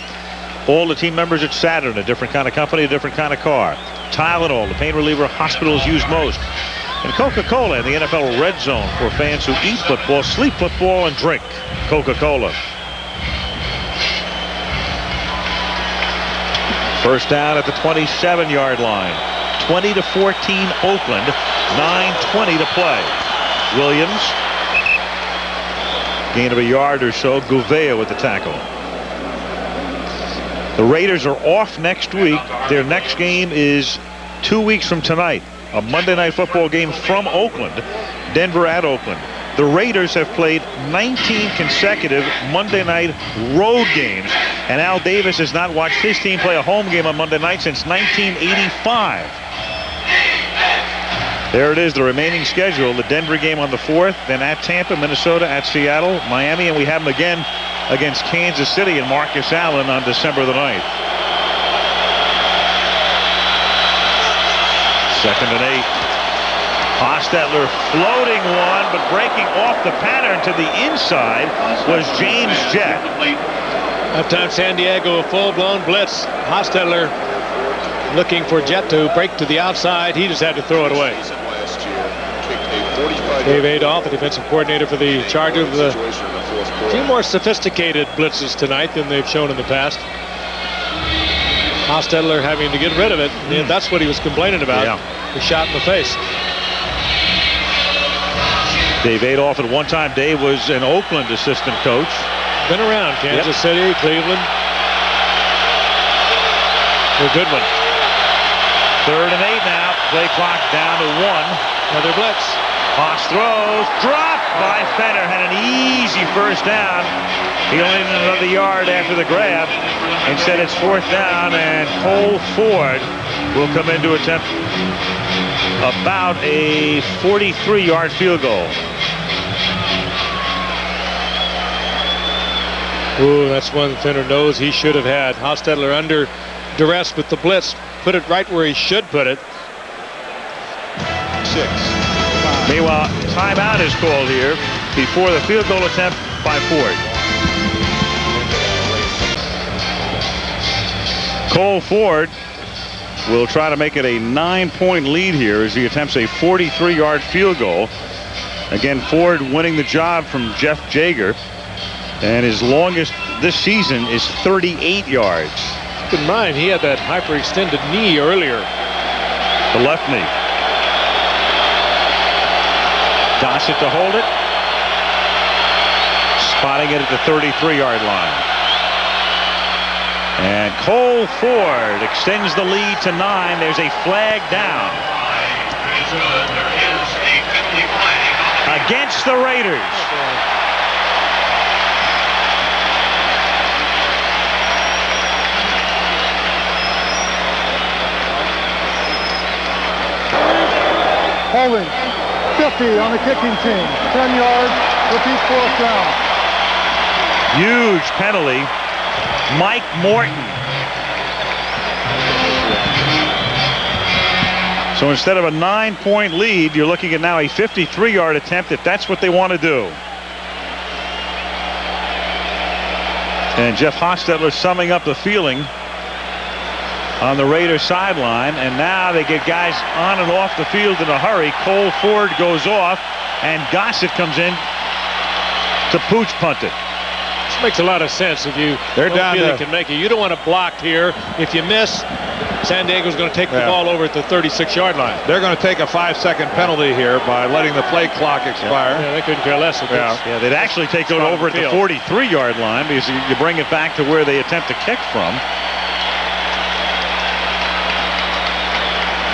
All the team members at Saturn, a different kind of company, a different kind of car. Tylenol, the pain reliever hospitals use most. And Coca-Cola in the NFL Red Zone for fans who eat football, sleep football, and drink Coca-Cola. First down at the 27-yard line. 20-14 Oakland. 9:20 to play. Williams. Gain of a yard or so. Gouveia with the tackle. The Raiders are off next week. Their next game is 2 weeks from tonight. A Monday Night Football game from Oakland. Denver at Oakland. The Raiders have played 19 consecutive Monday night road games, and Al Davis has not watched his team play a home game on Monday night since 1985. There it is, the remaining schedule. The Denver game on the 4th, then at Tampa, Minnesota, at Seattle, Miami, and we have them again against Kansas City and Marcus Allen on December the 9th. 2nd and 8. Hostetler floating one, but breaking off the pattern to the inside was James Jett. Halftime San Diego, a full-blown blitz. Hostetler looking for Jett to break to the outside. He just had to throw it away. Dave Adolph, the defensive coordinator for the Chargers, with a few more sophisticated blitzes tonight than they've shown in the past. Hostetler having to get rid of it. And that's what he was complaining about. Yeah. The shot in the face. Dave Adolph, at one time, Dave was an Oakland assistant coach. Been around Kansas City, Cleveland. A good one. 3rd and 8 now. Play clock down to 1. Another blitz. Haas throws. Dropped by Fenner. Had an easy first down. He only needed another yard after the grab. Instead, it's 4th down, and Cole Ford will come in to attempt about a 43-yard field goal. Ooh, that's one Fenner knows he should have had. Hostetler under duress with the blitz. Put it right where he should put it. 6. Meanwhile, timeout is called here before the field goal attempt by Ford. Cole Ford will try to make it a 9-point lead here as he attempts a 43-yard field goal. Again, Ford winning the job from Jeff Jager. And his longest this season is 38 yards. Keep in mind, he had that hyperextended knee earlier. The left knee. Gossett to hold it. Spotting it at the 33-yard line. And Cole Ford extends the lead to 9. There's a flag down. Against the Raiders. Holding. 50 on the kicking team. 10 yards. Repeat 4th down. Huge penalty. Mike Morton. So instead of a 9-point lead, you're looking at now a 53-yard attempt if that's what they want to do. And Jeff Hostetler summing up the feeling on the Raiders sideline, and now they get guys on and off the field in a hurry. Cole Ford goes off, and Gossett comes in to pooch punt it. This makes a lot of sense. If you don't feel you can make it, you don't want to block here. If you miss, San Diego's going to take the ball over at the 36-yard line. They're going to take a 5-second penalty here by letting the play clock expire. Yeah, they couldn't care less. Yeah, they'd actually take it over at the 43-yard line because you bring it back to where they attempt to kick from.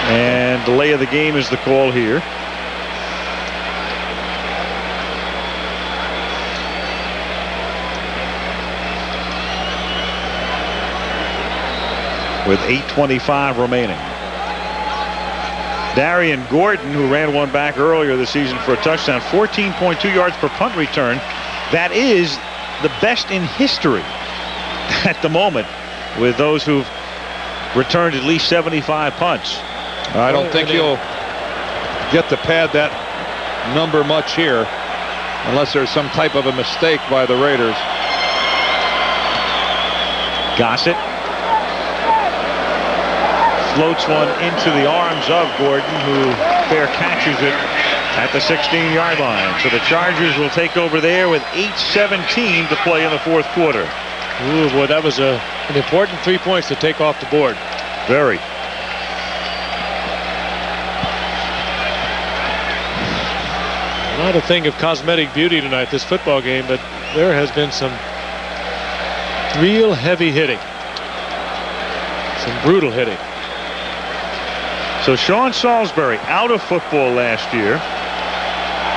And delay of the game is the call here. With 8:25 remaining. Darian Gordon, who ran one back earlier this season for a touchdown, 14.2 yards per punt return. That is the best in history at the moment, with those who've returned at least 75 punts. I don't think you'll get to pad that number much here unless there's some type of a mistake by the Raiders. Gossett floats one into the arms of Gordon, who fair catches it at the 16-yard line. So the Chargers will take over there with 8:17 to play in the 4th quarter. Ooh, boy, that was an important 3 points to take off the board. Very. Not a thing of cosmetic beauty tonight, this football game, but there has been some real heavy hitting. Some brutal hitting. So Sean Salisbury out of football last year.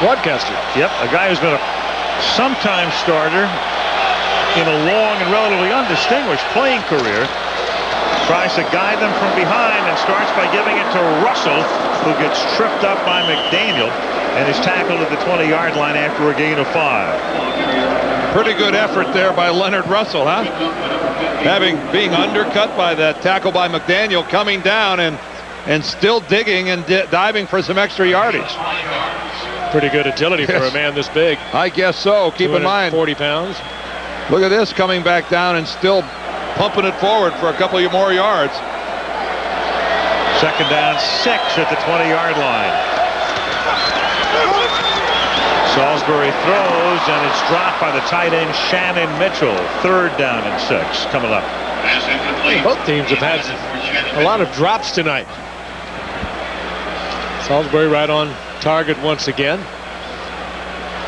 Broadcaster. Yep, a guy who's been a sometime starter in a long and relatively undistinguished playing career. Tries to guide them from behind and starts by giving it to Russell, who gets tripped up by McDaniel and is tackled at the 20-yard line after a gain of 5. Pretty good effort there by Leonard Russell, huh? Being undercut by that tackle by McDaniel, coming down and still digging and diving for some extra yardage. Pretty good agility for a man this big. I guess so. Keep in mind, 40 pounds. Look at this, coming back down and still pumping it forward for a couple of more yards. 2nd down, 6 at the 20-yard line. Salisbury throws, and it's dropped by the tight end Shannon Mitchell. 3rd down and 6 coming up. Both teams have had a lot of drops tonight. Salisbury right on target once again.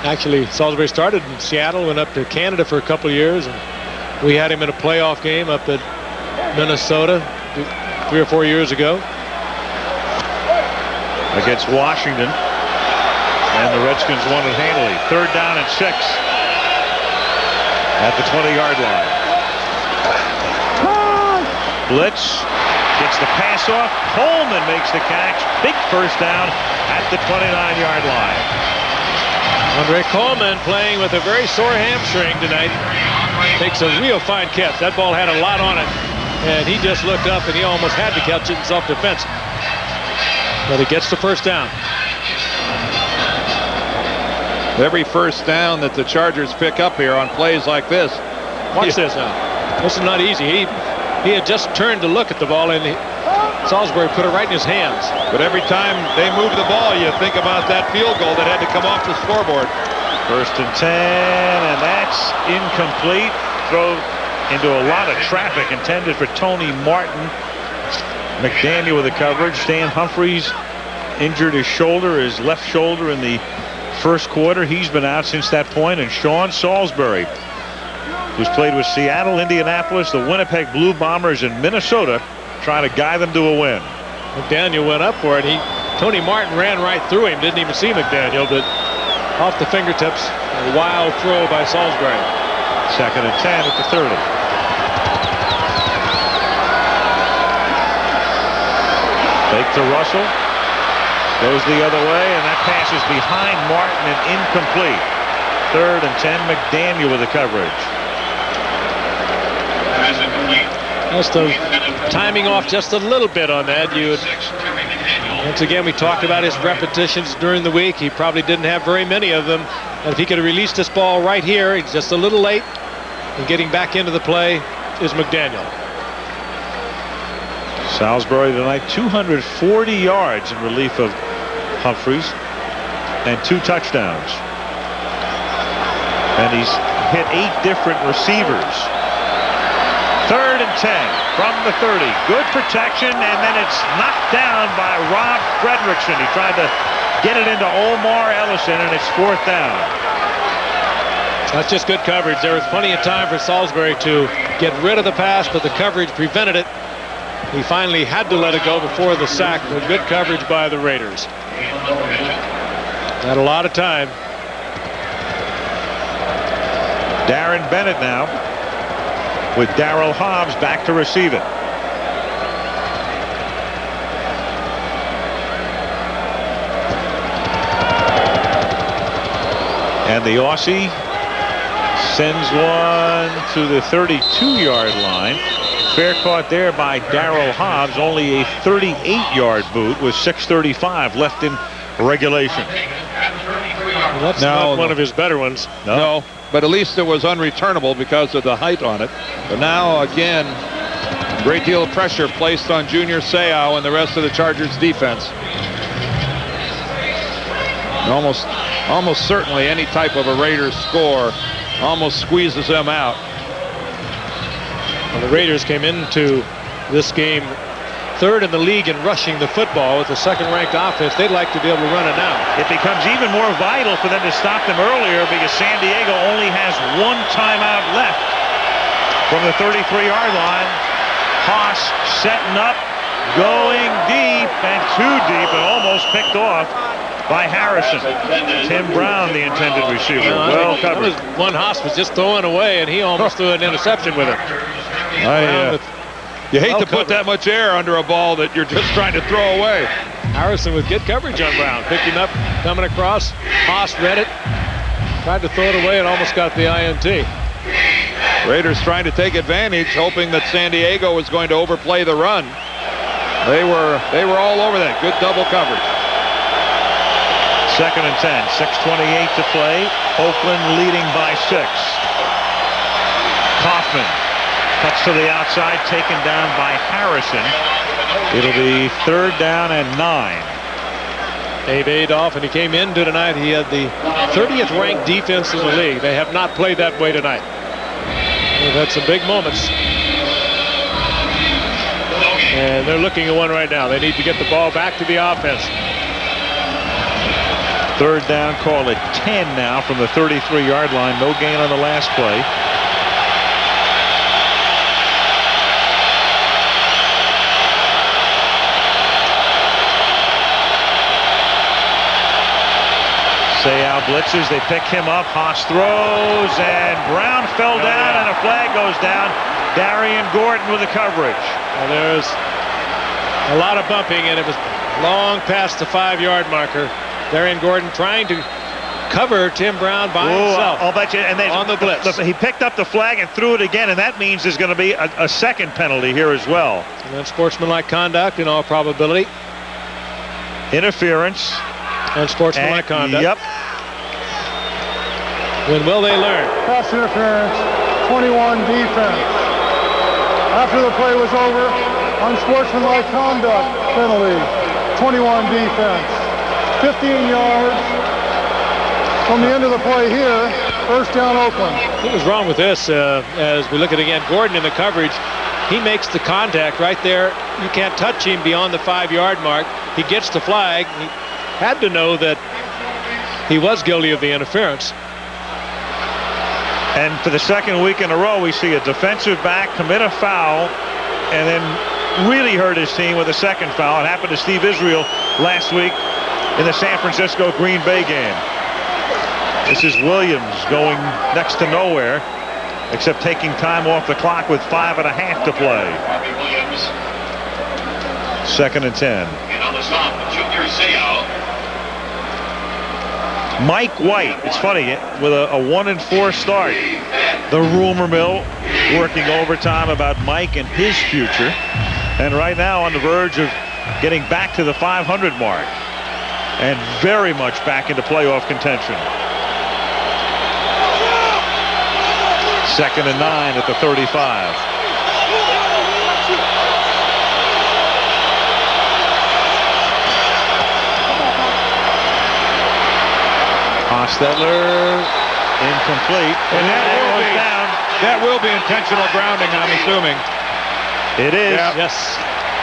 Actually, Salisbury started in Seattle, went up to Canada for a couple of years, and we had him in a playoff game up at Minnesota 3 or 4 years ago. Against Washington. And the Redskins won it handily. 3rd down and 6 at the 20-yard line. Blitz gets the pass off. Coleman makes the catch. Big 1st down at the 29-yard line. Andre Coleman playing with a very sore hamstring tonight. Makes a real fine catch. That ball had a lot on it, and he just looked up and he almost had to catch it in self-defense. But he gets the 1st down. Every 1st down that the Chargers pick up here on plays like this. Watch this now. This is not easy. He had just turned to look at the ball, and Salisbury put it right in his hands. But every time they move the ball, you think about that field goal that had to come off the scoreboard. 1st and 10, and that's incomplete. Throw into a lot of traffic intended for Tony Martin. McDaniel with the coverage. Stan Humphries injured his shoulder, his left shoulder in the first quarter. He's been out since that point. And Sean Salisbury, who's played with Seattle, Indianapolis, the Winnipeg Blue Bombers, and Minnesota, trying to guide them to a win. McDaniel went up for it. Tony Martin ran right through him. Didn't even see McDaniel, but off the fingertips, a wild throw by Salisbury. 2nd and 10 at the 30. Fake to Russell. Goes the other way, and that pass is behind Martin and incomplete. 3rd and 10. McDaniel with the coverage. Just the timing off just a little bit on that. Once again, we talked about his repetitions during the week. He probably didn't have very many of them. And if he could have released this ball right here, he's just a little late. And getting back into the play is McDaniel. Salisbury tonight 240 yards in relief of Humphries and 2 touchdowns. And he's hit 8 different receivers. 3rd and 10 from the 30. Good protection, and then it's knocked down by Rob Fredrickson. He tried to get it into Omar Ellison, and it's 4th down. That's just good coverage. There was plenty of time for Salisbury to get rid of the pass, but the coverage prevented it. He finally had to let it go before the sack, but good coverage by the Raiders. Had a lot of time. Darren Bennett now, with Darrell Hobbs back to receive it. And the Aussie sends one to the 32-yard line. Fair caught there by Darrell Hobbs. Only a 38-yard boot with 6:35 left in regulation. Well, that's not one of his better ones. No, but at least it was unreturnable because of the height on it. But now, again, a great deal of pressure placed on Junior Seau and the rest of the Chargers defense. Almost certainly any type of a Raiders score almost squeezes them out. Well, the Raiders came into this game 3rd in the league in rushing the football with the 2nd-ranked offense. They'd like to be able to run it now. It becomes even more vital for them to stop them earlier because San Diego only has 1 timeout left from the 33-yard line. Haas setting up, going deep, and too deep, and almost picked off by Harrison. Tim Brown, the intended receiver. Well covered. One Haas was just throwing away, and he almost threw an interception with it. You hate to put that much air under a ball that you're just trying to throw away. Harrison with good coverage on Brown. Picked him up, coming across. Haas read it. Tried to throw it away and almost got the INT. Raiders trying to take advantage, hoping that San Diego was going to overplay the run. They were all over that. Good double coverage. 2nd and 10. 6:28 to play. Oakland leading by 6. Kaufman cuts to the outside, taken down by Harrison. It'll be 3rd down and 9. Dave Adolph, and he came into tonight. He had the 30th ranked defense in the league. They have not played that way tonight. They've had some big moments. And they're looking at one right now. They need to get the ball back to the offense. 3rd down, call it 10 now from the 33-yard line. No gain on the last play. Seau blitzes, they pick him up, Haas throws, and Brown fell down, and a flag goes down. Darian Gordon with the coverage. Well, there's a lot of bumping, and it was long past the 5-yard marker. Darian Gordon trying to cover Tim Brown by himself. I'll bet you. And on the blitz. He picked up the flag and threw it again, and that means there's going to be a second penalty here as well. And that's sportsmanlike conduct in all probability. Interference. And sportsmanlike conduct. Yep. When will they learn? Pass interference, 21 defense. After the play was over, unsportsmanlike conduct penalty, 21 defense. 15 yards from the end of the play here, First down, Oakland. What was wrong with this, as we look at it again, Gordon in the coverage, he makes the contact right there. You can't touch him beyond the 5-yard mark. He gets the flag. He had to know that he was guilty of the interference. And for the second week in a row, we see a defensive back commit a foul and then really hurt his team with a second foul. It happened to Steve Israel last week in the San Francisco Green Bay game. This is Williams going next to nowhere, except taking time off the clock with 5.5 to play. Second and 10. And on the stop, Junior Seau. Mike White, it's funny, with a 1-4 start. The rumor mill working overtime about Mike and his future. And right now on the verge of getting back to the 500 mark. And very much back into playoff contention. Second and 9 at the 35. Hostetler Incomplete. And that will be intentional grounding, I'm assuming. It is. Yep. Yes.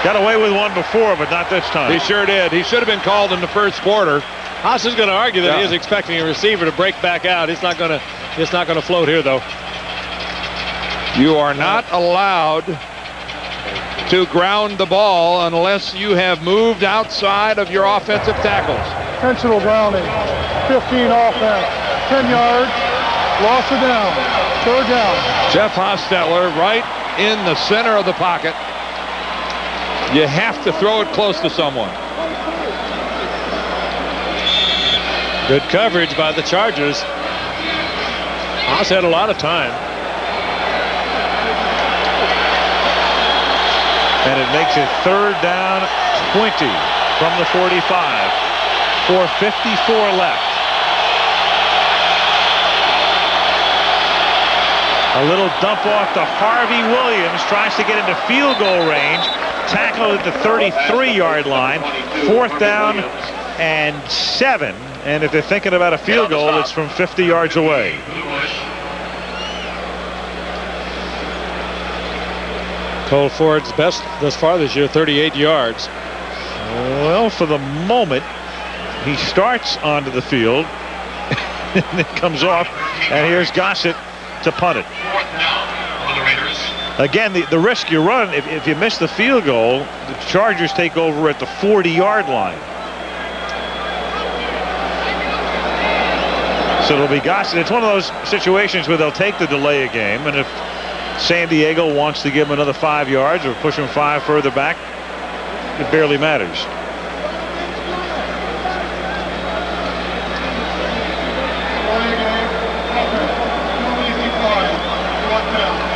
Got away with one before, but not this time. He sure did. He should have been called in the first quarter. Haas is going to argue that he is expecting a receiver to break back out. It's not going to float here, though. You are not allowed to ground the ball unless you have moved outside of your offensive tackles. Intentional grounding. 15 offense. 10 yards. Loss of down. Third down. Jeff Hostetler right in the center of the pocket. You have to throw it close to someone. Good coverage by the Chargers. Haas had a lot of time. And it makes it third down 20 from the 45. 4:54 left. A little dump off to Harvey Williams. Tries to get into field goal range. Tackled at the 33-yard line. Fourth down and 7. And if they're thinking about a field goal, it's from 50 yards away. Cole Ford's best thus far this year, 38 yards. Well, for the moment, he starts onto the field and it comes off, and here's Gossett to punt it. Again, the risk you run, if you miss the field goal, the Chargers take over at the 40-yard line. So it'll be Gossett. It's one of those situations where they'll take the delay a game, and if San Diego wants to give him another 5 yards or push him 5 further back, it barely matters.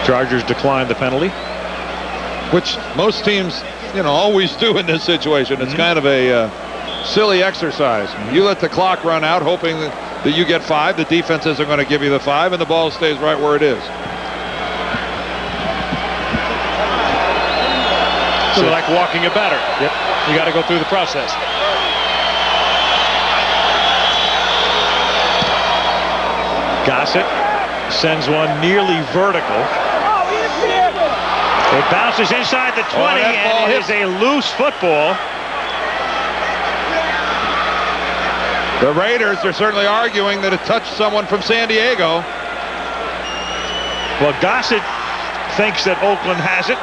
Chargers decline the penalty, which most teams, always do in this situation. It's kind of a silly exercise. You let the clock run out, hoping that you get 5. The defenses are going to give you the 5, and the ball stays right where it is. So like walking a batter. Yep. You got to go through the process. Gossett sends one nearly vertical. It bounces inside the 20, and it is a loose football. The Raiders are certainly arguing that it touched someone from San Diego. Well, Gossett thinks that Oakland has it.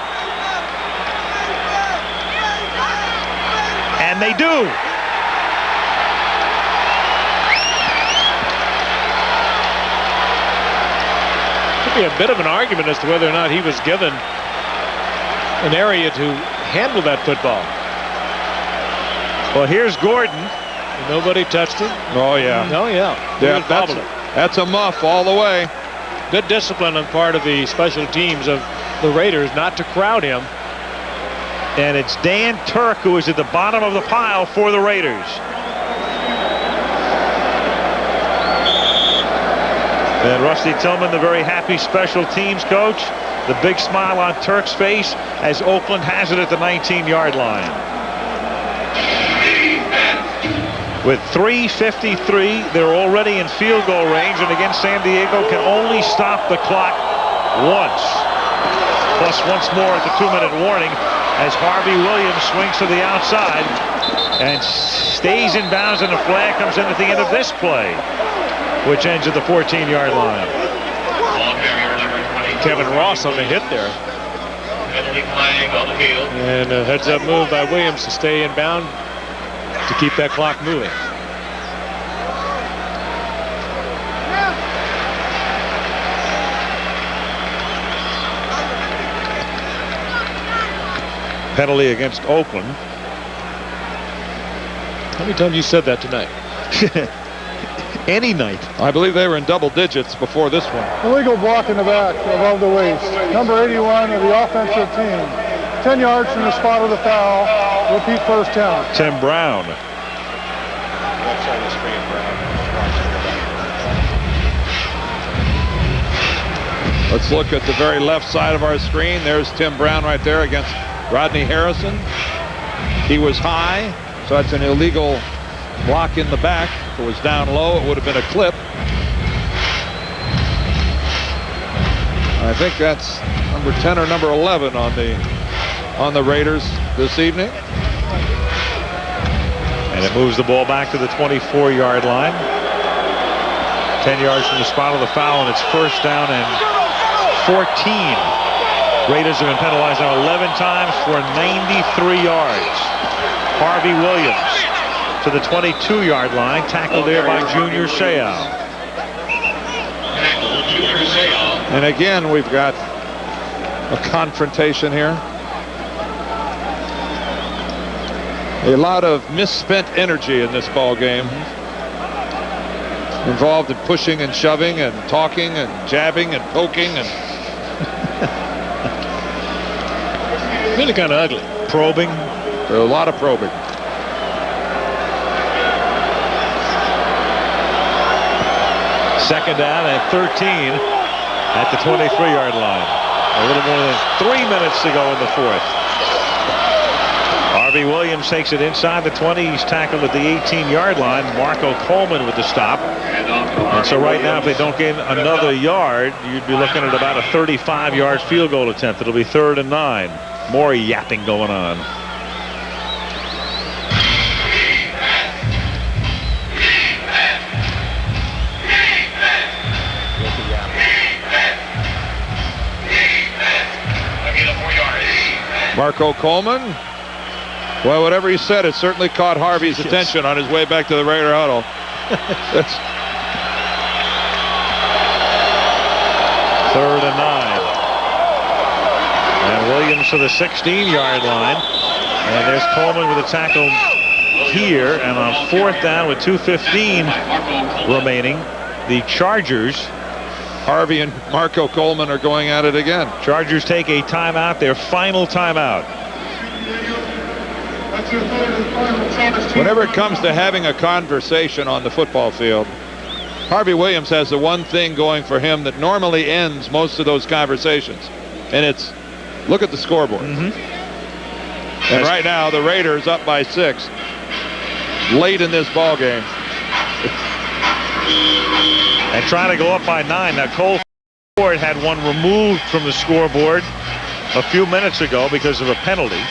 And they do. Could be a bit of an argument as to whether or not he was given an area to handle that football. Well, here's Gordon. Nobody touched him. Oh, yeah. Oh, yeah. That's a muff all the way. Good discipline on part of the special teams of the Raiders not to crowd him. And it's Dan Turk who is at the bottom of the pile for the Raiders. And Rusty Tillman, the very happy special teams coach. The big smile on Turk's face as Oakland has it at the 19-yard line. With 3:53, they're already in field goal range, and again, San Diego can only stop the clock once. Plus once more at the 2-minute warning as Harvey Williams swings to the outside and stays in bounds, and the flag comes in at the end of this play, which ends at the 14-yard line. Kevin Ross on the hit there. And a heads-up move by Williams to stay in bound to keep that clock moving. Penalty against Oakland. How many times you said that tonight? Any night. I believe they were in double digits before this one. Illegal block in the back above the waist. Number 81 of the offensive team. 10 yards from the spot of the foul. Repeat first down. Tim Brown. Let's look at the very left side of our screen. There's Tim Brown right there against Rodney Harrison. He was high, so that's an illegal block in the back. If it was down low, it would have been a clip. I think that's number 10 or number 11 on the Raiders this evening. And it moves the ball back to the 24-yard line. 10 yards from the spot of the foul, and it's first down and 14. Raiders have been penalized now 11 times for 93 yards. Harvey Williams to the 22-yard line, tackled there by Junior Seau. And again, we've got a confrontation here. A lot of misspent energy in this ball game. Involved in pushing and shoving and talking and jabbing and poking and really kind of ugly. Probing. A lot of probing. Second down and 13 at the 23-yard line. A little more than 3 minutes to go in the fourth. Harvey Williams takes it inside the 20. He's tackled at the 18-yard line. Marco Coleman with the stop. And so right now, if they don't gain another yard, you'd be looking at about a 35-yard field goal attempt. It'll be 3rd and 9. More yapping going on. Marco Coleman. Well, whatever he said, it certainly caught Harvey's attention on his way back to the Raider huddle. That's 3rd and 9. And Williams to the 16-yard line. And there's Coleman with a tackle here. And on 4th down with 2:15 remaining, the Chargers. Harvey and Marco Coleman are going at it again. Chargers take a timeout, their final timeout. Whenever it comes to having a conversation on the football field, Harvey Williams has the one thing going for him that normally ends most of those conversations, and it's look at the scoreboard. And right now the Raiders up by 6 late in this ball game. And trying to go up by 9. Now Cole Ford had one removed from the scoreboard a few minutes ago because of a penalty.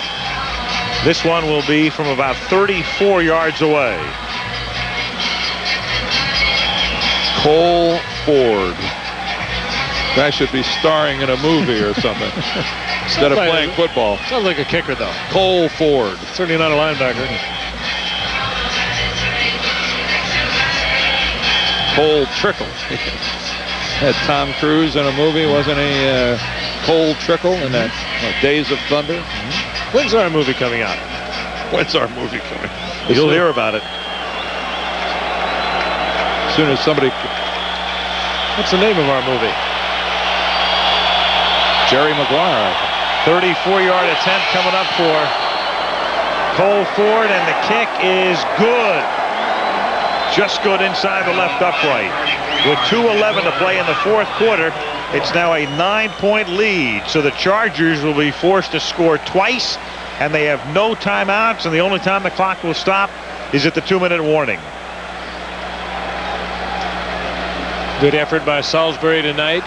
This one will be from about 34 yards away. Cole Ford. That should be starring in a movie or something instead of playing football. Sounds like a kicker, though. Cole Ford. Certainly not a linebacker. Cole Trickle. Had Tom Cruise in a movie, wasn't he? Cole Trickle in that Days of Thunder. When's our movie coming out? When's our movie coming? You'll hear about it. As soon as somebody... What's the name of our movie? Jerry Maguire. 34-yard attempt coming up for Cole Ford, and the kick is good. Just good inside the left upright. With 2:11 to play in the fourth quarter, it's now a 9-point lead. So the Chargers will be forced to score twice and they have no timeouts, and the only time the clock will stop is at the 2-minute warning. Good effort by Salisbury tonight,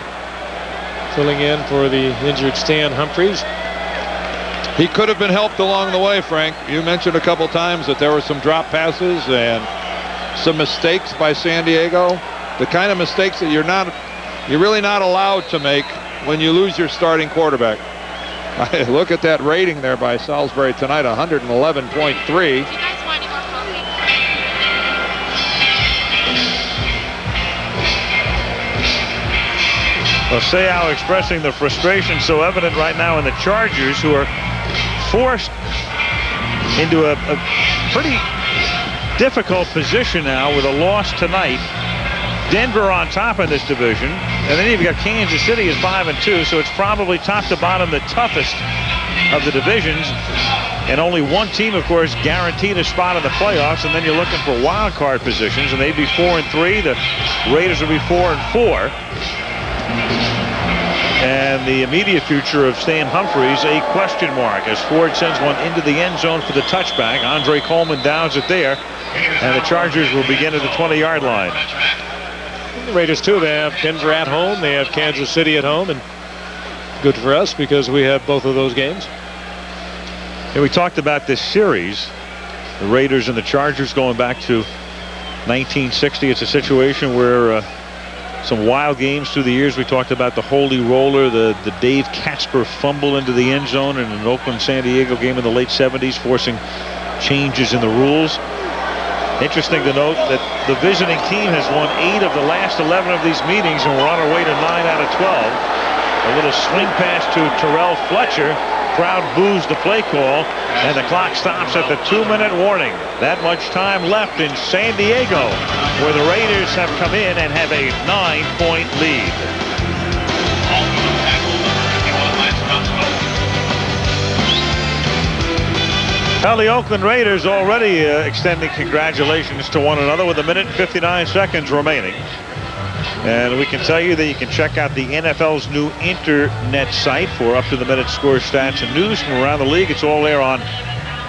filling in for the injured Stan Humphries. He could have been helped along the way, Frank. You mentioned a couple times that there were some drop passes and some mistakes by San Diego. The kind of mistakes that you're really not allowed to make when you lose your starting quarterback. Look at that rating there by Salisbury tonight, 111.3. Well, Seau expressing the frustration so evident right now in the Chargers, who are forced into a pretty difficult position now with a loss tonight. Denver on top of this division, and then you've got Kansas City at 5-2, so it's probably top to bottom the toughest of the divisions. And only one team, of course, guaranteed a spot in the playoffs, and then you're looking for wild card positions, and they'd be 4-3. The Raiders would be 4-4. And the immediate future of Stan Humphries, a question mark, as Ford sends one into the end zone for the touchback. Andre Coleman downs it there, and the Chargers will begin at the 20-yard line. The Raiders, too, they have Denver at home. They have Kansas City at home, and good for us because we have both of those games. And we talked about this series, the Raiders and the Chargers, going back to 1960. It's a situation where some wild games through the years. We talked about the Holy Roller, the Dave Katzper fumble into the end zone in an Oakland San Diego game in the late 70s, forcing changes in the rules. Interesting to note that the visiting team has won 8 of the last 11 of these meetings, and we're on our way to 9 out of 12. A little swing pass to Terrell Fletcher. Crowd boos the play call, and the clock stops at the 2-minute warning. That much time left in San Diego, where the Raiders have come in and have a 9-point lead. Well, the Oakland Raiders already extending congratulations to one another with 1 minute and 59 seconds remaining. And we can tell you that you can check out the NFL's new internet site for up-to-the-minute score, stats, and news from around the league. It's all there on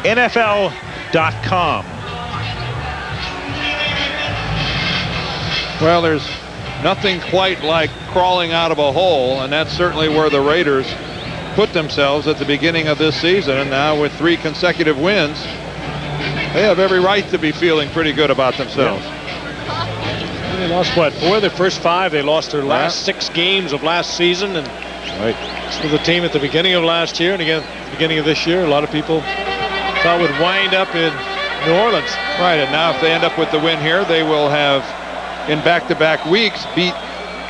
NFL.com. Well, there's nothing quite like crawling out of a hole, and that's certainly where the Raiders put themselves at the beginning of this season. And now with 3 consecutive wins, they have every right to be feeling pretty good about themselves. Yeah. They lost, what, 4 of their first 5. They lost their last 6 games of last season. And this was the team at the beginning of last year, and again at the beginning of this year, a lot of people thought would wind up in New Orleans. Right, and now if they end up with the win here, they will have, in back-to-back weeks, beat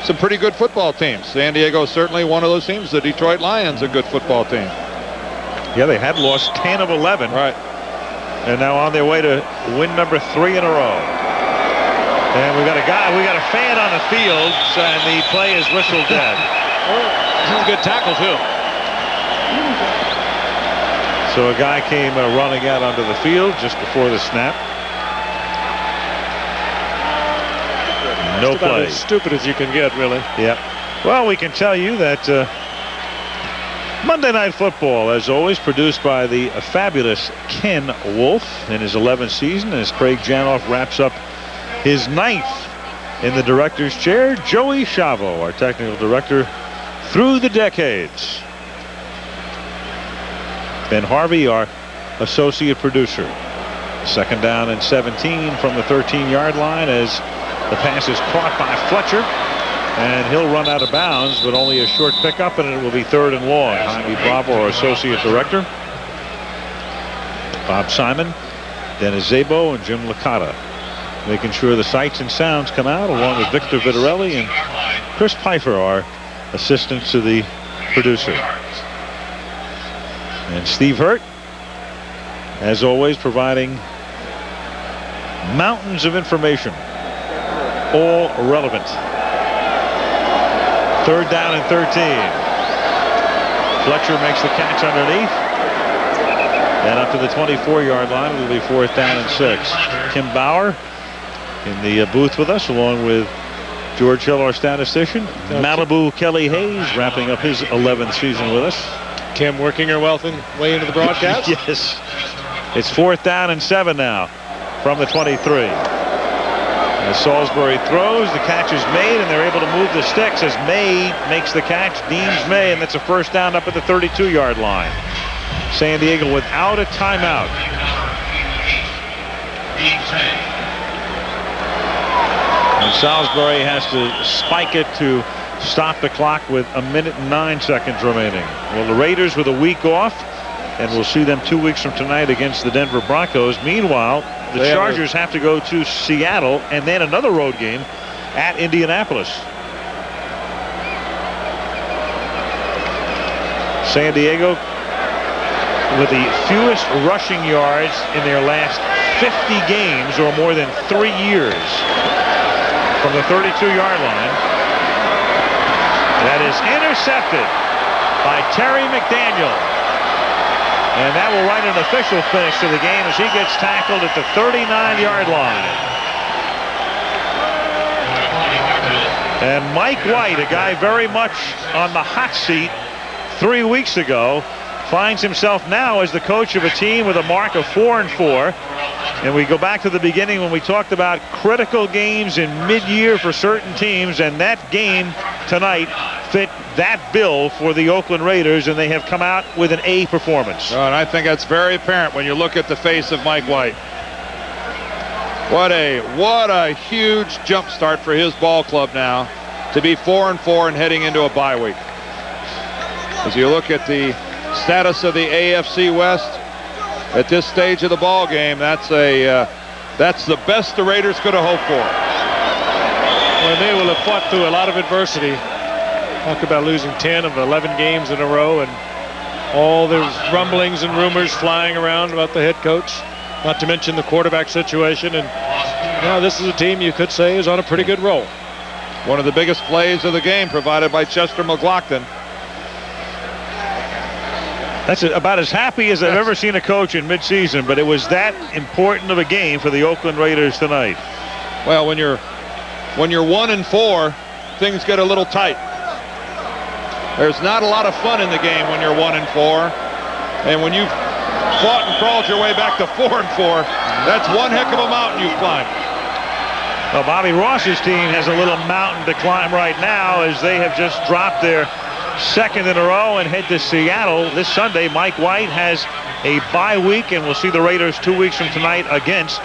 some pretty good football teams. San Diego is certainly one of those teams. The Detroit Lions, a good football team. Yeah, they had lost 10 of 11. Right. And now on their way to win number 3 in a row. And we got a fan on the field, and the play is whistled dead. This is a good tackle, too. So a guy came running out onto the field just before the snap. No play. As stupid as you can get, really. Yep. Well, we can tell you that Monday Night Football, as always, produced by the fabulous Ken Wolf in his 11th season, as Craig Janoff wraps up his 9th in the director's chair. Joey Chavo, our technical director through the decades. Ben Harvey, our associate producer. 2nd down and 17 from the 13-yard line as the pass is caught by Fletcher, and he'll run out of bounds, but only a short pickup, and it will be 3rd and long. Jaime Bravo, our associate director. Bob Simon, Dennis Szabo, and Jim Licata making sure the sights and sounds come out, along with Victor Vitarelli and Chris Pfeiffer, our assistants to the producer. And Steve Hurt, as always, providing mountains of information, all relevant. 3rd down and 13. Fletcher makes the catch underneath. And up to the 24-yard line, it will be 4th down and 6. Kim Bauer in the booth with us, along with George Hill, our statistician. Malibu Kelly Hayes wrapping up his 11th season with us. Kim working her way into the broadcast. Yes. It's 4th down and 7 now from the 23. As Salisbury throws, the catch is made, and they're able to move the sticks as May makes the catch, deems May, and that's a 1st down up at the 32-yard line. San Diego without a timeout. And Salisbury has to spike it to stop the clock with 1 minute and 9 seconds remaining. Well, the Raiders with a week off, and we'll see them 2 weeks from tonight against the Denver Broncos. Meanwhile, the Chargers have to go to Seattle and then another road game at Indianapolis. San Diego with the fewest rushing yards in their last 50 games, or more than 3 years, from the 32-yard line. That is intercepted by Terry McDaniel. And that will write an official finish to the game as he gets tackled at the 39-yard line. And Mike White, a guy very much on the hot seat 3 weeks ago, finds himself now as the coach of a team with a mark of 4-4. And we go back to the beginning when we talked about critical games in mid-year for certain teams, and that game tonight fit that bill for the Oakland Raiders, and they have come out with an A performance. And I think that's very apparent when you look at the face of Mike White. What a huge jump start for his ball club now to be 4-4 and heading into a bye week. As you look at the status of the AFC West at this stage of the ball game, that's the best the Raiders could have hoped for. Well, they will have fought through a lot of adversity. Talk about losing 10 of 11 games in a row, and all the rumblings and rumors flying around about the head coach, not to mention the quarterback situation. And now this is a team you could say is on a pretty good roll. One of the biggest plays of the game provided by Chester McLaughlin. That's about as happy as I've ever seen a coach in midseason, but it was that important of a game for the Oakland Raiders tonight. Well, when you're 1-4, things get a little tight. There's not a lot of fun in the game when you're 1-4, and when you've fought and crawled your way back to 4-4, that's one heck of a mountain you've climbed. Well, Bobby Ross's team has a little mountain to climb right now as they have just dropped their 2nd in a row and head to Seattle this Sunday. Mike White has a bye week, and we'll see the Raiders 2 weeks from tonight against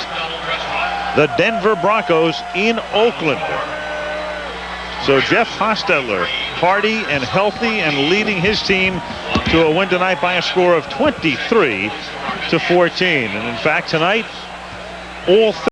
the Denver Broncos in Oakland. So Jeff Hostetler, hearty and healthy, and leading his team to a win tonight by a score of 23-14. And in fact, tonight, all